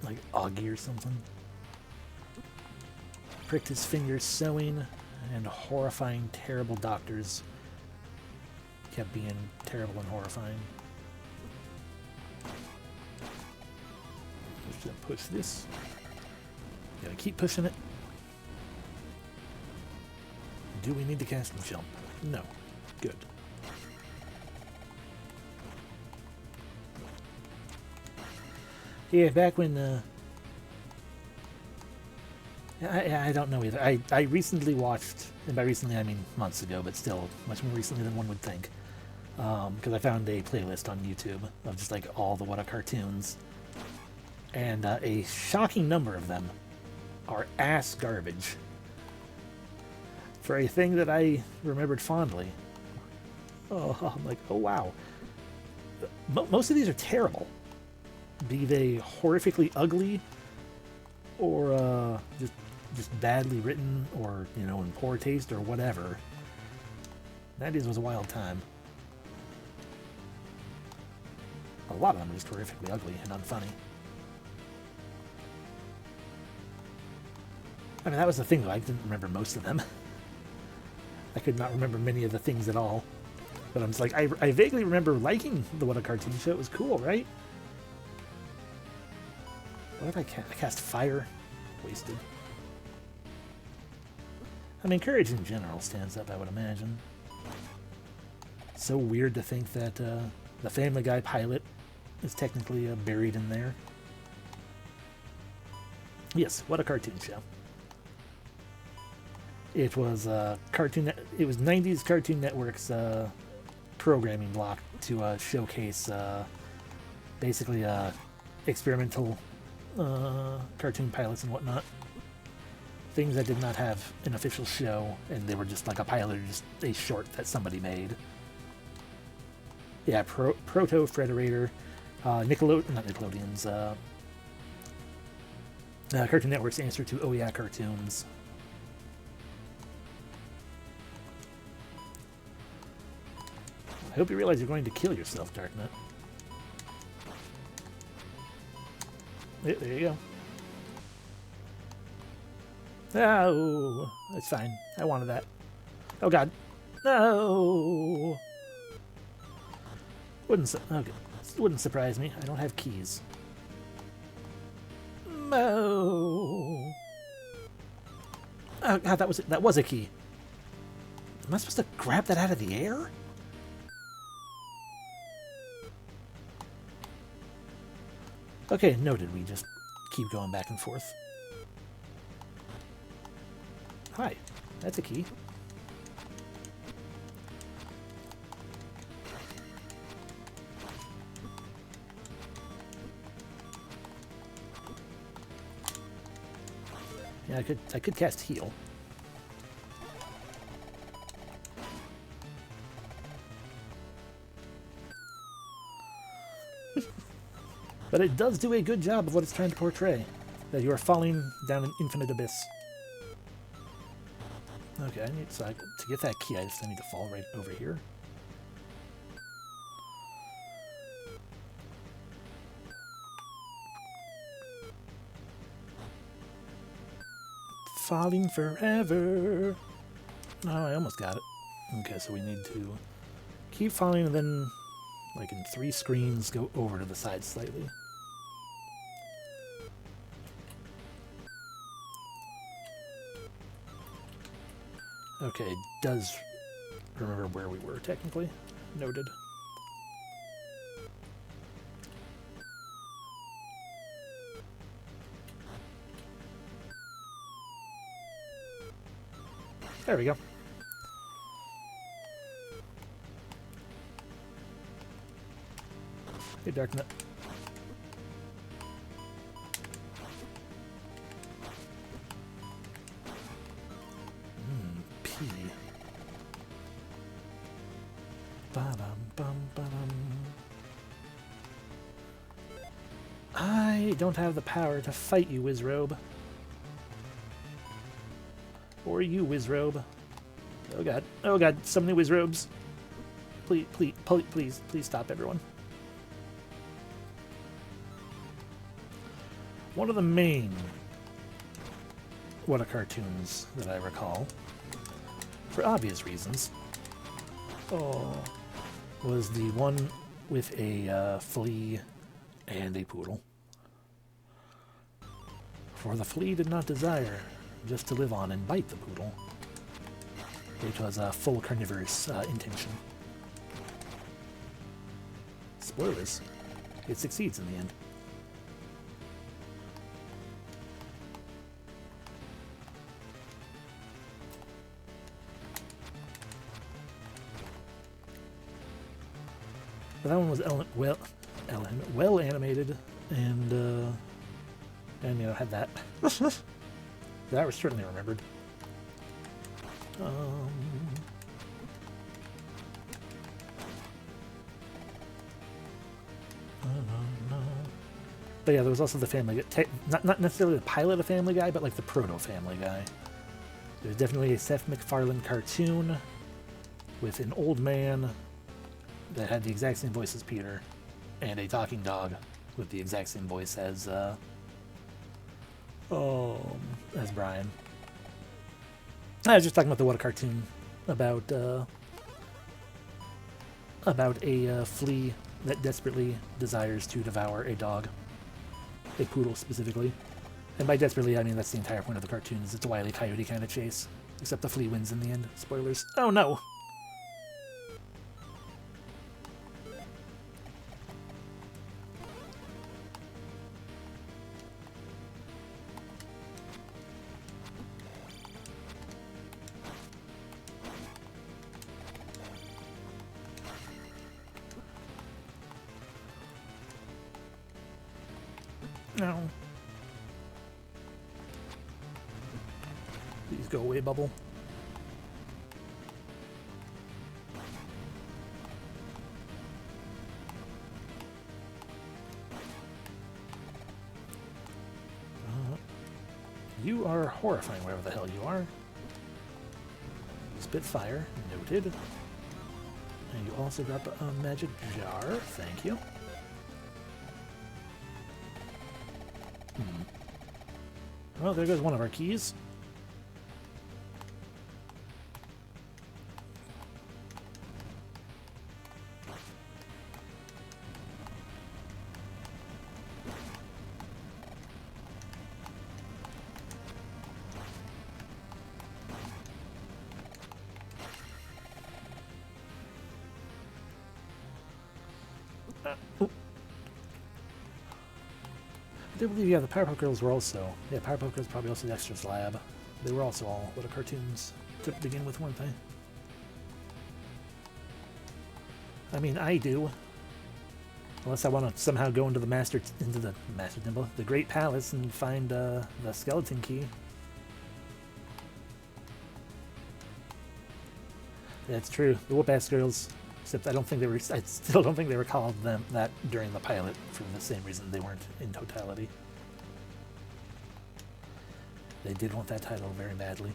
Like Augie or something. Pricked his fingers sewing, and horrifying, terrible doctors kept being terrible and horrifying. Just gonna push this. Gotta keep pushing it. Do we need to cast and jump? No. Good. Yeah, back when, I don't know either. I recently watched, and by recently I mean months ago, but still much more recently than one would think, because I found a playlist on YouTube of just like all the What a Cartoons, and a shocking number of them are ass garbage. For a thing that I remembered fondly. Oh, I'm like, oh wow. Most of these are terrible. Be they horrifically ugly, or just badly written, or you know, in poor taste, or whatever. That was a wild time. A lot of them are just horrifically ugly and unfunny. I mean, that was the thing though. I didn't remember most of them. I could not remember many of the things at all. But I'm just like, I vaguely remember liking the What a Cartoon Show. It was cool, right? What if I cast fire? Wasted. I mean, courage in general stands up, I would imagine. So weird to think that the Family Guy pilot is technically buried in there. Yes, What a Cartoon Show. It was It was 90s Cartoon Network's programming block to showcase basically experimental cartoon pilots and whatnot. Things that did not have an official show, and they were just like a pilot or just a short that somebody made. Yeah, Proto-Frederator, not Nickelodeon's, Cartoon Network's answer to Oh Yeah Cartoons. I hope you realize you're going to kill yourself, Darknut. There you go. Oh, that's fine. I wanted that. Oh god. No. Wouldn't surprise me. I don't have keys. No. Oh god, that was a key. Am I supposed to grab that out of the air? Okay, noted. We just keep going back and forth. Hi, that's a key. Yeah, I could cast heal. But it does do a good job of what it's trying to portray. That you are falling down an infinite abyss. Okay, to get that key, I need to fall right over here. Falling forever. Oh, I almost got it. Okay, so we need to keep falling and then, like in 3 screens, go over to the side slightly. Okay, does remember where we were technically. Noted. There we go. Hey, Darknet. P. Ba-dum-bum-ba-dum. I don't have the power to fight you, Wizrobe. Or you, Wizrobe. Oh god. Oh god, so many Wizrobes. Please, please, please, please stop, everyone. One of the main What a cartoons that I recall, for obvious reasons, was the one with a flea and a poodle. For the flea did not desire just to live on and bite the poodle. It was a full carnivorous intention. Spoilers. It succeeds in the end. But that one was well animated, and you know, had that. That was certainly remembered. But yeah, there was also the Family Guy. Not necessarily the pilot of Family Guy, but like the proto-Family Guy. There's definitely a Seth MacFarlane cartoon with an old man that had the exact same voice as Peter, and a talking dog with the exact same voice as Brian. I was just talking about the What a Cartoon about a flea that desperately desires to devour a dog, a poodle specifically. And by desperately, I mean that's the entire point of the cartoon. Is it's a Wile E. Coyote kind of chase, except the flea wins in the end. Spoilers. Oh no. No. Please go away, Bubble. You are horrifying wherever the hell you are. Spit fire, noted. And you also drop a magic jar, thank you. Well, there goes one of our keys. I do believe, yeah, the Powerpuff Girls were also... Yeah, Powerpuff Girls probably also Dexter's Lab. They were also all little cartoons to begin with, weren't they? I mean, I do. Unless I want to somehow go into the Master Temple, the Great Palace, and find the skeleton key. That's true. The Whoop-Ass Girls, except I still don't think they were called that during the pilot for the same reason they weren't in totality. They did want that title very badly.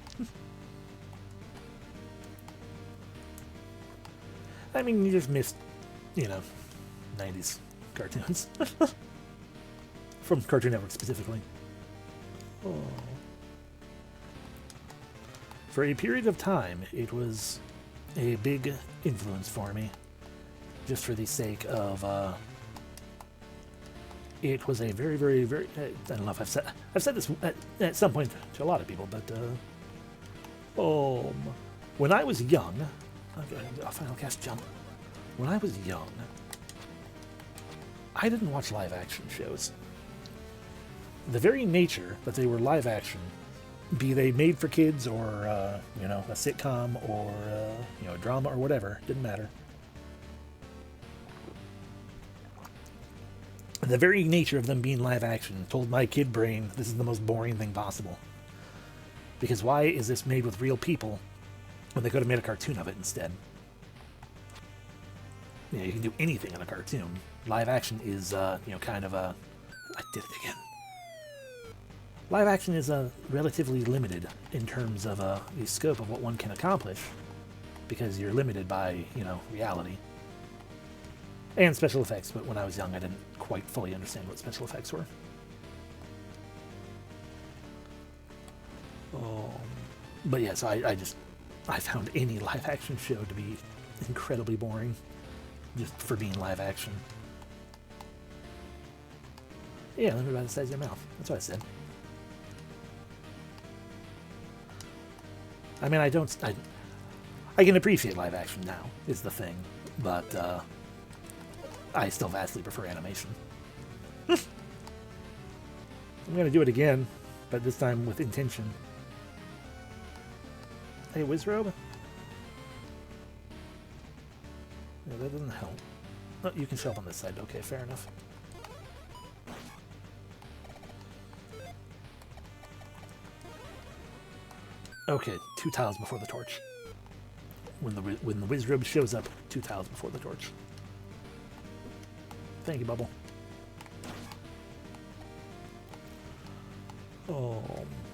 I mean, you just missed, 90s cartoons. From Cartoon Network specifically. Oh. For a period of time, it was a big influence for me. Just for the sake of, it was a very, very, very, I don't know if I've said this at some point to a lot of people, but, when I was young, okay, Final Cast jump. When I was young, I didn't watch live action shows. The very nature that they were live action, be they made for kids or, a sitcom or, a drama or whatever, didn't matter. The very nature of them being live action told my kid brain this is the most boring thing possible. Because why is this made with real people when they could have made a cartoon of it instead? You can do anything in a cartoon. Live action is, kind of a... I did it again. Live action is relatively limited in terms of the scope of what one can accomplish, because you're limited by, reality. And special effects, but when I was young I didn't quite fully understand what special effects were. But yeah, so I found any live action show to be incredibly boring, just for being live action. Yeah, limited by the size of your mouth. That's what I said. I mean, I can appreciate live action now, is the thing, but I still vastly prefer animation. I'm going to do it again, but this time with intention. Hey, Wizrobe? Yeah, that doesn't help. Oh, you can show up on this side. Okay, fair enough. Okay, 2 tiles before the torch. When the Wizrobe shows up, 2 tiles before the torch. Thank you, Bubble.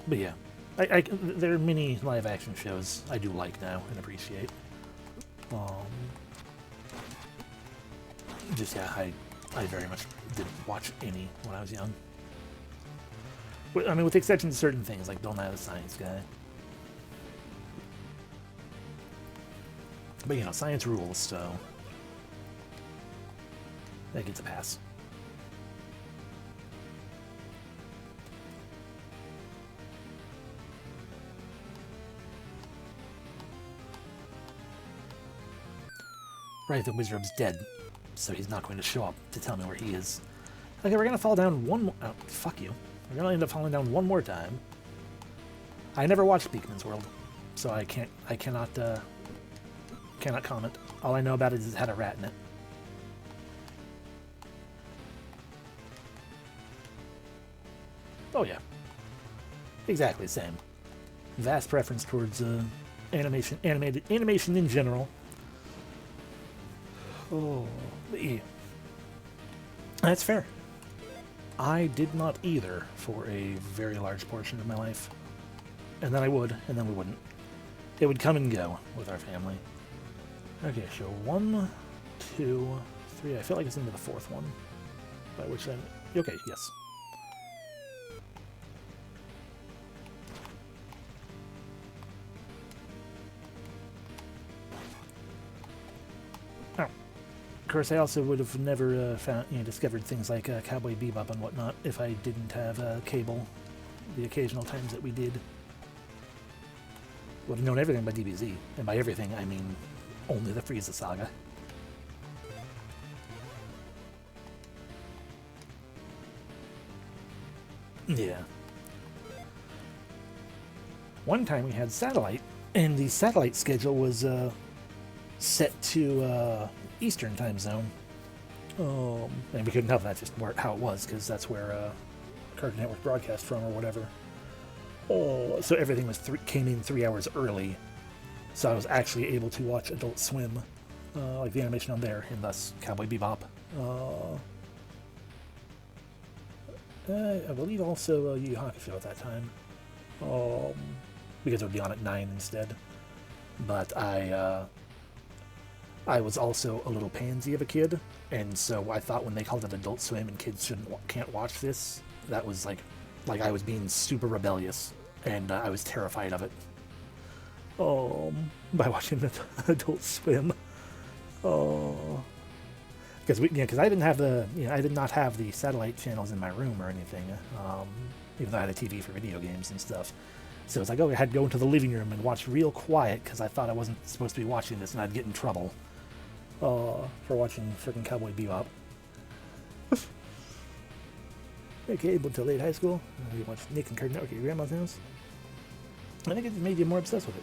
But yeah, there are many live-action shows I do like now and appreciate. Just yeah, I very much didn't watch any when I was young. I mean, with the exception of certain things like Bill Nye the Science Guy. But science rules, so that gets a pass. Right, the Wizard's dead, so he's not going to show up to tell me where he is. Okay, we're gonna fall down one more. Oh, fuck you. We're gonna end up falling down one more time. I never watched Beakman's World, so I cannot comment. All I know about it is it had a rat in it. Oh yeah, exactly the same. Vast preference towards animation in general. Oh, yeah. That's fair. I did not either for a very large portion of my life. And then I would, and then we wouldn't. It would come and go with our family. Okay, so 1, 2, 3. I feel like it's into the 4th one. By which I'm... Okay, yes. Of course, I also would have never discovered things like Cowboy Bebop and whatnot if I didn't have cable the occasional times that we did. Would have known everything by DBZ, and by everything I mean only the Frieza saga. Yeah. One time we had satellite, and the satellite schedule was set to Eastern time zone. And we couldn't help that, just how it was, because that's where Cartoon Network broadcast from or whatever. Oh, so everything was came in 3 hours early, so I was actually able to watch Adult Swim, like the animation on there, and thus Cowboy Bebop. I believe also Yu Yu Hakusho at that time, because it would be on at 9 instead. But I was also a little pansy of a kid, and so I thought when they called it Adult Swim and kids can't watch this, that was like I was being super rebellious, and I was terrified of it. By watching Adult Swim. Because I didn't have I did not have the satellite channels in my room or anything, even though I had a TV for video games and stuff. So it's like, I had to go into the living room and watch real quiet because I thought I wasn't supposed to be watching this and I'd get in trouble for watching freaking Cowboy Bebop. Okay, but until late high school, you watched Nick and Cartoon Network at your grandma's house. I think it just made you more obsessed with it.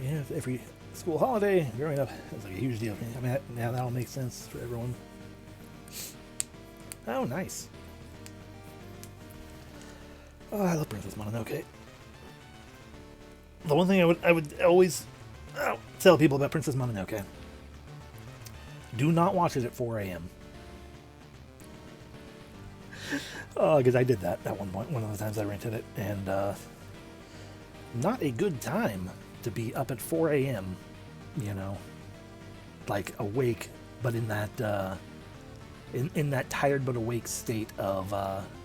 Yeah, every school holiday growing up, it was like a huge deal. I mean, that all makes sense for everyone. Oh, nice. Oh, I love Princess Mononoke. The one thing I would always tell people about Princess Mononoke: do not watch it at 4 a.m. Because I did that at one point, one of the times I rented it, and not a good time to be up at 4 a.m. Like awake, but in that in that tired but awake state of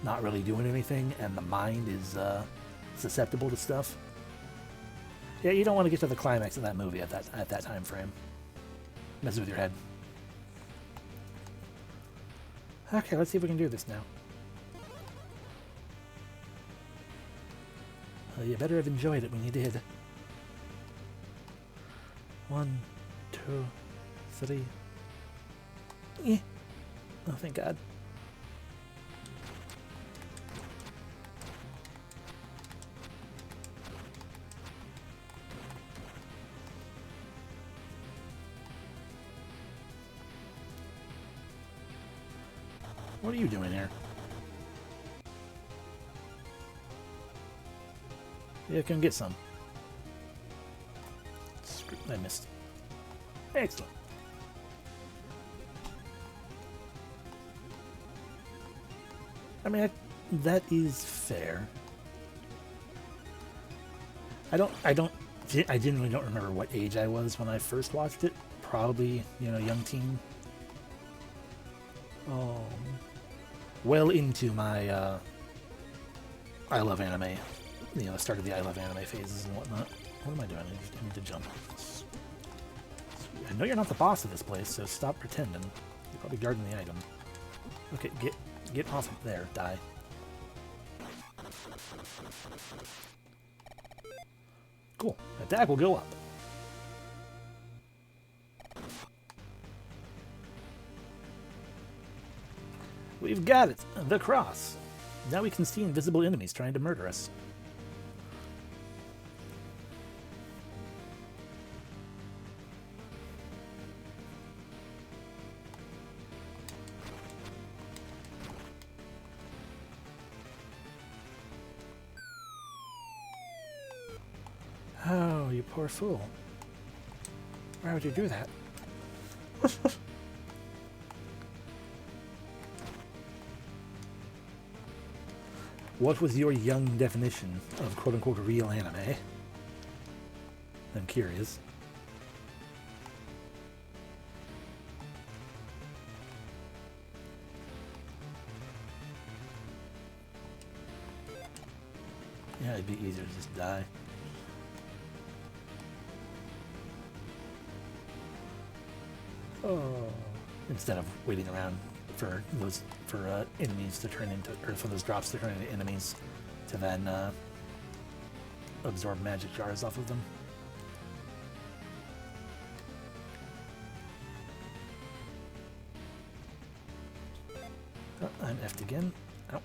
not really doing anything, and the mind is susceptible to stuff. Yeah, you don't want to get to the climax of that movie at that time frame. Messes with your head. Okay, let's see if we can do this now. You better have enjoyed it when you did. 1, 2, 3. Eh. Oh, thank God. What are you doing here? Yeah, come get some. I missed. Excellent. I mean, that is fair. I genuinely don't remember what age I was when I first watched it. Probably, young teen. Well into my I love anime. Started the I love anime phases and whatnot. What am I doing? I need to jump. I know you're not the boss of this place, so stop pretending. You're probably guarding the item. Okay, get off of there. Die. Cool. Attack will go up. We've got it! The cross! Now we can see invisible enemies trying to murder us. Oh, you poor fool. Why would you do that? What was your young definition of quote-unquote real anime? I'm curious. Yeah, it'd be easier to just die. Oh. Instead of waiting around for enemies to turn into, or for those drops to turn into enemies, to then absorb magic jars off of them. I'm effed again. Ow.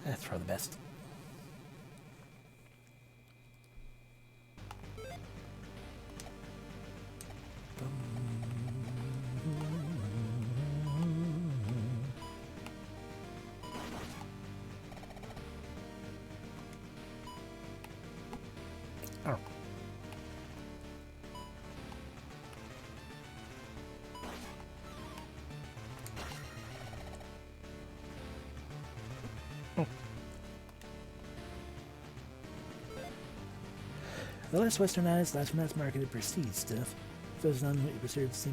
That's probably the best. Oh. The less westernized, less mass marketed prestige stuff. Those on what you preferred to see.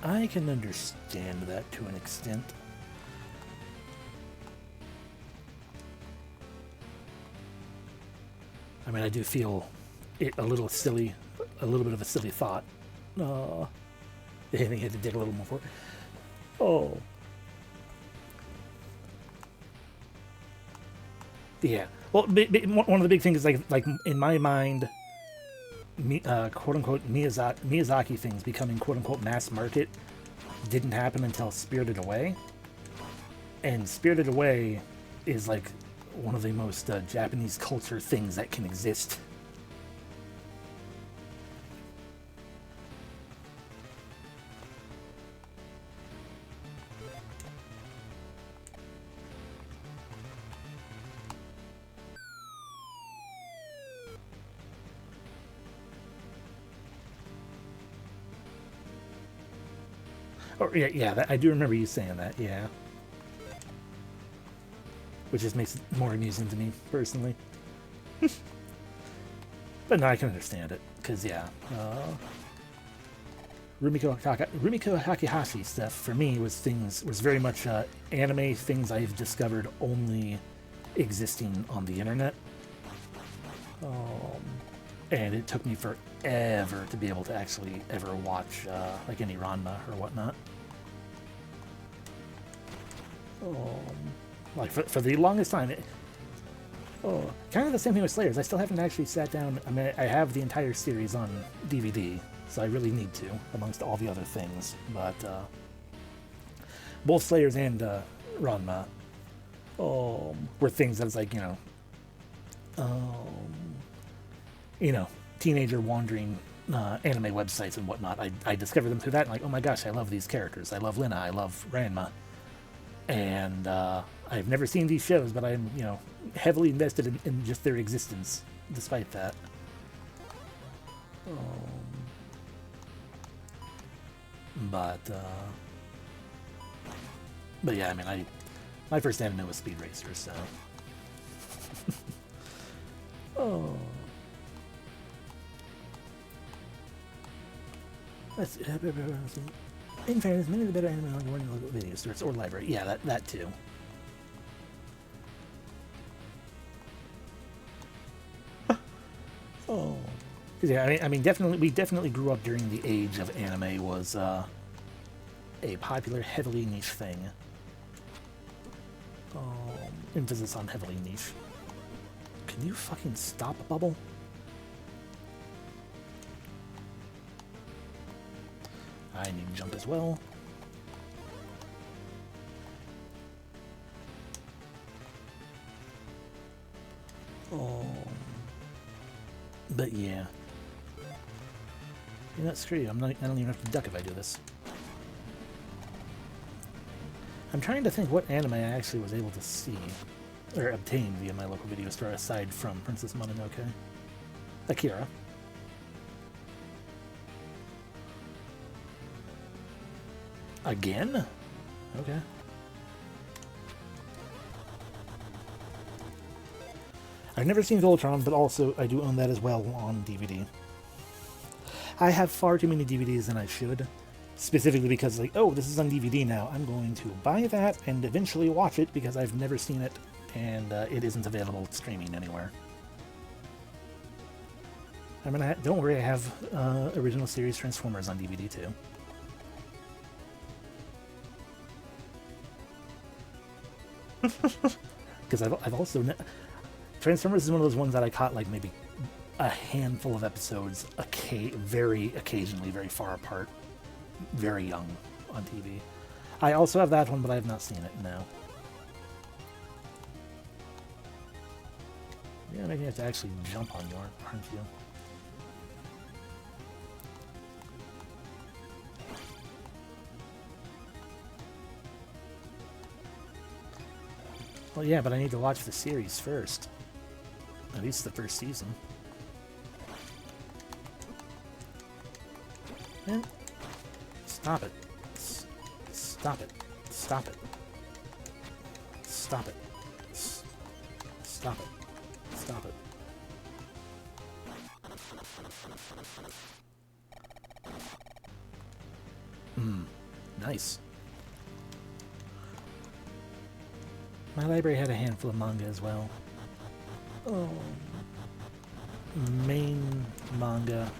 I can understand that to an extent. I mean, I do feel it a little silly, a little bit of a silly thought. I think I had to dig a little more for it. Oh. Yeah. Well, one of the big things is like in my mind, quote unquote Miyazaki things becoming quote unquote mass market didn't happen until Spirited Away, and Spirited Away is like one of the most Japanese culture things that can exist. Oh, yeah, I do remember you saying that, yeah. Which just makes it more amusing to me, personally. But no, I can understand it, because, yeah. Rumiko Hakihashi stuff, for me, was very much anime things I've discovered only existing on the internet. And it took me forever to be able to actually ever watch like any Ranma or whatnot. Like for the longest time, kind of the same thing with Slayers. I still haven't actually sat down. I mean, I have the entire series on DVD, so I really need to, amongst all the other things. But both Slayers and Ranma were things that was like, teenager wandering anime websites and whatnot. I discovered them through that, and like, oh my gosh, I love these characters. I love Lina. I love Ranma. And I've never seen these shows, but I'm, heavily invested in just their existence, despite that. But yeah, I mean, my first anime was Speed Racer, so. Let's see. In fairness, many of the better anime on your local video stores or library. Yeah, that too. Yeah, I mean, we definitely grew up during the age of anime was a popular, heavily niche thing. Emphasis on heavily niche. Can you fucking stop, Bubble? I need to jump as well. But yeah. You know, screw you. I don't even have to duck if I do this. I'm trying to think what anime I actually was able to see or obtain via my local video store aside from Princess Mononoke. Akira. Again? Okay. I've never seen Voltron, but also I do own that as well on DVD. I have far too many DVDs than I should, specifically because, like, oh, this is on DVD now. I'm going to buy that and eventually watch it because I've never seen it, and it isn't available streaming anywhere. I mean, don't worry, I have original series Transformers on DVD too. Because I've also... Transformers is one of those ones that I caught like maybe a handful of episodes, very occasionally, very far apart, very young on TV. I also have that one, but I have not seen it now. Yeah, maybe you have to actually jump on you, aren't you? Well, yeah, but I need to watch the series first. At least the first season. And stop it. Stop it. Stop it. Stop it. Stop it. Stop it. Nice. My library had a handful of manga as well. Oh. Main manga.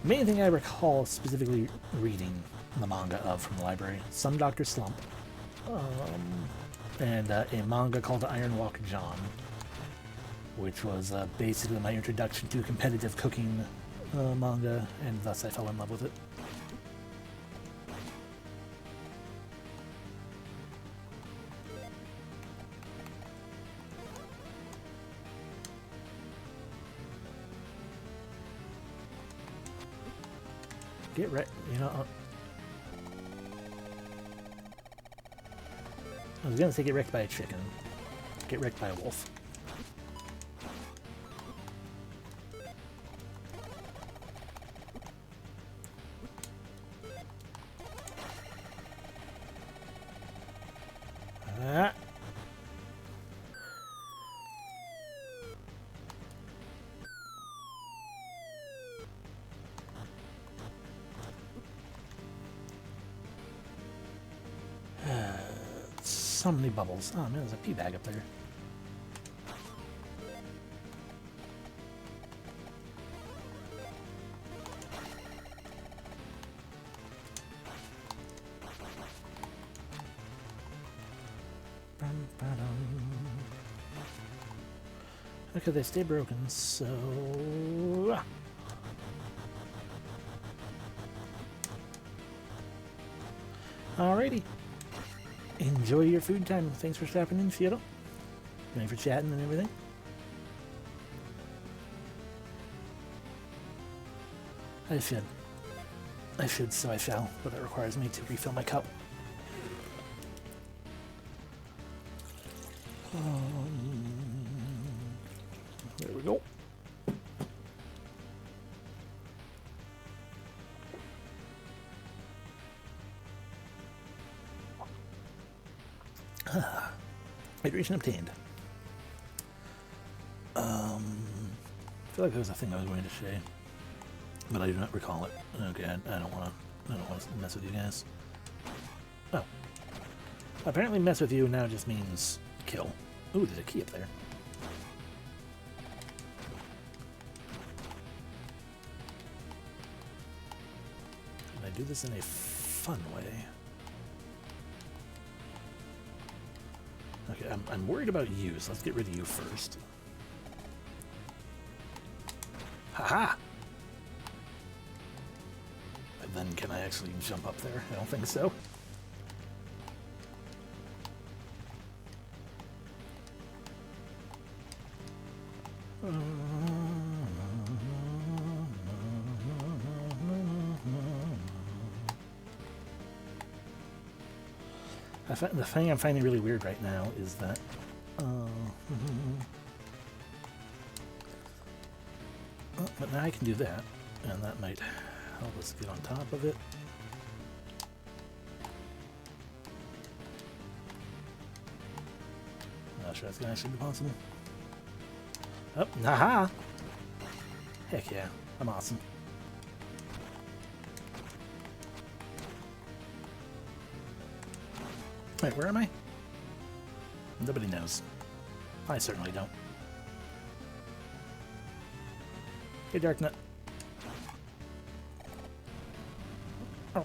Main thing I recall specifically reading the manga of from the library. Some Dr. Slump. And a manga called Iron Walk John, which was basically my introduction to competitive cooking manga, and thus I fell in love with it. Get right, you know. I was gonna say get wrecked by a chicken. Get wrecked by a wolf. So many bubbles. Oh man, there's a pea bag up there. Okay, they stay broken, so... Alrighty. Enjoy your food time. Thanks for stopping in, Fiero. Thanks for chatting and everything. I should, so I shall, but it requires me to refill my cup. There we go. Hydration obtained. I feel like there was a thing I was going to say, but I do not recall it. Okay, I don't want to mess with you guys. Oh, apparently mess with you now just means kill. Ooh, there's a key up there. Can I do this in a fun way? Okay, I'm worried about you, so let's get rid of you first. Haha! And then can I actually jump up there? I don't think so. The thing I'm finding really weird right now is that but now I can do that, and that might help us get on top of it. Not sure that's gonna actually be possible. Oh, haha! Heck yeah, I'm awesome. Wait, where am I? Nobody knows. I certainly don't. Hey, Darknut. Oh.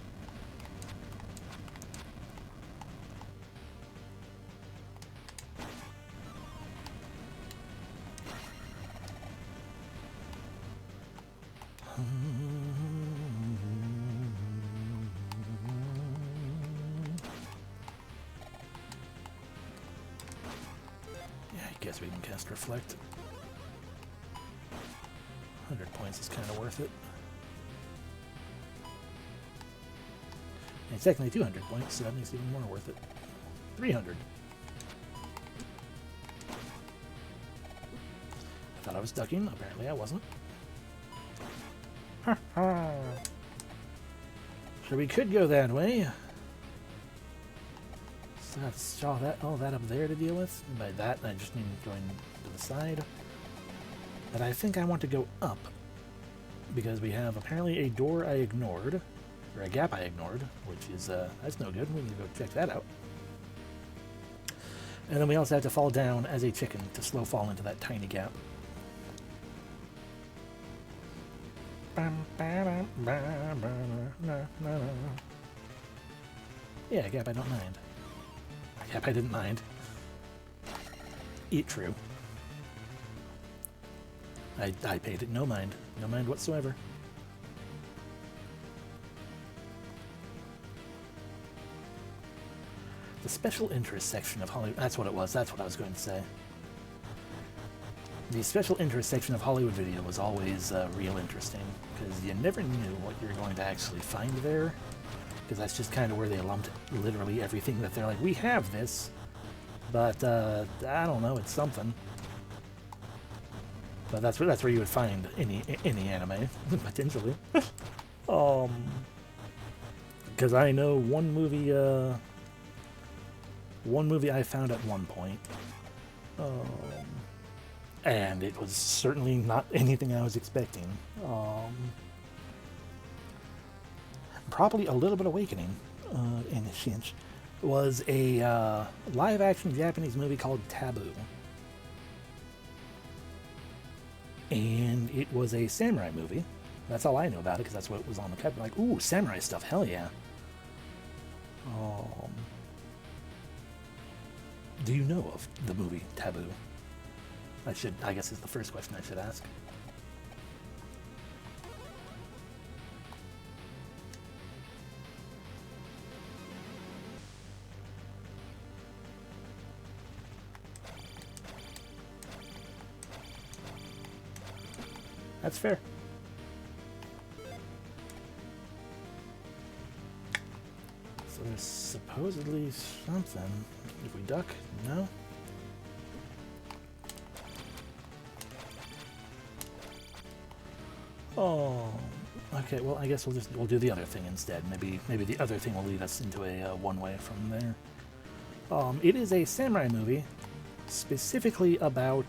Yeah, I guess we can cast Reflect. 100 points is kind of worth it. And it's technically 200 points, so that makes it even more worth it. 300. I thought I was ducking. Apparently I wasn't. So we could go that way. So that's all that up there to deal with. And by that, I just mean going to the side. But I think I want to go up, because we have apparently a door I ignored, or a gap I ignored, which is, that's no good. We need to go check that out. And then we also have to fall down as a chicken to slow fall into that tiny gap. Yeah, a gap I don't mind. A gap I didn't mind. Eat true. I paid it no mind. No mind whatsoever. The special interest section of Hollywood... That's what it was. That's what I was going to say. The special interest section of Hollywood Video was always real interesting, because you never knew what you're going to actually find there, because that's just kind of where they lumped literally everything that they're like, we have this, but I don't know, it's something. But that's where you would find any anime, potentially. Because I know one movie I found at one point, and it was certainly not anything I was expecting. Probably a little bit awakening in a sense. Was a live-action Japanese movie called Taboo. And it was a samurai movie. That's all I know about it, because that's what was on the cover. Like, ooh, samurai stuff, hell yeah. Do you know of the movie Taboo? I guess is the first question I should ask. That's fair. So there's supposedly something. If we duck, no? Oh, okay. Well, I guess we'll do the other thing instead. Maybe the other thing will lead us into a one-way from there. It is a samurai movie, specifically about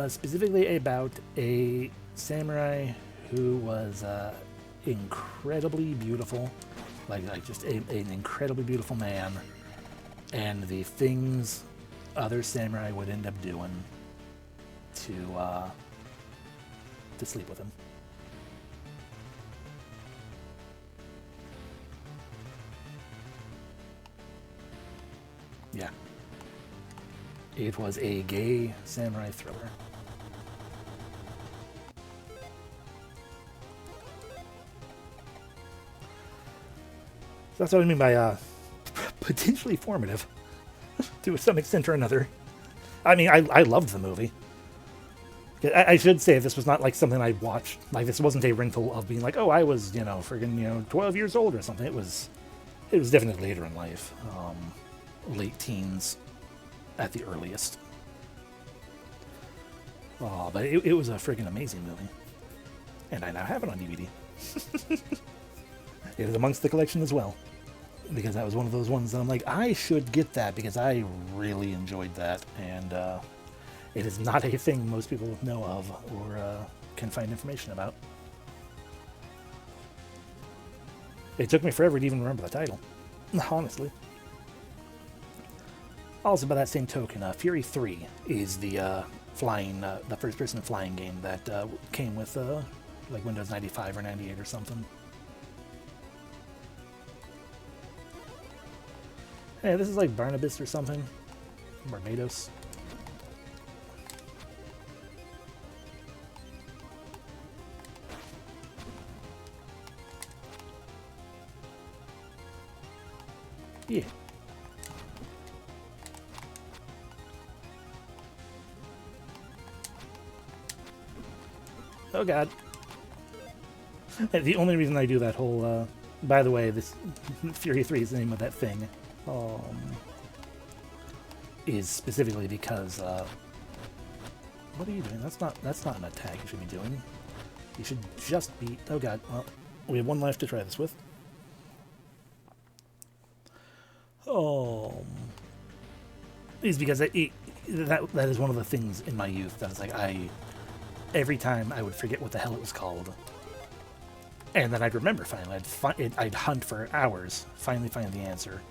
specifically about a samurai who was incredibly beautiful, like just an incredibly beautiful man, and the things other samurai would end up doing to sleep with him. Yeah. It was a gay samurai thriller. So that's what I mean by potentially formative, to some extent or another. I mean, I loved the movie. I should say this was not like something I watched. Like, this wasn't a rental of being like, oh, I was, friggin', 12 years old or something. It was definitely later in life. Late teens at the earliest. Oh, but it was a friggin' amazing movie. And I now have it on DVD. It is amongst the collection as well. Because that was one of those ones that I'm like, I should get that because I really enjoyed that. And it is not a thing most people know of or can find information about. It took me forever to even remember the title. honestly. Also, by that same token, Fury 3 is the flying, the first-person flying game that came with like Windows 95 or 98 or something. Hey, this is like Barnabas or something. Barbados. Yeah. Oh god. The only reason I do that whole, by the way, this Fury 3 is the name of that thing, is specifically because, what are you doing? That's not an attack you should be doing. You should just be, oh god, well, we have one life to try this with. Is because that is one of the things in my youth that is like, every time I would forget what the hell it was called. And then I'd remember finally. I'd hunt for hours, finally find the answer,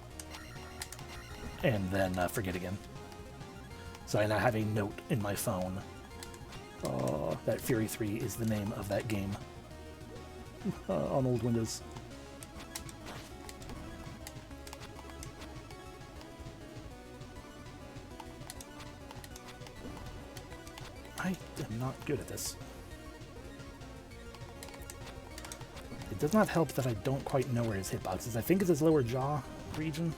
and then forget again. So I now have a note in my phone that Fury 3 is the name of that game on old Windows. I am not good at this. It does not help that I don't quite know where his hitbox is. I think it's his lower jaw region.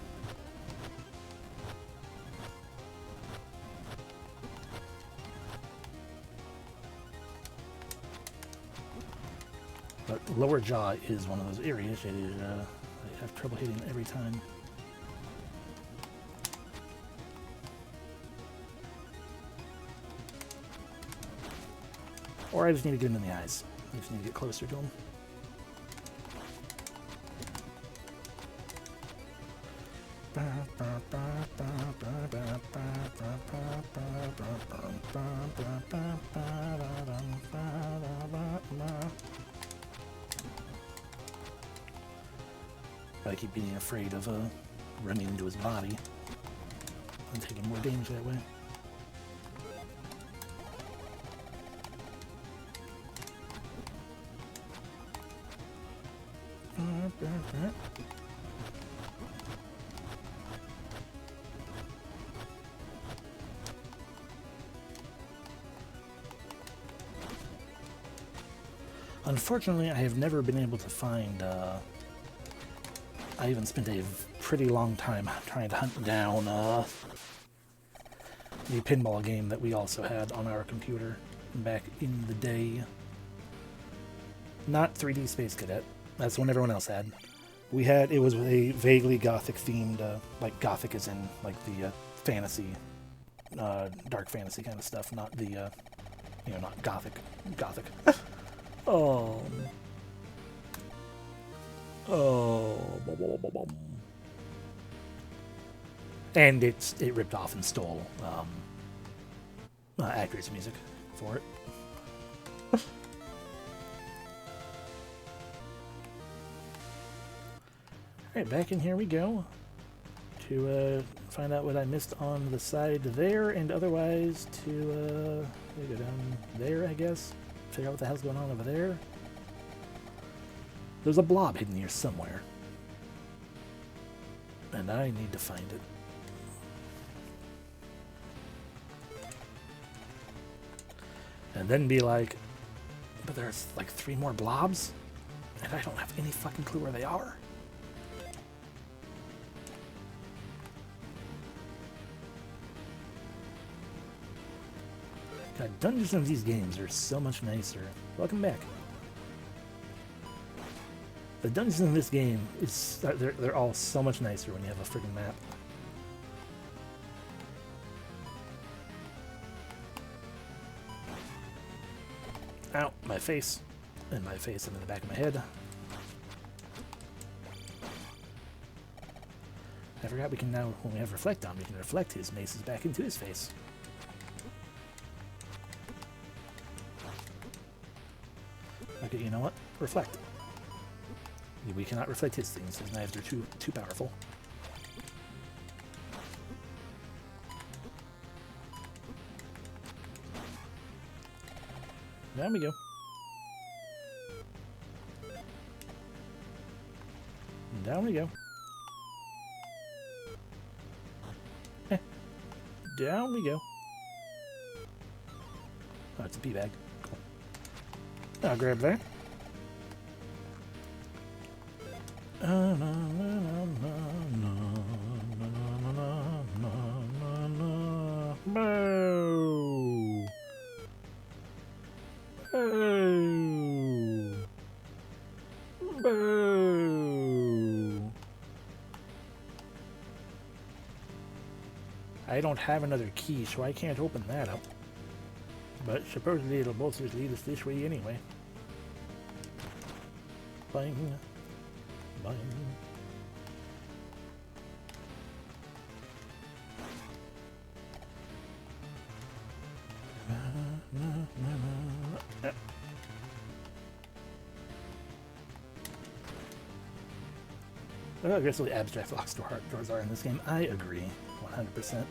But lower jaw is one of those areas that I have trouble hitting every time. Or I just need to get him in the eyes. I just need to get closer to him. I keep being afraid of running into his body and taking more damage that way. Unfortunately, I have never been able to find, I even spent a pretty long time trying to hunt down the pinball game that we also had on our computer back in the day. Not 3D Space Cadet. That's the one everyone else had. It was a vaguely gothic themed, like gothic as in like the fantasy, dark fantasy kind of stuff, not the, not gothic. And it ripped off and stole Accurate's music for it. Alright, back in here we go to find out what I missed on the side there, and otherwise to go down there, I guess. Figure out what the hell's going on over there. There's a blob hidden here somewhere, and I need to find it. And then be like, but there's like 3 more blobs, and I don't have any fucking clue where they are. God, dungeons in these games are so much nicer. Welcome back. The dungeons in this game, they're all so much nicer when you have a friggin' map. Ow, my face. And my face and in the back of my head. I forgot we can now, when we have Reflect on, we can reflect his maces back into his face. Okay, you know what? Reflect. We cannot reflect his things. His knives are too powerful. Down we go. Down we go. Down we go. Oh, it's a pea bag. Cool. I'll grab that. Boo! Boo! Boo! I don't have another key, so I can't open that up. But supposedly it'll both just lead us this way anyway. Bang. Bang. Look how aggressively abstract lock doors are in this game. I agree, 100%.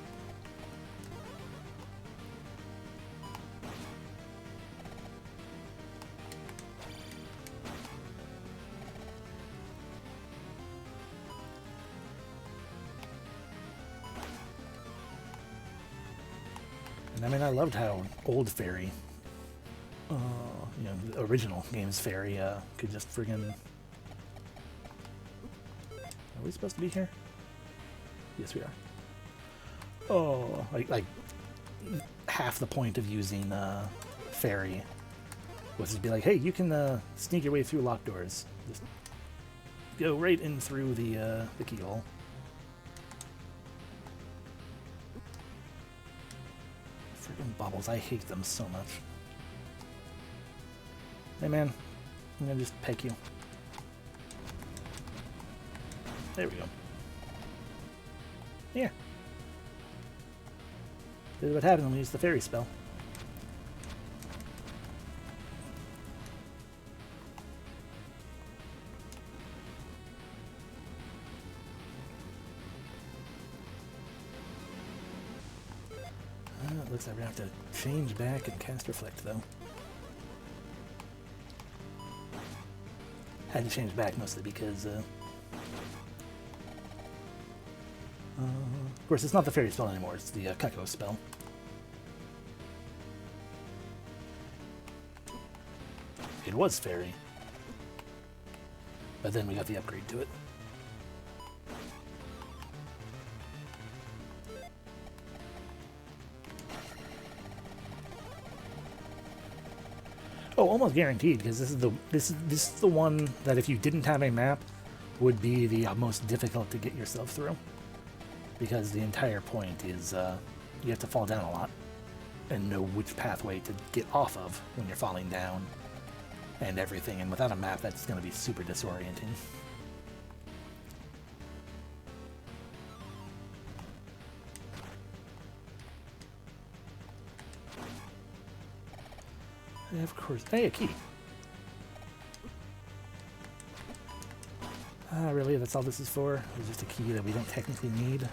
And I mean, I loved how old Fairy, you know, the original game's Fairy, could just friggin'. Are we supposed to be here? Yes, we are. Oh, like half the point of using Fairy was to be like, hey, you can sneak your way through locked doors. Just go right in through the keyhole. Freaking bubbles, I hate them so much. Hey man, I'm gonna just peck you. There we go. Yeah. This is what happens when we use the fairy spell. It looks like we're going to have to change back and cast Reflect, though. Had to change back mostly because of course, it's not the fairy spell anymore, it's the Kako spell. It was fairy. But then we got the upgrade to it. Oh, almost guaranteed, because this is the one that if you didn't have a map would be the most difficult to get yourself through. Because the entire point is you have to fall down a lot and know which pathway to get off of when you're falling down and everything. And without a map, that's going to be super disorienting. And of course, hey, a key. Really? That's all this is for? It's just a key that we don't technically need?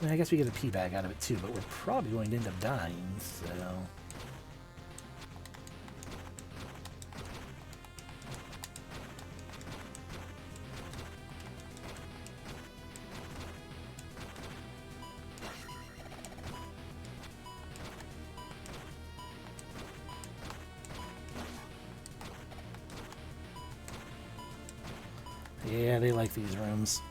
I mean, I guess we get a pea bag out of it too, but we're probably going to end up dying, so... Yeah, they like these rooms.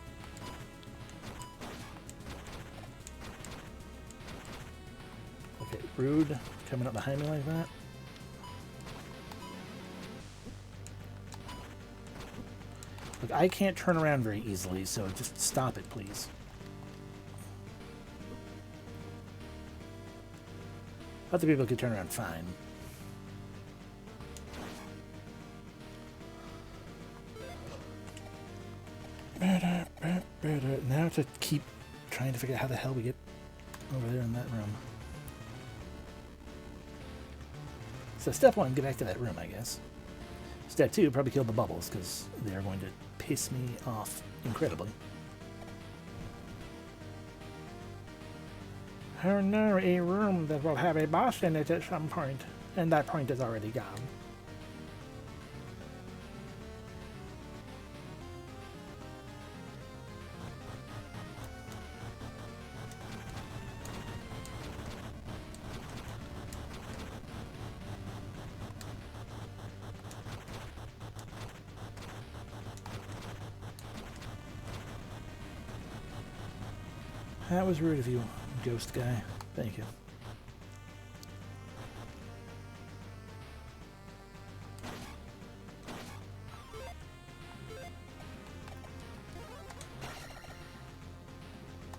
Okay, rude coming up behind me like that. Look, I can't turn around very easily, so just stop it, please. Other people could turn around fine. Now to keep trying to figure out how the hell we get over there in that room. So step one, get back to that room, I guess. Step 2, probably kill the bubbles, because they are going to piss me off incredibly. Oh no, a room that will have a boss in it at some point, and that point is already gone. That was rude of you, ghost guy. Thank you.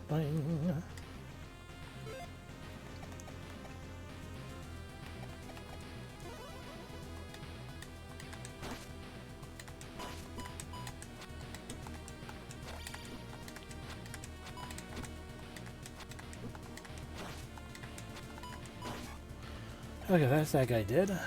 Boing. Okay, that's that guy dead.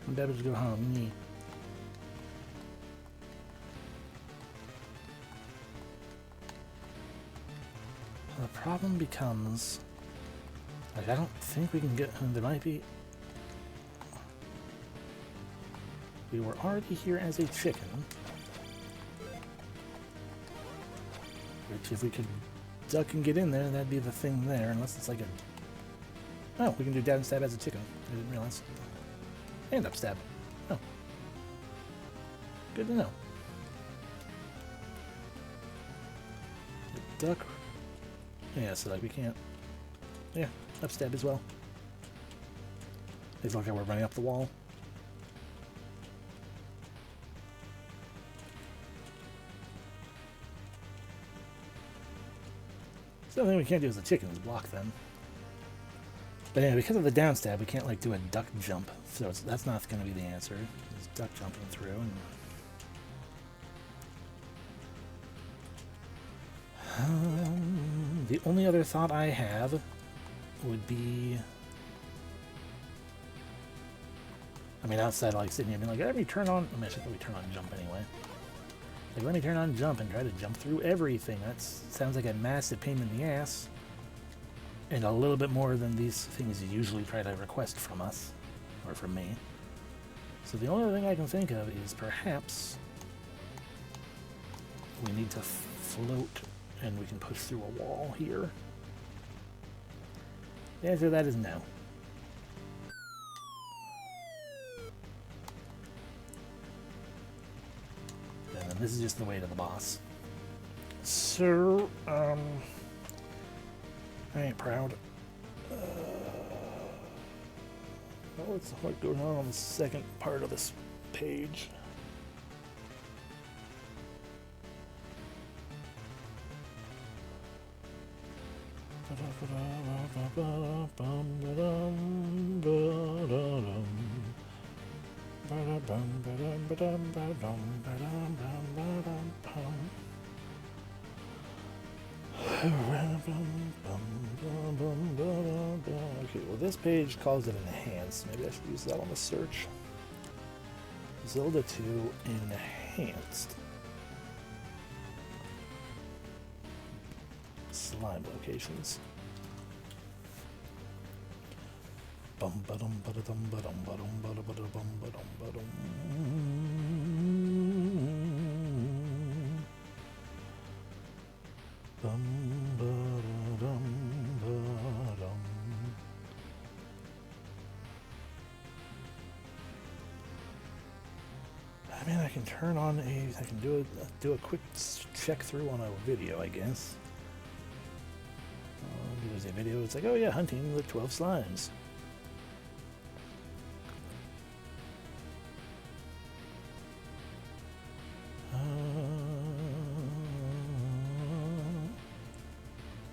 Better go home. Yeah. The problem becomes, like, I don't think we can get, there might be, we were already here as a chicken, which if we could duck and get in there, that'd be the thing there, unless it's like a, oh, we can do down stab as a chicken, I didn't realize, and up stab, oh, good to know. The duck. Yeah, so like we can't. Yeah, up stab as well. It's like we're running up the wall. So the thing we can't do is the chicken is block them. But anyway, because of the down stab, we can't like do a duck jump. So that's not going to be the answer. It's duck jumping through. And the only other thought I have would be, I mean, outside like sitting here being like, let me turn on, I mean, let me turn on jump anyway. Like, let me turn on jump and try to jump through everything. That sounds like a massive pain in the ass. And a little bit more than these things you usually try to request from us, or from me. So the only thing I can think of is perhaps we need to float and we can push through a wall here. The answer to that is no. And then this is just the way to the boss. So, I ain't proud. What's going on the second part of this page? Okay, well this page calls it enhanced. Maybe I should use that on the search. Zelda II enhanced. Slime locations. Bum ba-dum ba-da-dum ba-dum ba-dum ba-da-ba-da-bum ba-dum ba-dum. Bum ba-da-dum ba-dum. I mean, I can turn on I can do a quick check through on a video, I guess. There's a video, it's like, oh yeah, hunting the 12 slimes.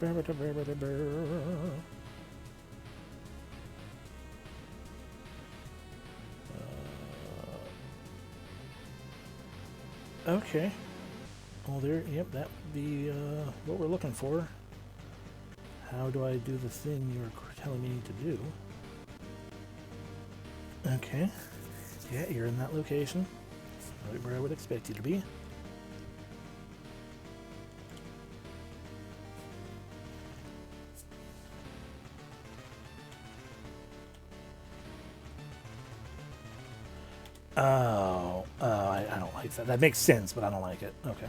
Okay. Well, there. Yep, that would be what we're looking for. How do I do the thing you're telling me to do? Okay. Yeah, you're in that location. Right where I would expect you to be. Oh, I don't like that. That makes sense, but I don't like it. Okay.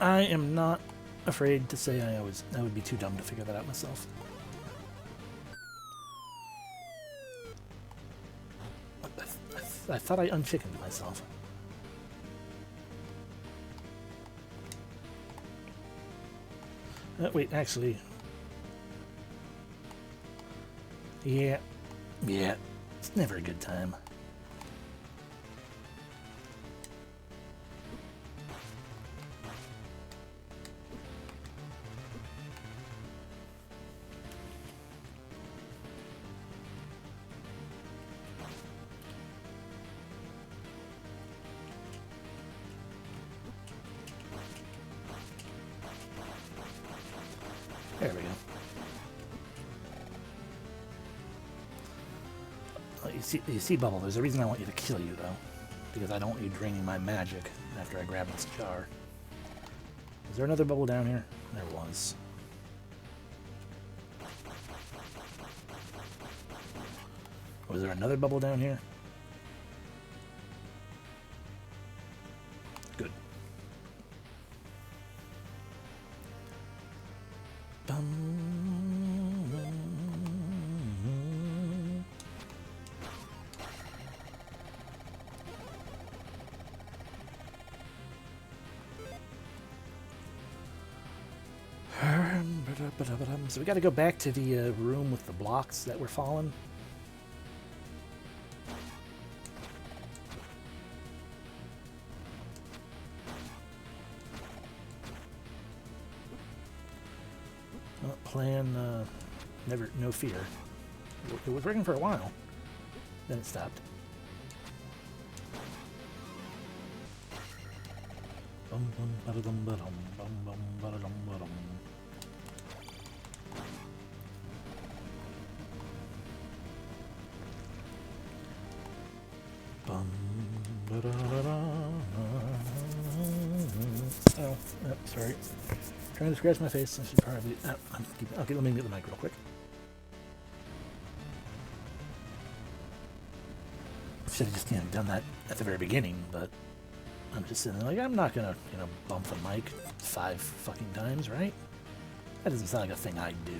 I am not afraid to say I would be too dumb to figure that out myself. I thought I unchickened myself. Wait, actually... Yeah. Yeah. It's never a good time. There we go. You see, Bubble, there's a reason I want you to kill you, though. Because I don't want you draining my magic after I grab this jar. Is there another bubble down here? There was. Was there another bubble down here? Good. So we got to go back to the room with the blocks that were fallen. Well, plan, no fear. It was working for a while. Then it stopped. Bum bum ba-da-dum ba-dum bum bum ba-da-dum ba-dum. Oh, sorry. Trying to scratch my face. I should probably... okay, let me get the mic real quick. Should have just done that at the very beginning, but I'm just sitting there like, I'm not gonna, bump the mic 5 fucking times, right? That doesn't sound like a thing I'd do.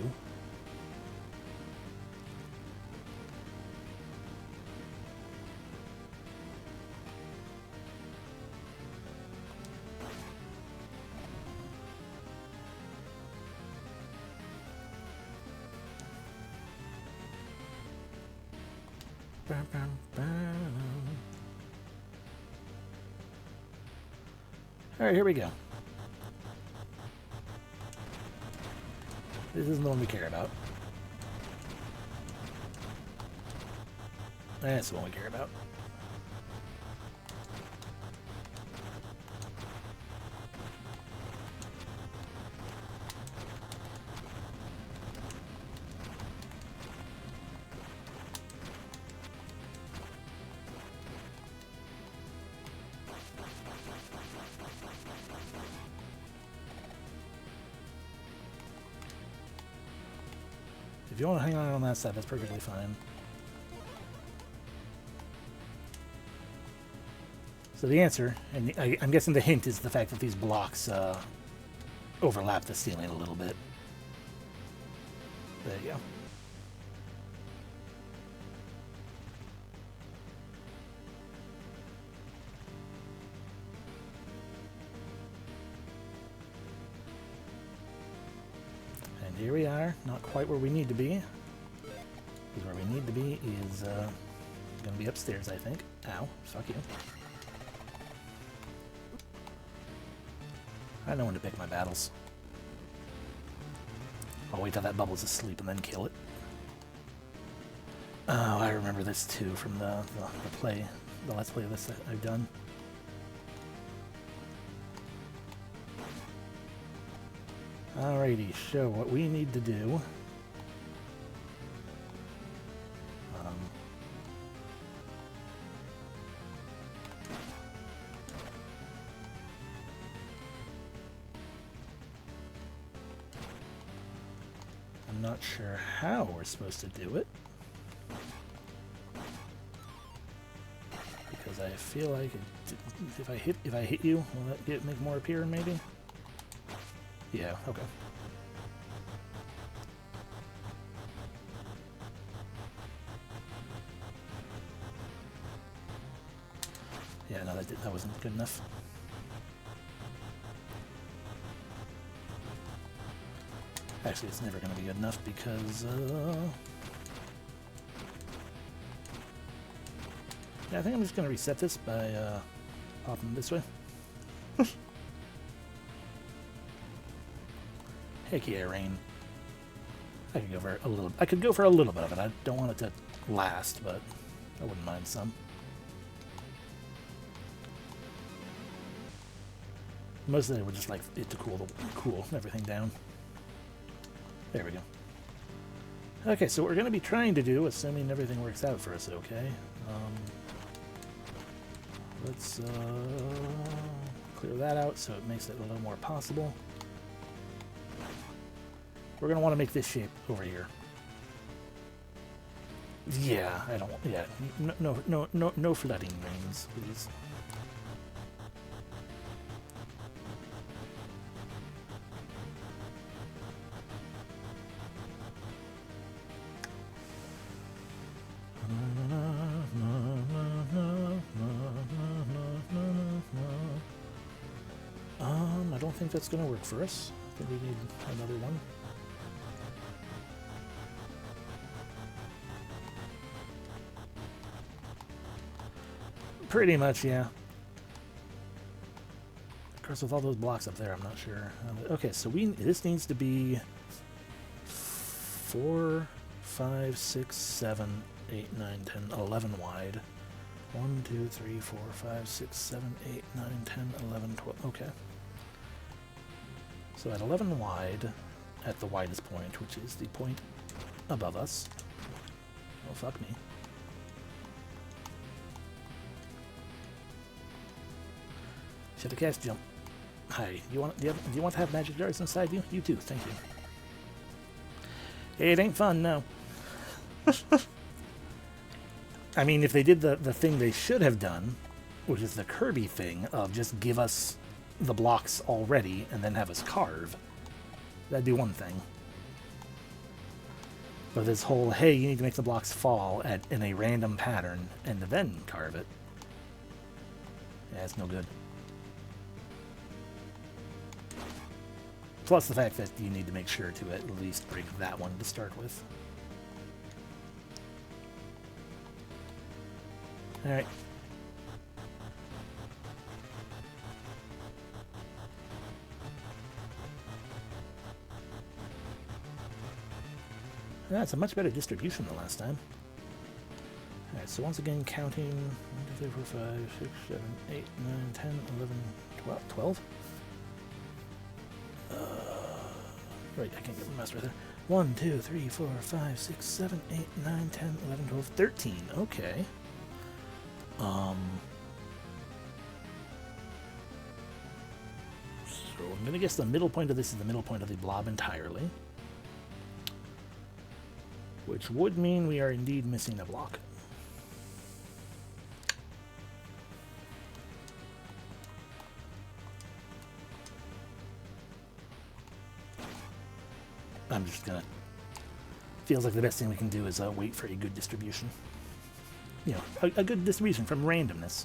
Alright, here we go. This isn't the one we care about. That's the one we care about. If you want to hang on that side, that's perfectly fine. So the answer, and I'm guessing the hint is the fact that these blocks overlap the ceiling a little bit. There you go. And here we are, not quite where we need to be. Because where we need to be is going to be upstairs, I think. Ow, fuck you. I know when to pick my battles. I'll wait till that bubble's asleep and then kill it. Oh, I remember this too from the Let's Play this that I've done. Alrighty, so what we need to do... I'm not sure how we're supposed to do it. Because I feel like if I hit you, will that make more appear maybe? Yeah, okay. Yeah, no, that wasn't good enough. Actually, it's never going to be good enough because, yeah, I think I'm just going to reset this by, popping this way. Heck yeah, rain. I could go for a little. I could go for a little bit of it. I don't want it to last, but I wouldn't mind some. Most of it would just like it to cool everything down. There we go. Okay, so what we're going to be trying to do, assuming everything works out for us, okay? Let's clear that out so it makes it a little more possible. We're going to want to make this shape over here. Yeah, I don't... Yeah, no flooding rains, please. I don't think that's going to work for us. I think we need another one. Pretty much, yeah. Of course, with all those blocks up there, I'm not sure. Okay, so this needs to be 4, 5, 6, 7, 8, 9, 10, 11 wide. 1, 2, 3, 4, 5, 6, 7, 8, 9, 10, 11, 12. Okay. So at 11 wide, at the widest point, which is the point above us. Oh, fuck me. Should have cast jump. Hi, do you want to have magic jars inside you? You too, thank you. It ain't fun, no. I mean, if they did the thing they should have done, which is the Kirby thing of just give us the blocks already and then have us carve, that'd be one thing. But this whole, hey, you need to make the blocks fall in a random pattern and then carve it, yeah, it's no good. Plus the fact that you need to make sure to at least break that one to start with. Alright. That's a much better distribution than last time. Alright, so once again counting 1, 2, 3, 4, 5, 6, 7, 8, 9, 10, 11, 12? Right, I can't get my mouse right there. 1, 2, 3, 4, 5, 6, 7, 8, 9, 10, 11, 12, 13. Okay. So I'm going to guess the middle point of this is the middle point of the blob entirely. Which would mean we are indeed missing a block. I'm just gonna... Feels like the best thing we can do is wait for a good distribution. You know, a good distribution from randomness.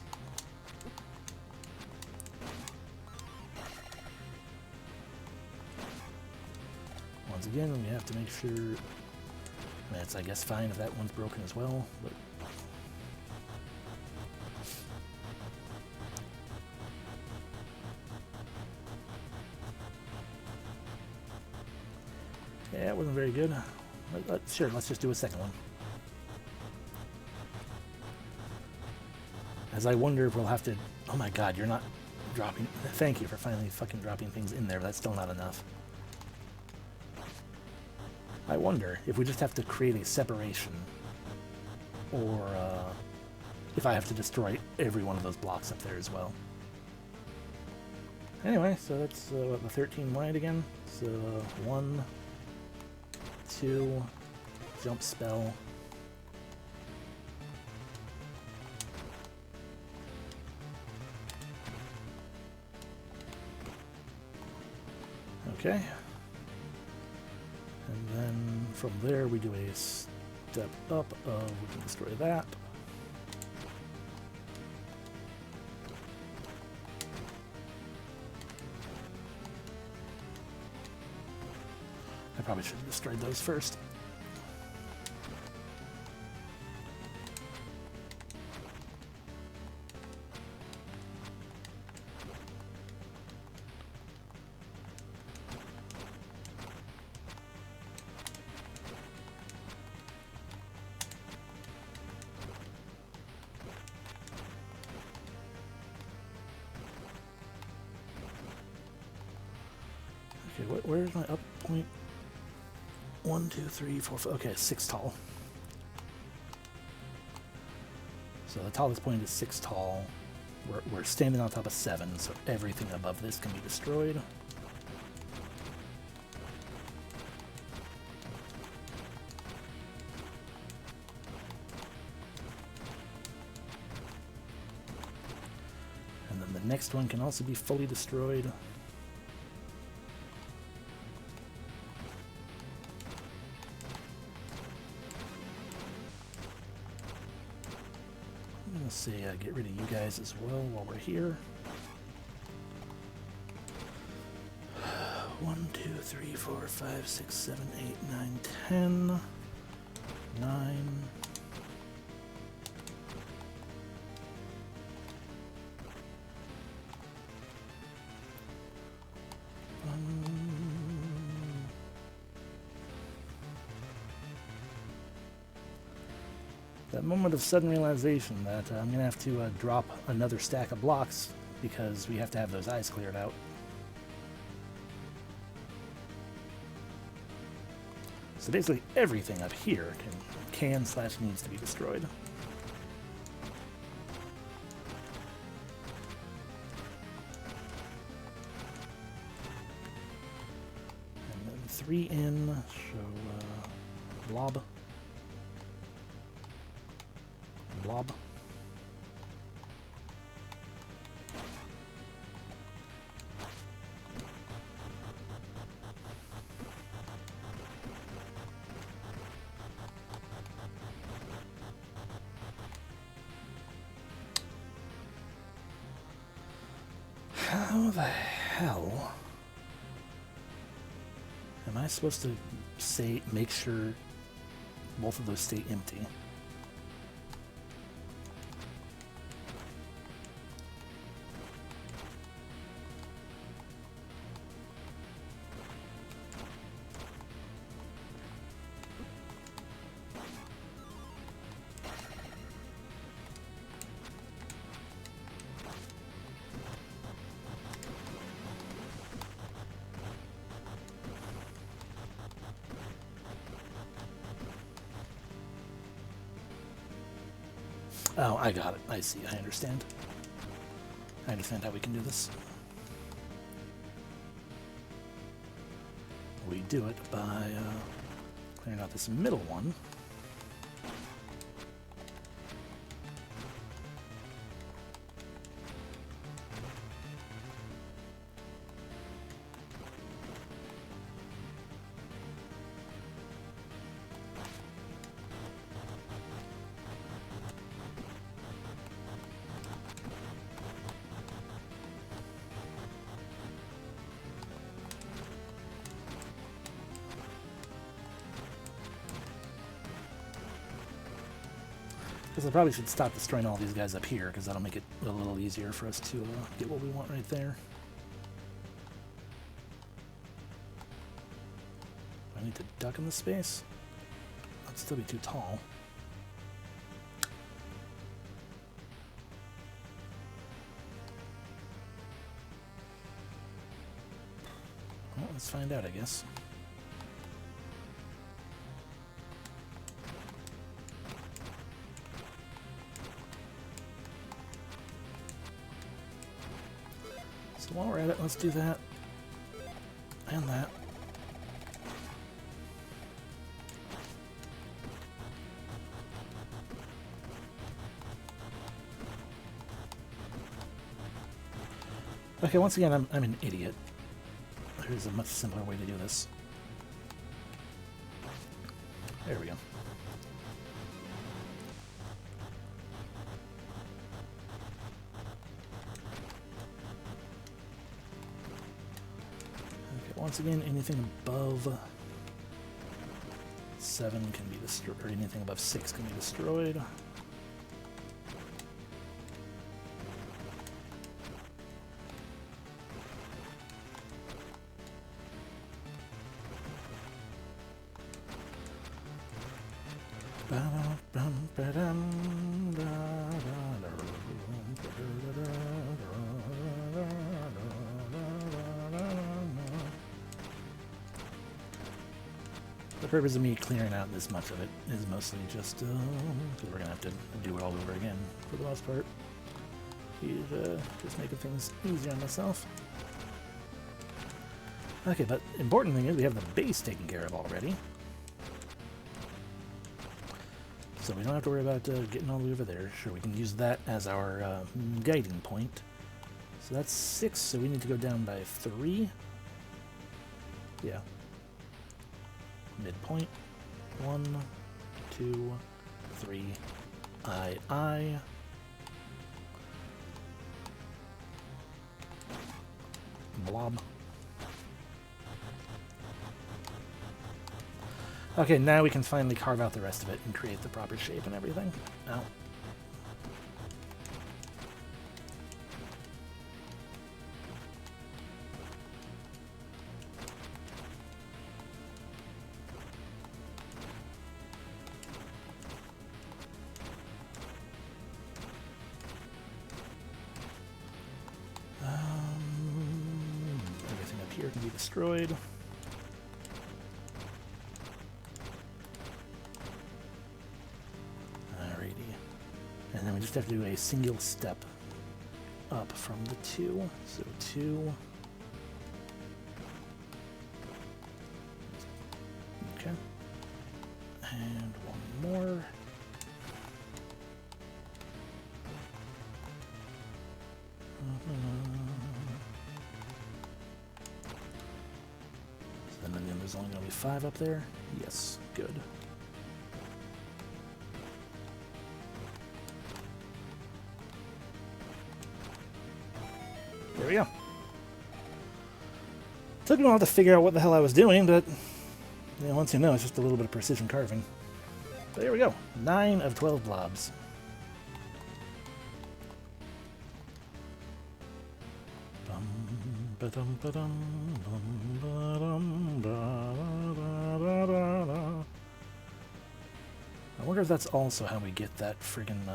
Once again, we have to make sure... That's, I guess, fine if that one's broken as well, but... wasn't very good. Sure, let's just do a second one. As I wonder if we'll have to... Oh my god, you're not dropping... Thank you for finally fucking dropping things in there, but that's still not enough. I wonder if we just have to create a separation, or if I have to destroy every one of those blocks up there as well. Anyway, so that's what, the 13 wide again. So 1, 2, jump spell. Okay. And then from there we do a step up of, we can destroy that. I probably should have destroyed those first. Okay, where's my up point? 1, 2, 3, 4, 5. Okay, 6 tall. So the tallest point is 6 tall. We're standing on top of 7, so everything above this can be destroyed. And then the next one can also be fully destroyed. Let's see, get rid of you guys as well while we're here. 1, 2, 3, 4, 5, 6, 7, 8, 9, 10. 9. That moment of sudden realization that I'm going to have to drop another stack of blocks because we have to have those eyes cleared out. So basically everything up here can/needs to be destroyed. And then 3 in, show blob. Blob. How the hell am I supposed to make sure both of those stay empty? Oh, I got it. I see. I understand. I understand how we can do this. We do it by clearing out this middle one. Because I probably should stop destroying all these guys up here, because that'll make it a little easier for us to get what we want right there. I need to duck in the space. That'd still be too tall. Well, let's find out, I guess. So while we're at it, let's do that. And that. Okay, once again, I'm an idiot. There's a much simpler way to do this. There we go. Okay, once again, anything above 7 can be destroyed, or anything above 6 can be destroyed. The purpose of me clearing out this much of it is mostly just because we're going to have to do it all over again for the most part. He's just making things easier on myself. Okay, but important thing is we have the base taken care of already. So we don't have to worry about getting all the way over there. Sure, we can use that as our guiding point. So that's 6, so we need to go down by 3. Yeah. Midpoint. 1, 2, 3. I. Blob. Okay, now we can finally carve out the rest of it and create the proper shape and everything. Ow. Everything up here can be destroyed. And then we just have to do a single step up from the 2. So 2. Okay. And one more. So then there's only going to be 5 up there. Yes, good. There we go. Took me a while to figure out what the hell I was doing, but once you know, it's just a little bit of precision carving. But there we go. 9 of 12 blobs. I wonder if that's also how we get that friggin'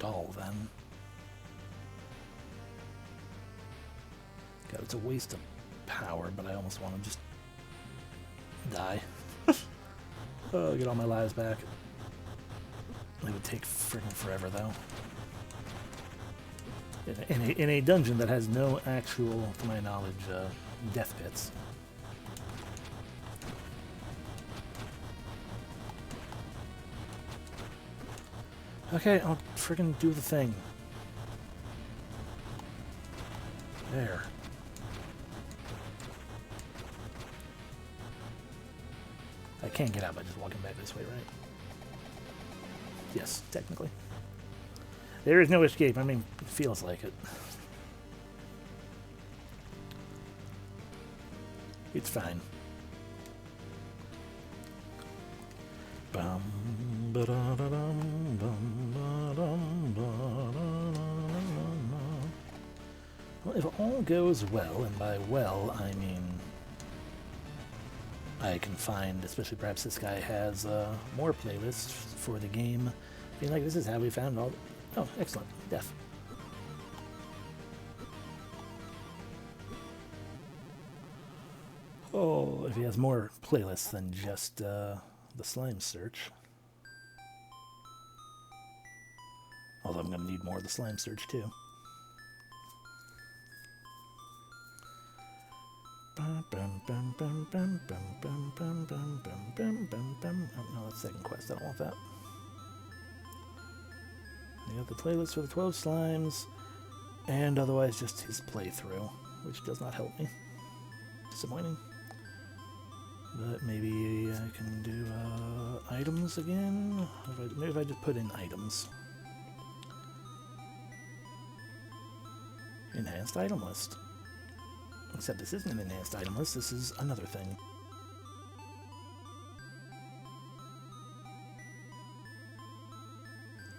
doll then. God, it's a waste of power, but I almost want to just die. Oh, get all my lives back. It would take friggin' forever, though. In a dungeon that has no actual, to my knowledge, death pits. Okay, I'll friggin' do the thing. There. I can't get out by just walking back this way, right? Yes, technically. There is no escape. I mean, it feels like it. It's fine. Well, if all goes well, and by well, I mean I can find, especially perhaps this guy has more playlists for the game. Being like, this is how we found all... Oh, excellent. Death. Oh, if he has more playlists than just the slime search. Although I'm going to need more of the slime search too. Oh no, that's second quest. I don't want that. You got the playlist for the 12 slimes, and otherwise just his playthrough, which does not help me. Disappointing. But maybe I can do items again. Maybe if I just put in items. Enhanced item list. Except this isn't an enhanced item list, this is another thing.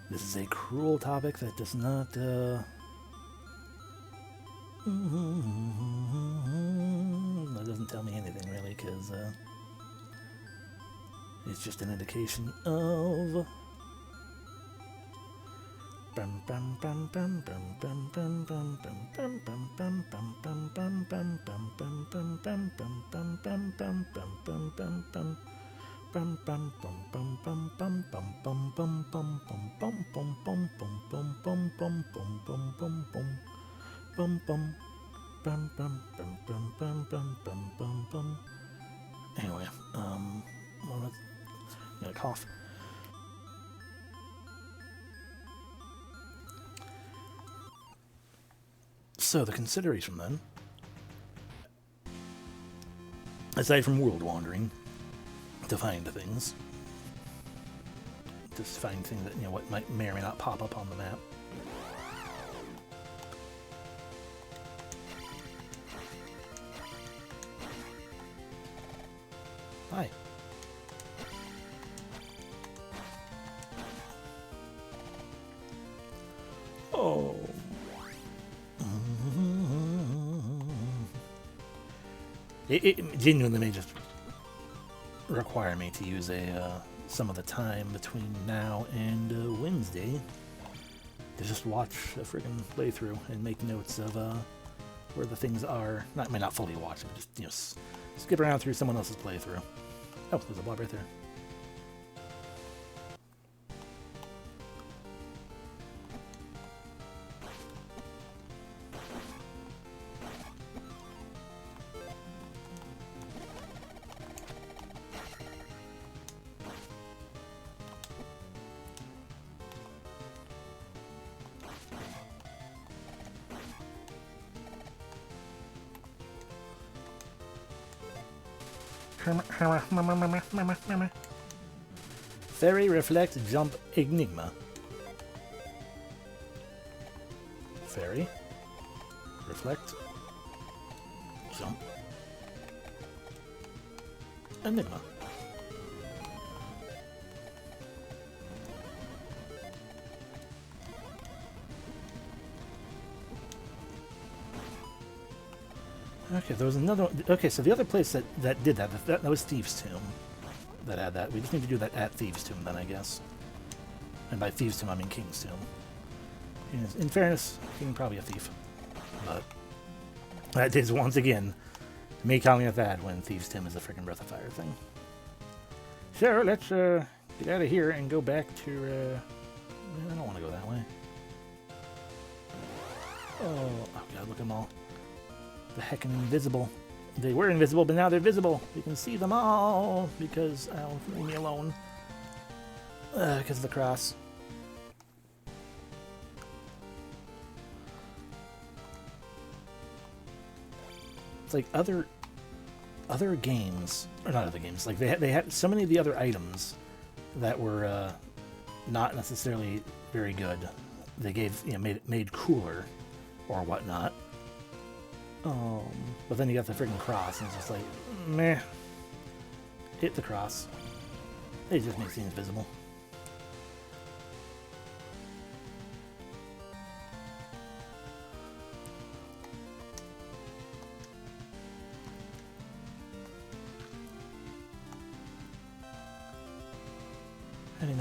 This is a cruel topic that does not, that doesn't tell me anything really, because, it's just an indication of... Anyway, I'm gonna cough. So the consideration then, aside from world wandering, to find things, just find things that, you know, what may or may not pop up on the map. Hi. Oh. It genuinely may just require me to use some of the time between now and Wednesday to just watch a friggin' playthrough and make notes of where the things are. I mean, not fully watch, but just, you know, skip around through someone else's playthrough. Oh, there's a blob right there. Fairy, reflect, jump, enigma. Fairy, reflect, jump, enigma. Okay, there was another one. Okay, so the other place that did that was Thieves' Tomb that had that. We just need to do that at Thieves' Tomb then, I guess. And by Thieves' Tomb, I mean King's Tomb. In fairness, King probably a thief. But that is, once again, me calling it that when Thieves' Tomb is a freaking Breath of Fire thing. So, let's get out of here and go back to... I don't want to go that way. Oh god, look at them all. The heckin' invisible. They were invisible, but now they're visible. You can see them all because, leave me alone. Because of the cross. It's like other games, or not other games. Like they had so many of the other items that were not necessarily very good. They gave, you know, made cooler or whatnot. But then you got the freaking cross, and it's just like, meh. Hit the cross. It just makes things visible.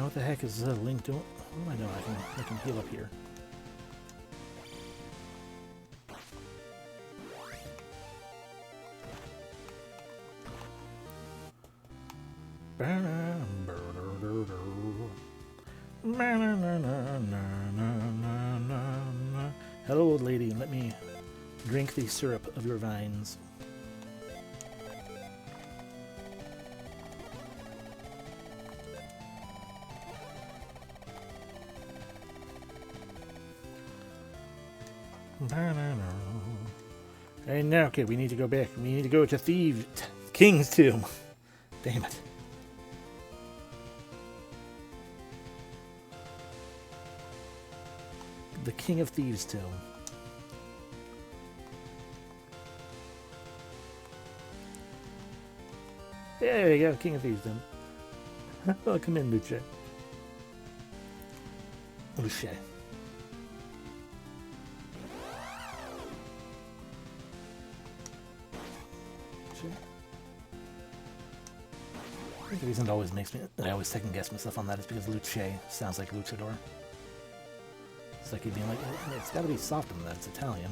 what the heck is Link doing? Oh, I know, I can heal up here. Hello, old lady, and let me drink the syrup of your vines. And now, okay, we need to go back. We need to go to King's Tomb. Damn it. The King of Thieves Tomb. There you go, King of Thieves Tomb. Oh, come in, Luce. Luce. I think the reason it always makes me, I always second guess myself on that is because Luce sounds like luchador. It's like you'd be like, it's gotta be softer than that, it's Italian.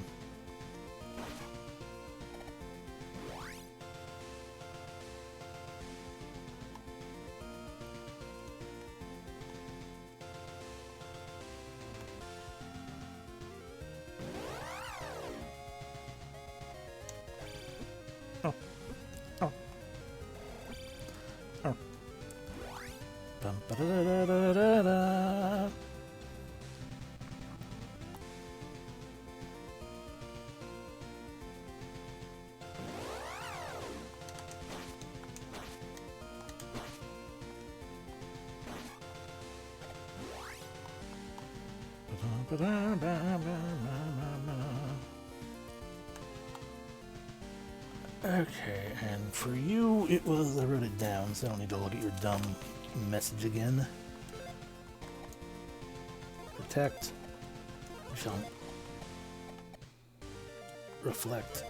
Oh. Oh. Oh. Bum, ba, da, da, da, da, da. Okay, and for you, it was, I wrote it down, so I don't need to look at your dumb message again. Protect. We shall reflect.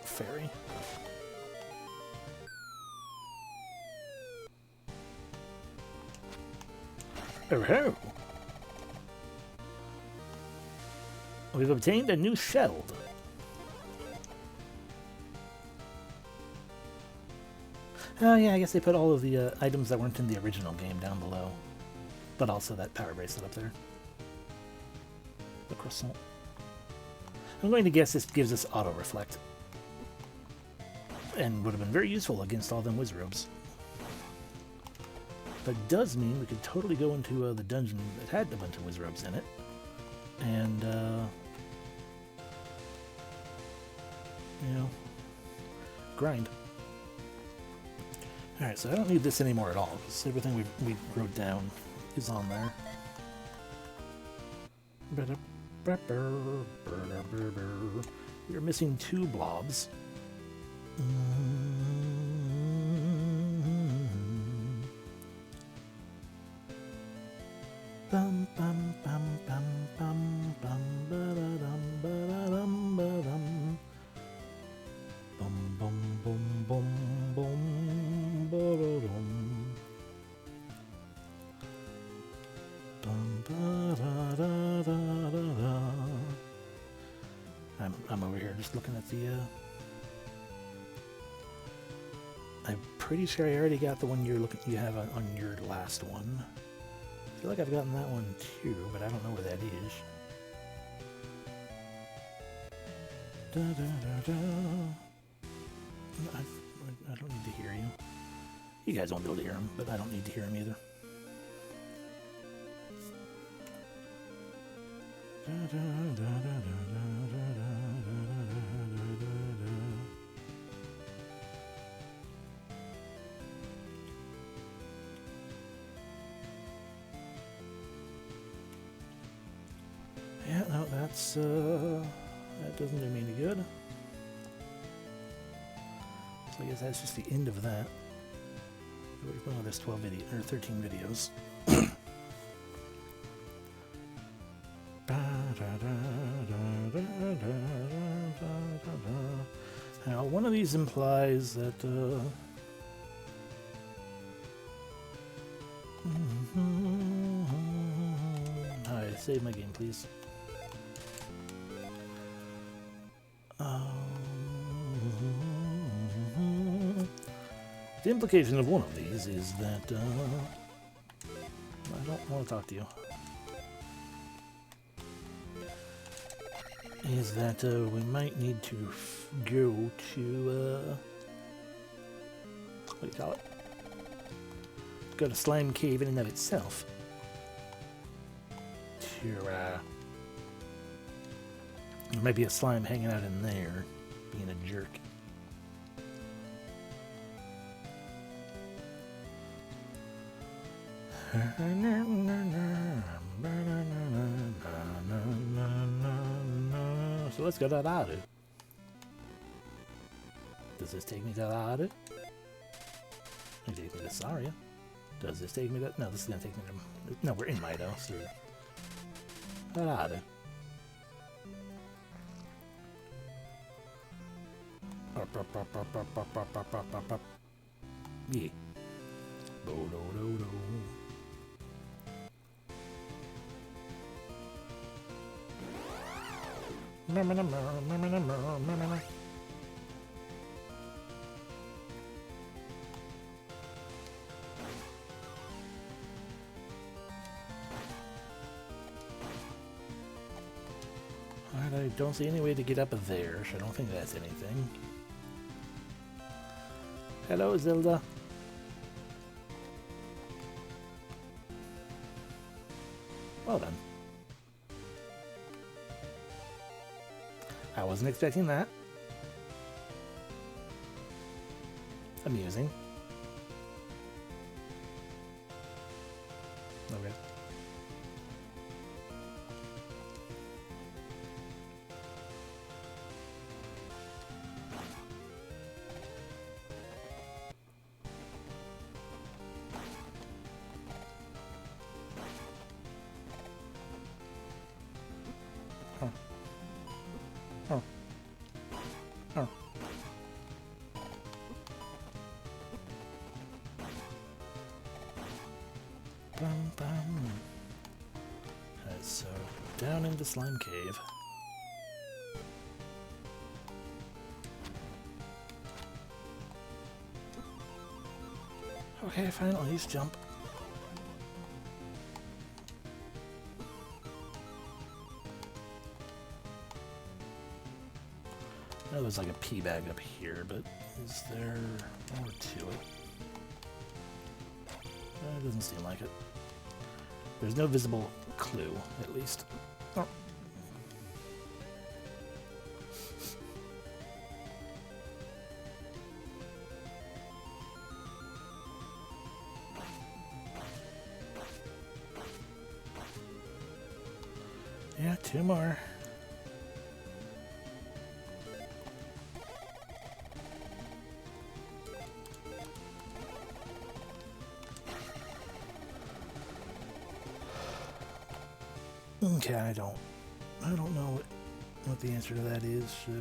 Fairy. Oh ho! We've obtained a new shield. Oh yeah, I guess they put all of the items that weren't in the original game down below. But also that power bracelet up there. The croissant. I'm going to guess this gives us auto-reflect. And would have been very useful against all them wizrobes. But it does mean we could totally go into the dungeon that had a bunch of wizrobes in it. And, you know, grind. Alright, so I don't need this anymore at all, because everything we wrote down is on there. We're missing 2 blobs. Bum bum bum bum bum bum ba-da-dum ba-da-dum ba-dum. Bum bum bum bum bum ba-da-dum. Bum ba-da-da-da-da-da. I'm over here just looking at the I'm pretty sure I already got the one you have on your last one. I feel like I've gotten that one too, but I don't know where that is. Da, da, da, da. I don't need to hear you. You guys won't be able to hear him, but I don't need to hear him either. Da, da, da, da, da, da, da, da. Yeah, no, that's, that doesn't do me any good. So I guess that's just the end of that. Oh, there's 12 videos, or 13 videos. Now, one of these implies that, save my game, please. The implication of one of these is that I don't want to talk to you. Is that we might need to go to what do you call it? Go to Slime Cave in and of itself. To there might be a slime hanging out in there, being a jerk. So let's go to Daru. Does this take me to Daru? It takes me to Saria. Does this take me to... No, this is going to take me to... No, we're in Mido, so... Daru. Yeah. Bo-do-do-do. Alright, I don't see any way to get up there, so I don't think that's anything. Hello, Zelda. Well done. I wasn't expecting that. Amusing. Okay. Alright, so down into Slime Cave. Okay, fine, I'll use jump. I know there's like a pea bag up here, but is there more to it? It doesn't seem like it. There's no visible clue, at least. Oh. Yeah, two more. Okay, I don't know what the answer to that is, so,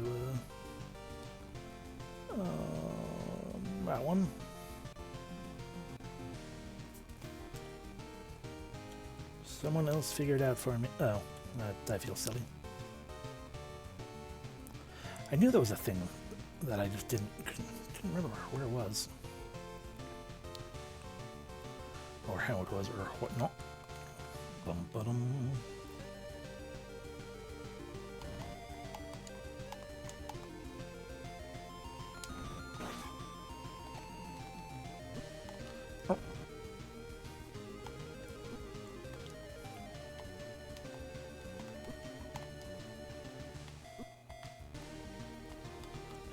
that one. Someone else figured out for me. Oh, I feel silly. I knew there was a thing that I just couldn't remember where it was. Or how it was, or what not. Bum-ba-dum.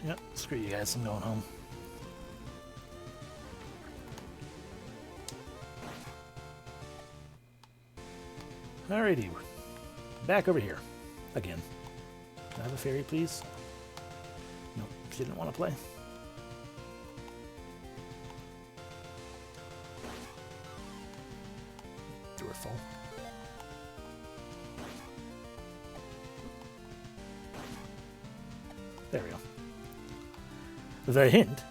Yep, screw you guys, I'm going home. Alrighty, back over here. Again. Can I have a fairy, please? Nope, she didn't want to play. Do her full. There we go. The hint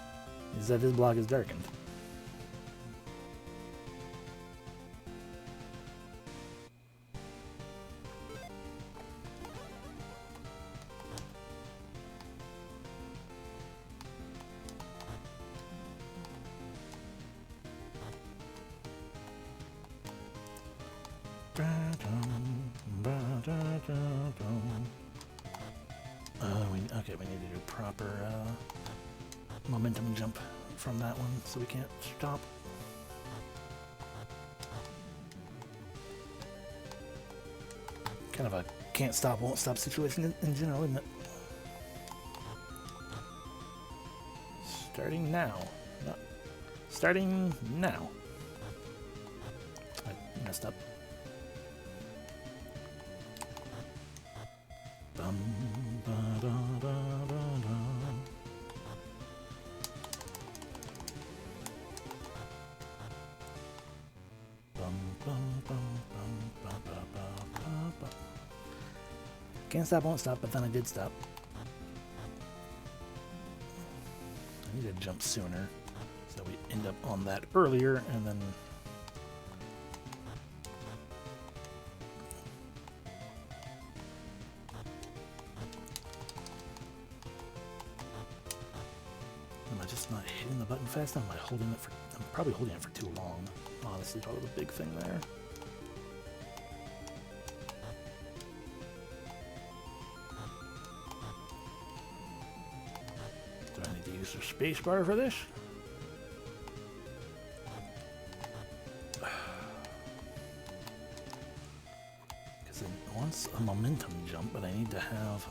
is that this block is darkened. Okay, we need to do proper momentum jump from that one, so we can't stop. Kind of a can't stop, won't stop situation in general, isn't it? Starting now. No. Starting now. I messed up. Bum, ba, da, da, da, da. Bum, bum, bum, bum, ba, ba, ba, ba, ba. Can't stop, won't stop, but then I did stop. I need to jump sooner, so we end up on that earlier, and then am I just not hitting the button fast enough? Am I holding it for? I'm probably holding it for too long. Honestly, probably the big thing there. Do I need to use the space bar for this? Because it wants a momentum jump, but I need to have.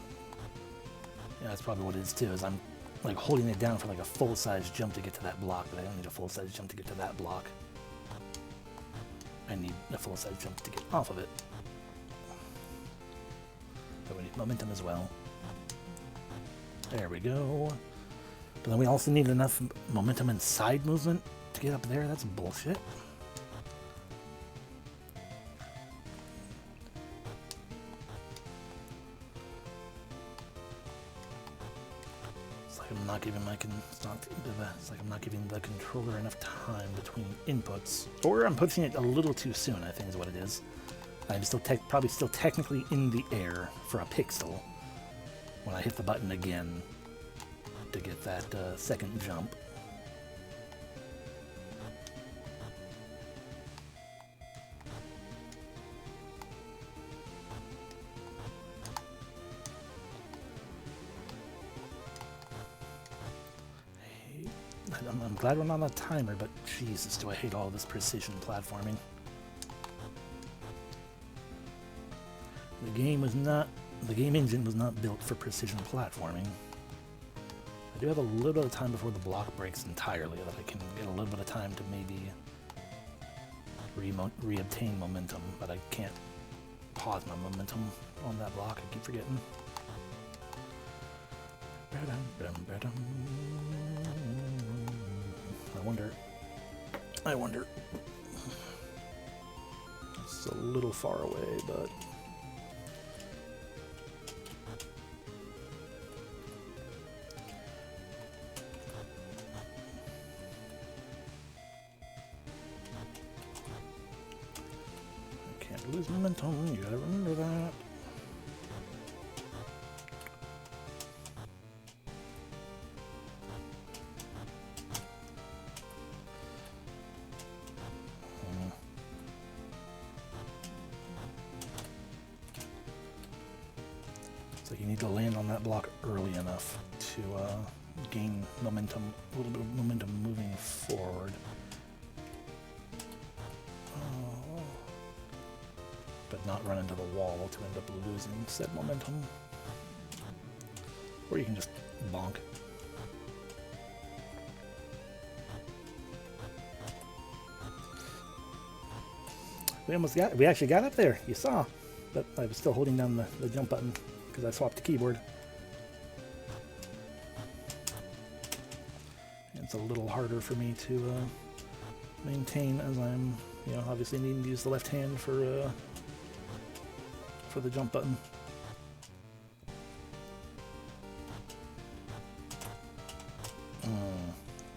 Yeah, that's probably what it is too. Is I'm like holding it down for like a full-size jump to get to that block, but I don't need a full-size jump to get to that block. I need a full-size jump to get off of it. But we need momentum as well. There we go. But then we also need enough momentum and side movement to get up there. That's bullshit. It's like I'm not giving the controller enough time between inputs, or I'm pushing it a little too soon, I think is what it is. I'm still probably still technically in the air for a pixel when I hit the button again to get that second jump. I'm glad we're not on a timer, but Jesus, do I hate all this precision platforming. The game engine was not built for precision platforming. I do have a little bit of time before the block breaks entirely, that I can get a little bit of time to maybe re-obtain momentum, but I can't pause my momentum on that block, I keep forgetting. I wonder. It's a little far away, but I can't lose momentum, you gotta remember that. You need to land on that block early enough to gain momentum, a little bit of momentum moving forward. But not run into the wall to end up losing said momentum. Or you can just bonk. We actually got up there, you saw. But I was still holding down the jump button because I swapped the keyboard. It's a little harder for me to maintain as I'm, obviously needing to use the left hand for the jump button.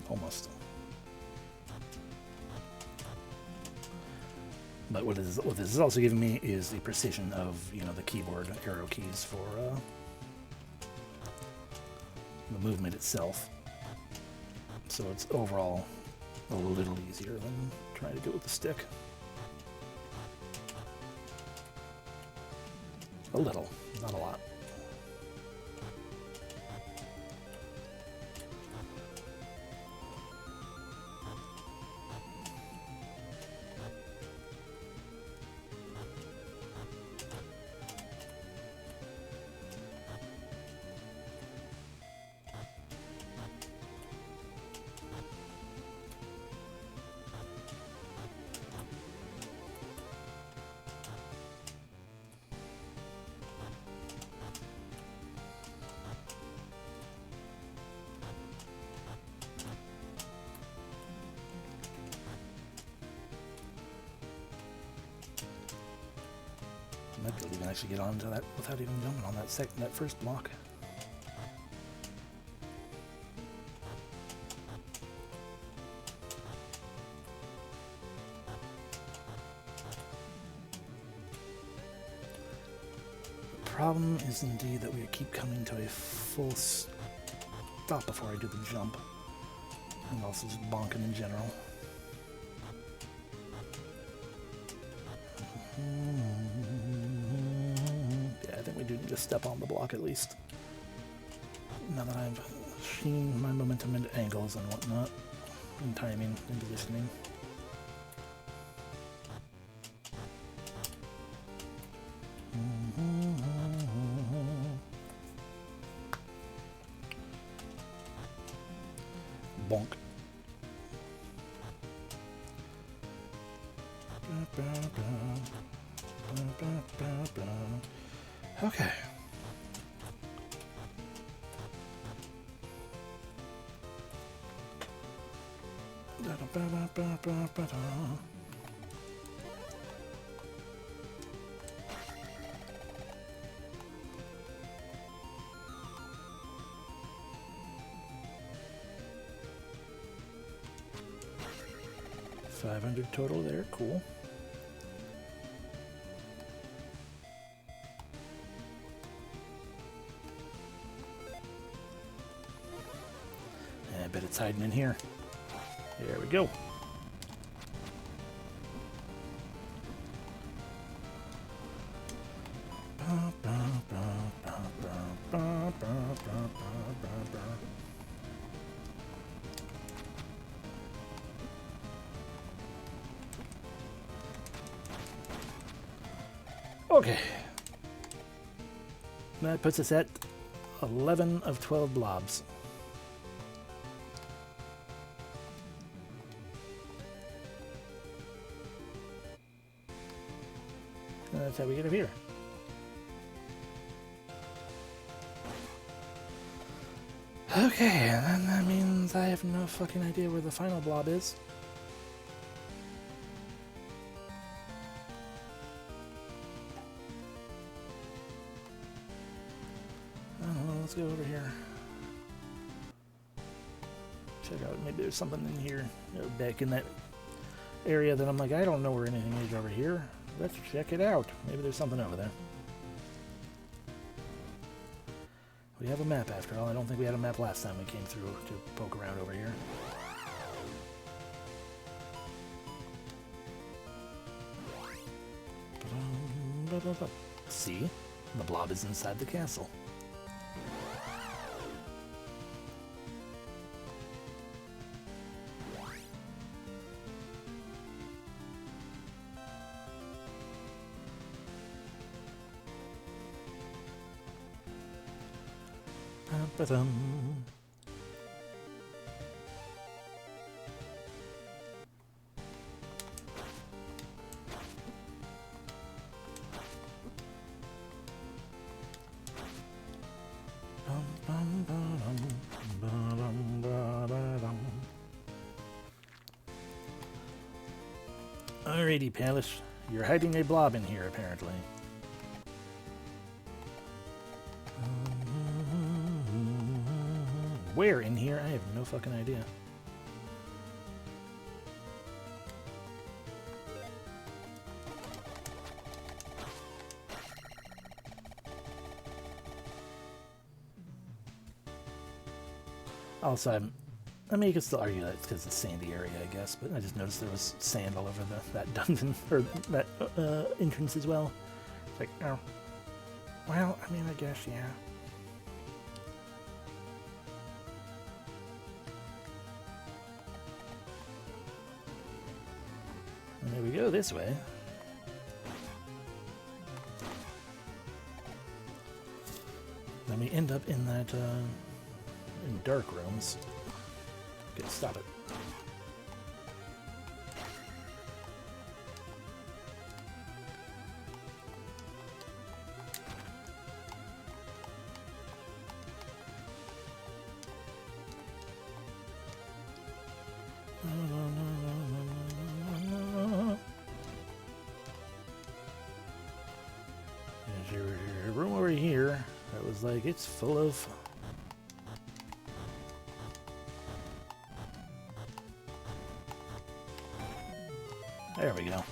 Almost. But what this is also giving me is the precision of, the keyboard arrow keys for the movement itself. So it's overall a little easier than trying to do it with the stick. A little, not a lot. I might be able to actually get onto that without even jumping on that first block. The problem is indeed that we keep coming to a full stop before I do the jump. And also just bonking in general. Yeah, I think we do need to step on the block at least. Now that I've seen my momentum and angles and whatnot, and timing and positioning. Bonk. Okay. $500 total there, cool. I bet it's hiding in here. There we go. Okay. That puts us at 11 of 12 blobs. That's how we get up here. Okay, and then that means I have no fucking idea where the final blob is. I don't know, let's go over here. Check out, maybe there's something in here, back in that area that I'm like, I don't know where anything is over here. Let's check it out. Maybe there's something over there. We have a map after all. I don't think we had a map last time we came through to poke around over here. See? The blob is inside the castle. Alrighty, Palace. You're hiding a blob in here, apparently. Where in here? I have no fucking idea. Also, I mean, you could still argue that it's because it's a sandy area, I guess, but I just noticed there was sand all over that dungeon, or that entrance as well. It's like, oh. Well, I mean, I guess, yeah. And there we go this way. Then we end up in that, in dark rooms. Okay, stop it. There's a room over here that was like, it's full of... There we go.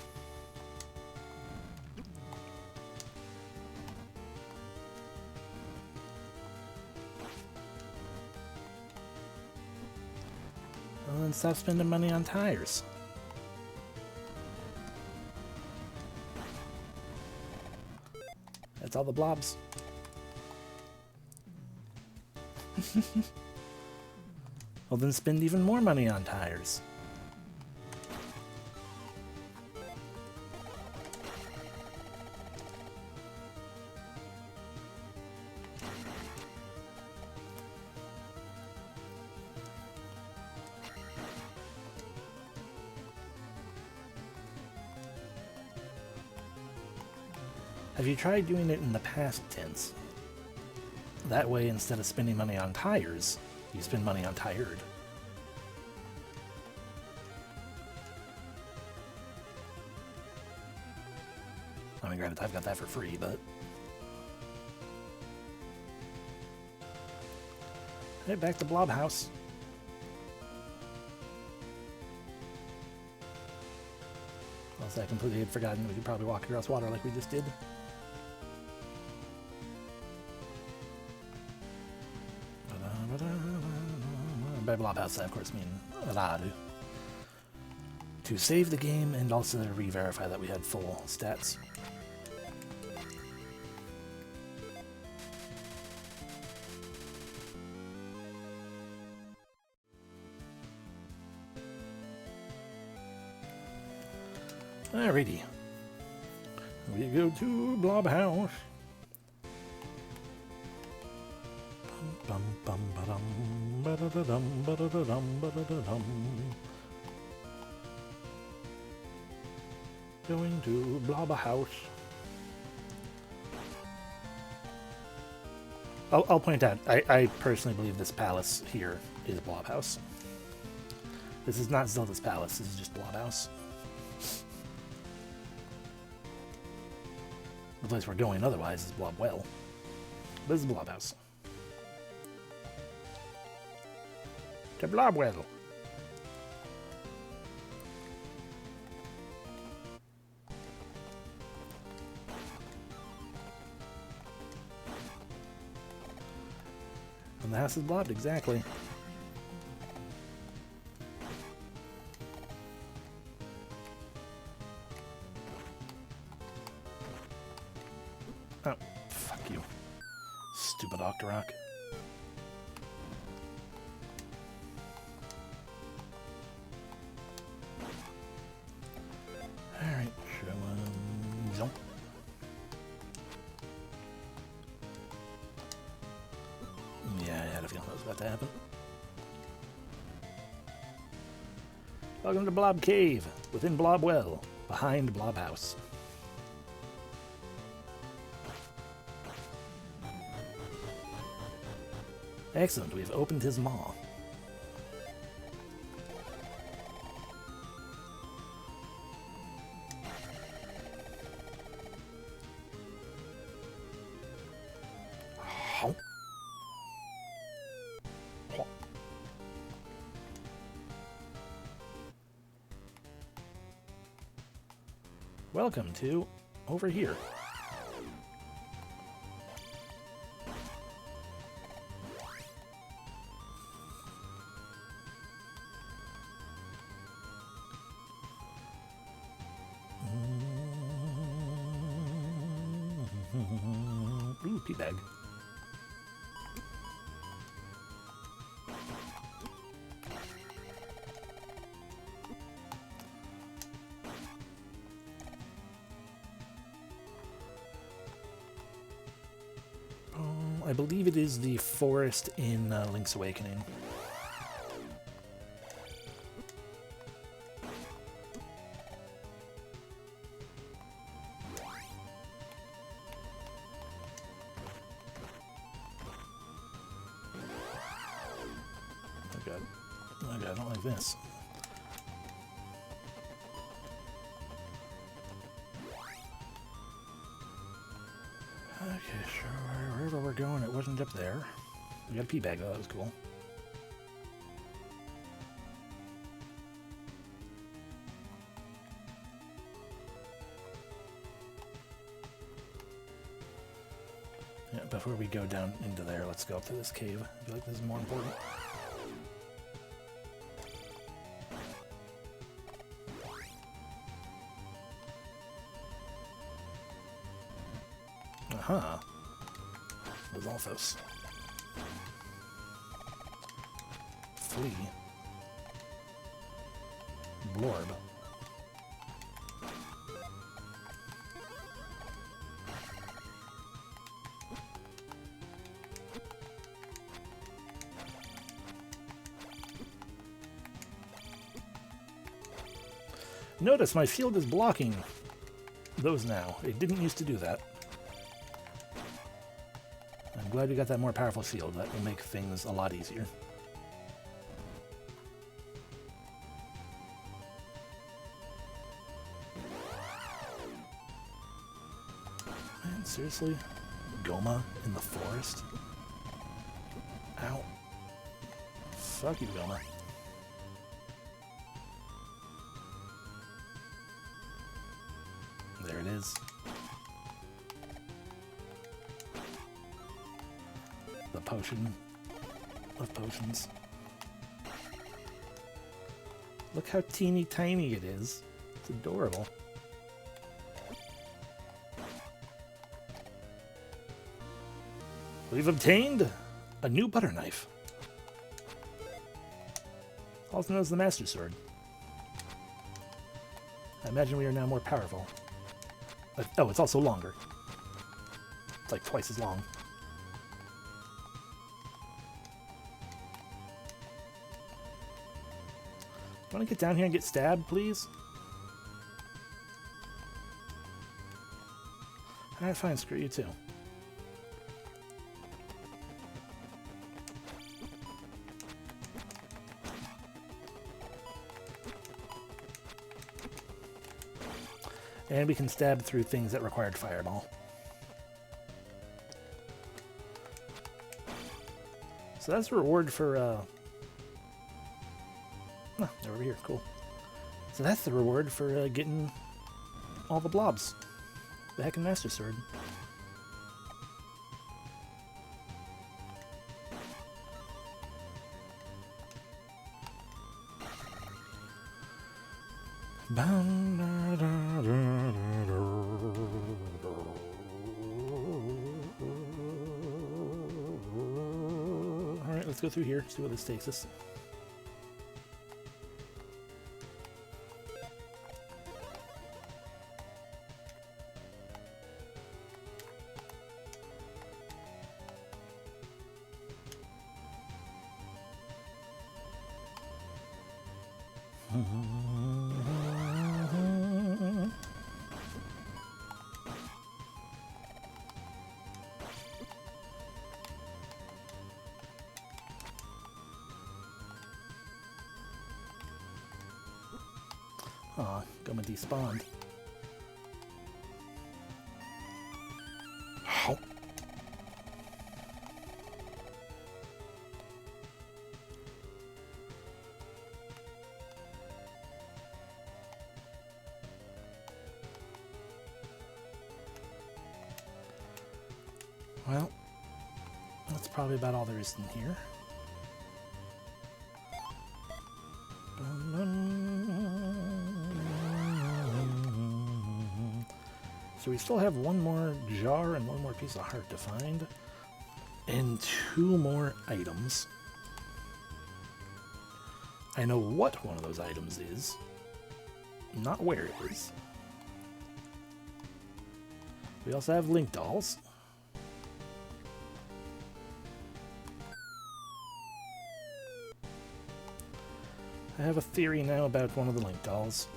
Well, then stop spending money on tires. That's all the blobs. Well, then spend even more money on tires. Have you tried doing it in the past tense? That way, instead of spending money on tires, you spend money on tired. I mean, granted, I've got that for free, but... Hey, back to Blob House. Also, I completely had forgotten we could probably walk across water like we just did. By Blob House, I of course mean Radu. To save the game and also to re-verify that we had full stats. Alrighty. We go to Blob House. Going to Blob House. I'll point out, I personally believe this palace here is Blob House. This is not Zelda's palace, this is just Blob House. The place we're going otherwise is Blob Well. This is Blob House. To Blob Well. And the house is blobbed, exactly. Oh, fuck you. Stupid Octorok. Alright, jump. Yeah, I had a feeling that was about to happen. Welcome to Blob Cave, within Blob Well, behind Blob House. Excellent, we've opened his maw. Welcome to over here. Ooh, pea bag. I believe it is the forest in Link's Awakening. Oh god. Oh god, I don't like this. Okay, sure. Wherever we're going, it wasn't up there. We got a pea bag, though. That was cool. Yeah, before we go down into there, let's go up to this cave. I feel like this is more important. Huh. There's Alphos. Flea. Blorb. Notice my field is blocking those now. It didn't used to do that. I'm glad we got that more powerful shield. That will make things a lot easier. Man, seriously? Goma in the forest? Ow. Fuck you, Goma. There it is. The potion of potions. Look how teeny tiny it is. It's adorable. We've obtained a new butter knife. Also known as the Master Sword. I imagine we are now more powerful. But, oh, it's also longer. It's like twice as long. Want to get down here and get stabbed, please? Alright, fine. Screw you, too. And we can stab through things that required fireball. So that's a reward for, oh, they're over here. Cool. So that's the reward for getting all the blobs. The heckin' Master Sword. Alright, let's go through here, see where this takes us. Aw, Goma despawned. Oh. Well, that's probably about all there is in here. So we still have one more jar and one more piece of heart to find. And 2 more items. I know what one of those items is, not where it is. We also have Link dolls. I have a theory now about one of the Link dolls.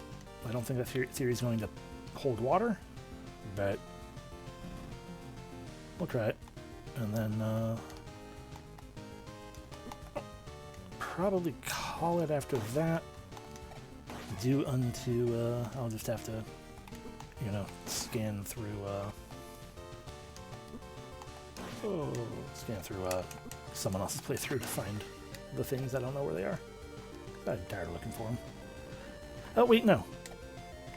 I don't think that theory is going to hold water, but we'll try it. And then probably call it after that. Due unto, I'll just have to, you know, scan through, someone else's playthrough to find the things. I don't know where they are. I'm tired of looking for them. Oh, wait, no.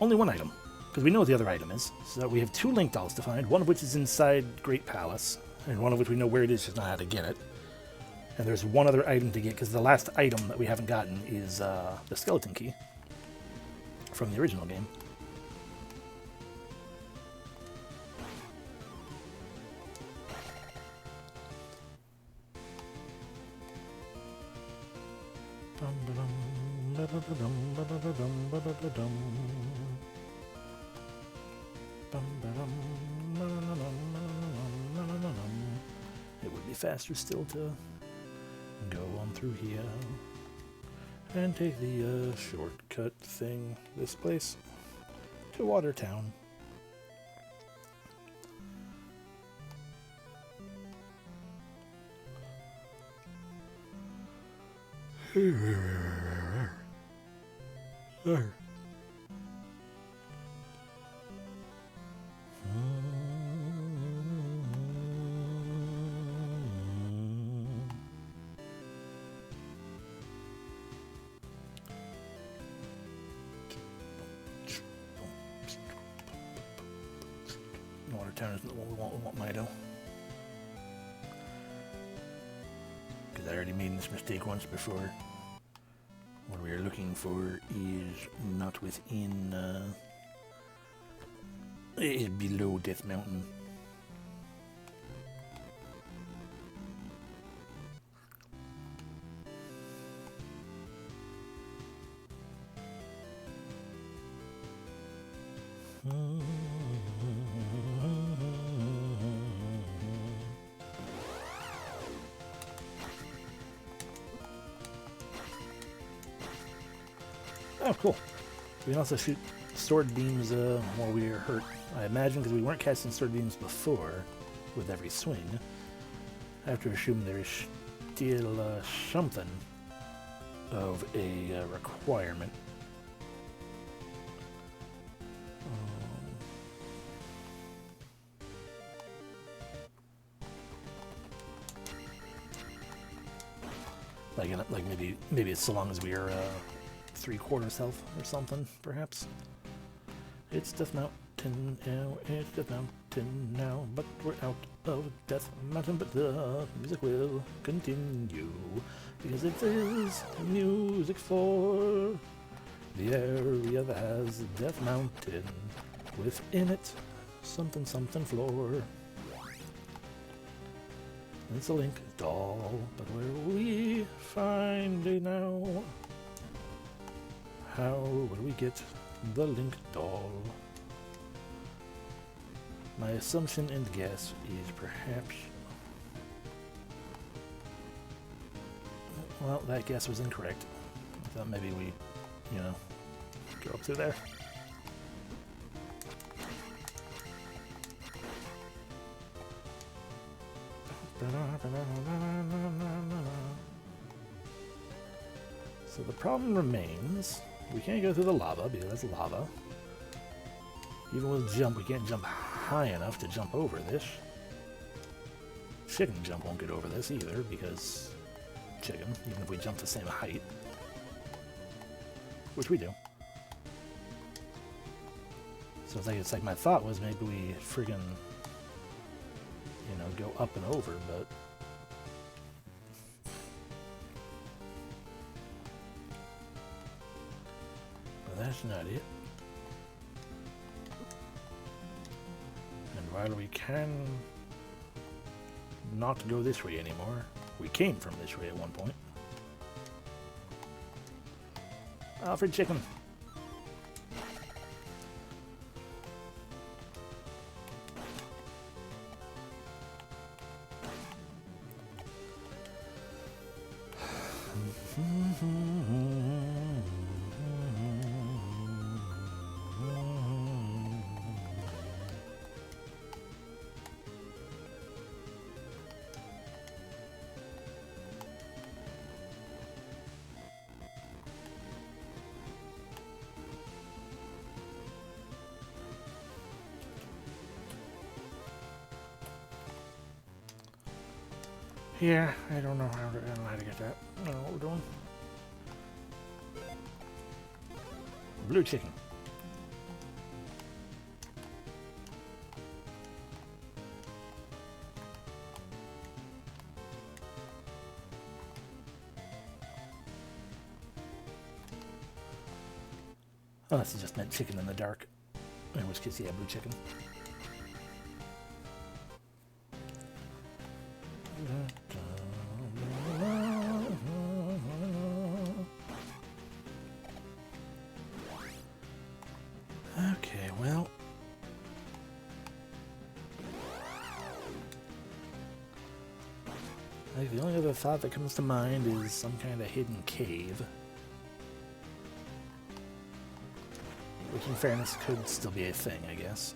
Only one item, because we know what the other item is. So we have 2 Link dolls to find, one of which is inside Great Palace, and one of which we know where it is, just not how to get it. And there's one other item to get, because the last item that we haven't gotten is the skeleton key from the original game. It would be faster still to go on through here and take the shortcut thing this place to Watertown. Watertown isn't what we want Mido. Because I already made this mistake once before. What we are looking for is not within, it is below Death Mountain. Oh, cool. We can also shoot sword beams while we are hurt. I imagine because we weren't casting sword beams before with every swing. I have to assume there is still something of a requirement. Like maybe it's so long as we are 3/4 health or something, perhaps. It's Death Mountain now, it's Death Mountain now, but we're out of Death Mountain, but the music will continue, because it is music for the area that has Death Mountain within it, something floor. It's a Link doll, but where will we find it now? How will we get the Link doll? My assumption and guess is perhaps... Well, that guess was incorrect. I thought maybe we, you know, go up through there. So the problem remains, we can't go through the lava because that's lava. Even with jump, we can't jump high enough to jump over this. Chicken jump won't get over this either because chicken, even if we jump the same height. Which we do. So it's like my thought was maybe we friggin', you know, go up and over, but that's not it. while we can not go this way anymore, we came from this way at one point. Alfred chicken. Yeah, I don't know how to get that. I don't know what we're doing. Blue chicken. Unless it just meant chicken in the dark. In which case, yeah, blue chicken. Okay, well. Like, the only other thought that comes to mind is some kind of hidden cave. Which, in fairness, could still be a thing, I guess.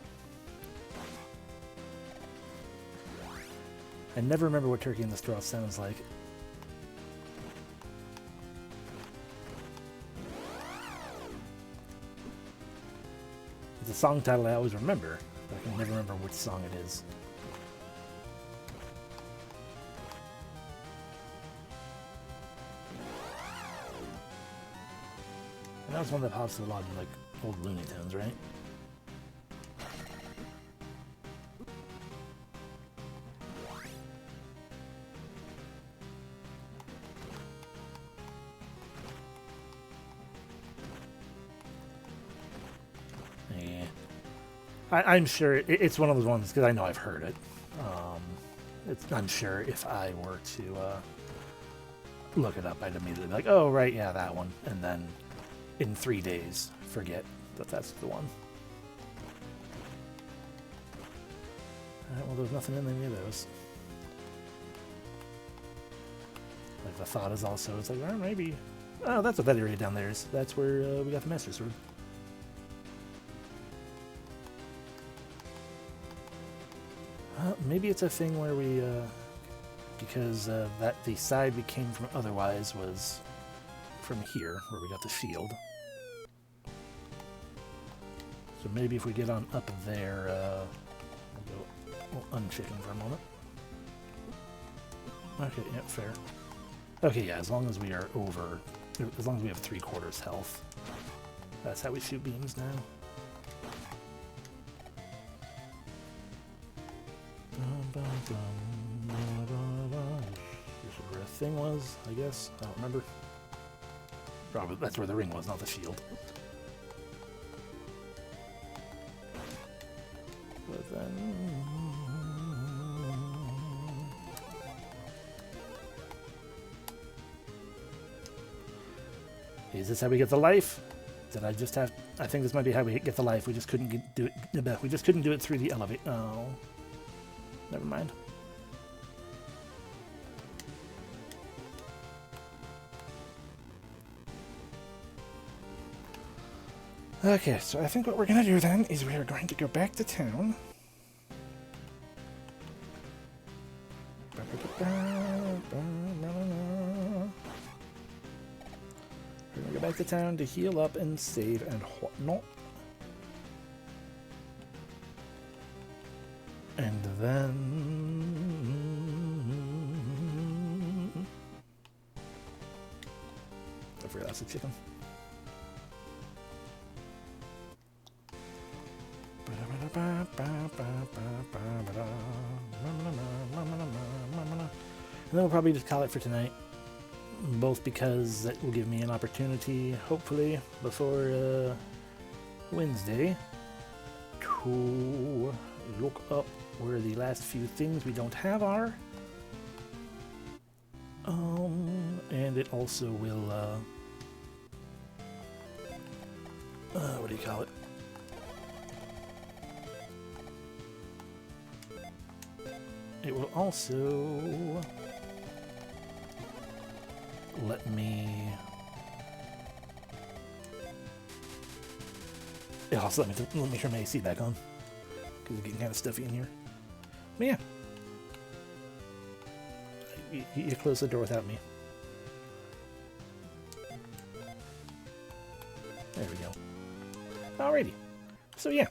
I never remember what Turkey in the Straw sounds like. It's a song title I always remember, but I can never remember which song it is. And that was one that pops a lot in, like, old Looney Tunes, right? Yeah. I'm sure it's one of those ones, because I know I've heard it. I'm sure if I were to look it up, I'd immediately be like, oh, right, yeah, that one. And then in 3 days, forget that that's the one. Alright, well, there's nothing in any of those. Like, the thought is also, it's like, oh, maybe... Oh, that's what that area down there is. That's where we got the Master Sword. Maybe it's a thing where we, because that the side we came from otherwise was from here, where we got the shield. So maybe if we get on up there, we'll unchicken for a moment. Okay, yeah, fair. Okay, yeah, as long as we are over, as long as we have 3/4 health. That's how we shoot beams now. This is where the thing was, I guess. I don't remember. Probably that's where the ring was, not the shield. But then... Is this how we get the life? Did I just have... I think this might be how we get the life. We just couldn't do it... We just couldn't do it through the elevator. Oh. Never mind. Okay, so I think what we're going to do then is we are going to go back to town. We're going to go back to town to heal up and save and whatnot. And then... I forgot that's a chicken. And then we'll probably just call it for tonight. Both because that will give me an opportunity, hopefully, before Wednesday, to look up where the last few things we don't have are. And it also will, what do you call it? It will also let me... It also let me turn my AC back on, because it's getting kind of stuffy in here. But yeah. You close the door without me. There we go. Alrighty. So yeah.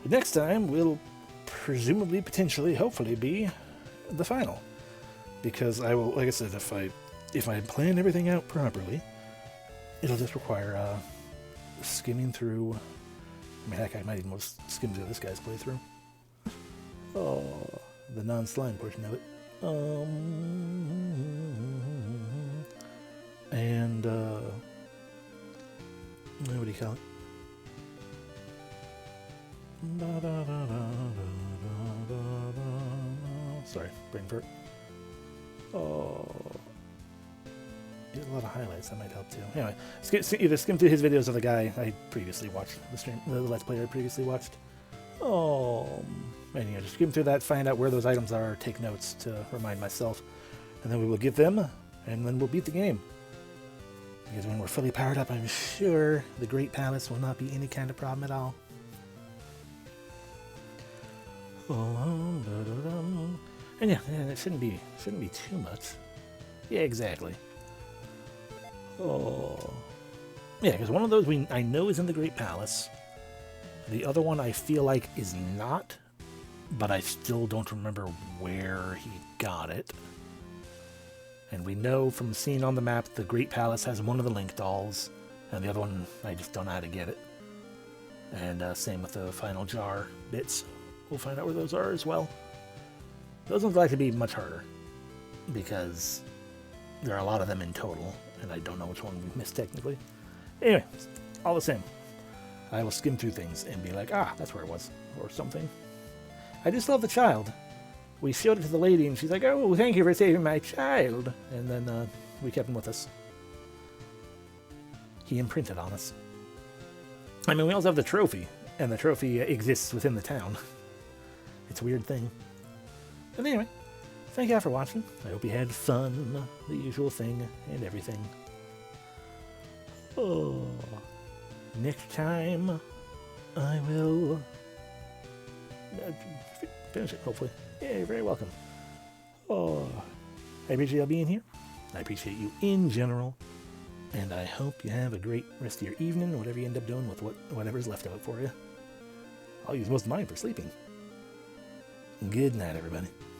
The next time will presumably, potentially, hopefully be the final. Because I will, like I said, if I plan everything out properly, it'll just require skimming through. I mean, heck, I might even skim through this guy's playthrough. Oh, the non-slime portion of it. And what do you call it? Sorry, brain fart. Oh, there's a lot of highlights that might help too. Anyway, either skim through his videos or the guy I previously watched, the Let's Player I previously watched. And just skim through that, find out where those items are, take notes to remind myself, and then we will get them, and then we'll beat the game. Because when we're fully powered up, I'm sure the Great Palace will not be any kind of problem at all. And yeah, it shouldn't be too much. Yeah, exactly. Oh, yeah, because one of those I know is in the Great Palace. The other one I feel like is not, but I still don't remember where he got it. And we know from seeing on the map the Great Palace has one of the Link dolls, and the other one I just don't know how to get it. And same with the final jar bits. We'll find out where those are as well. Those ones will likely be much harder, because there are a lot of them in total, and I don't know which one we missed technically. Anyway, all the same, I will skim through things and be like, ah, that's where it was, or something. I just love the child. We showed it to the lady, and she's like, oh, thank you for saving my child. And then we kept him with us. He imprinted on us. I mean, we also have the trophy, and the trophy exists within the town. It's a weird thing. But anyway, thank you all for watching. I hope you had fun, the usual thing, and everything. Oh, next time I will finish it, hopefully. Yeah, you're very welcome. Oh, I appreciate y'all being here. I appreciate you in general. And I hope you have a great rest of your evening, whatever you end up doing with whatever's left of it for you. I'll use most of mine for sleeping. Good night, everybody.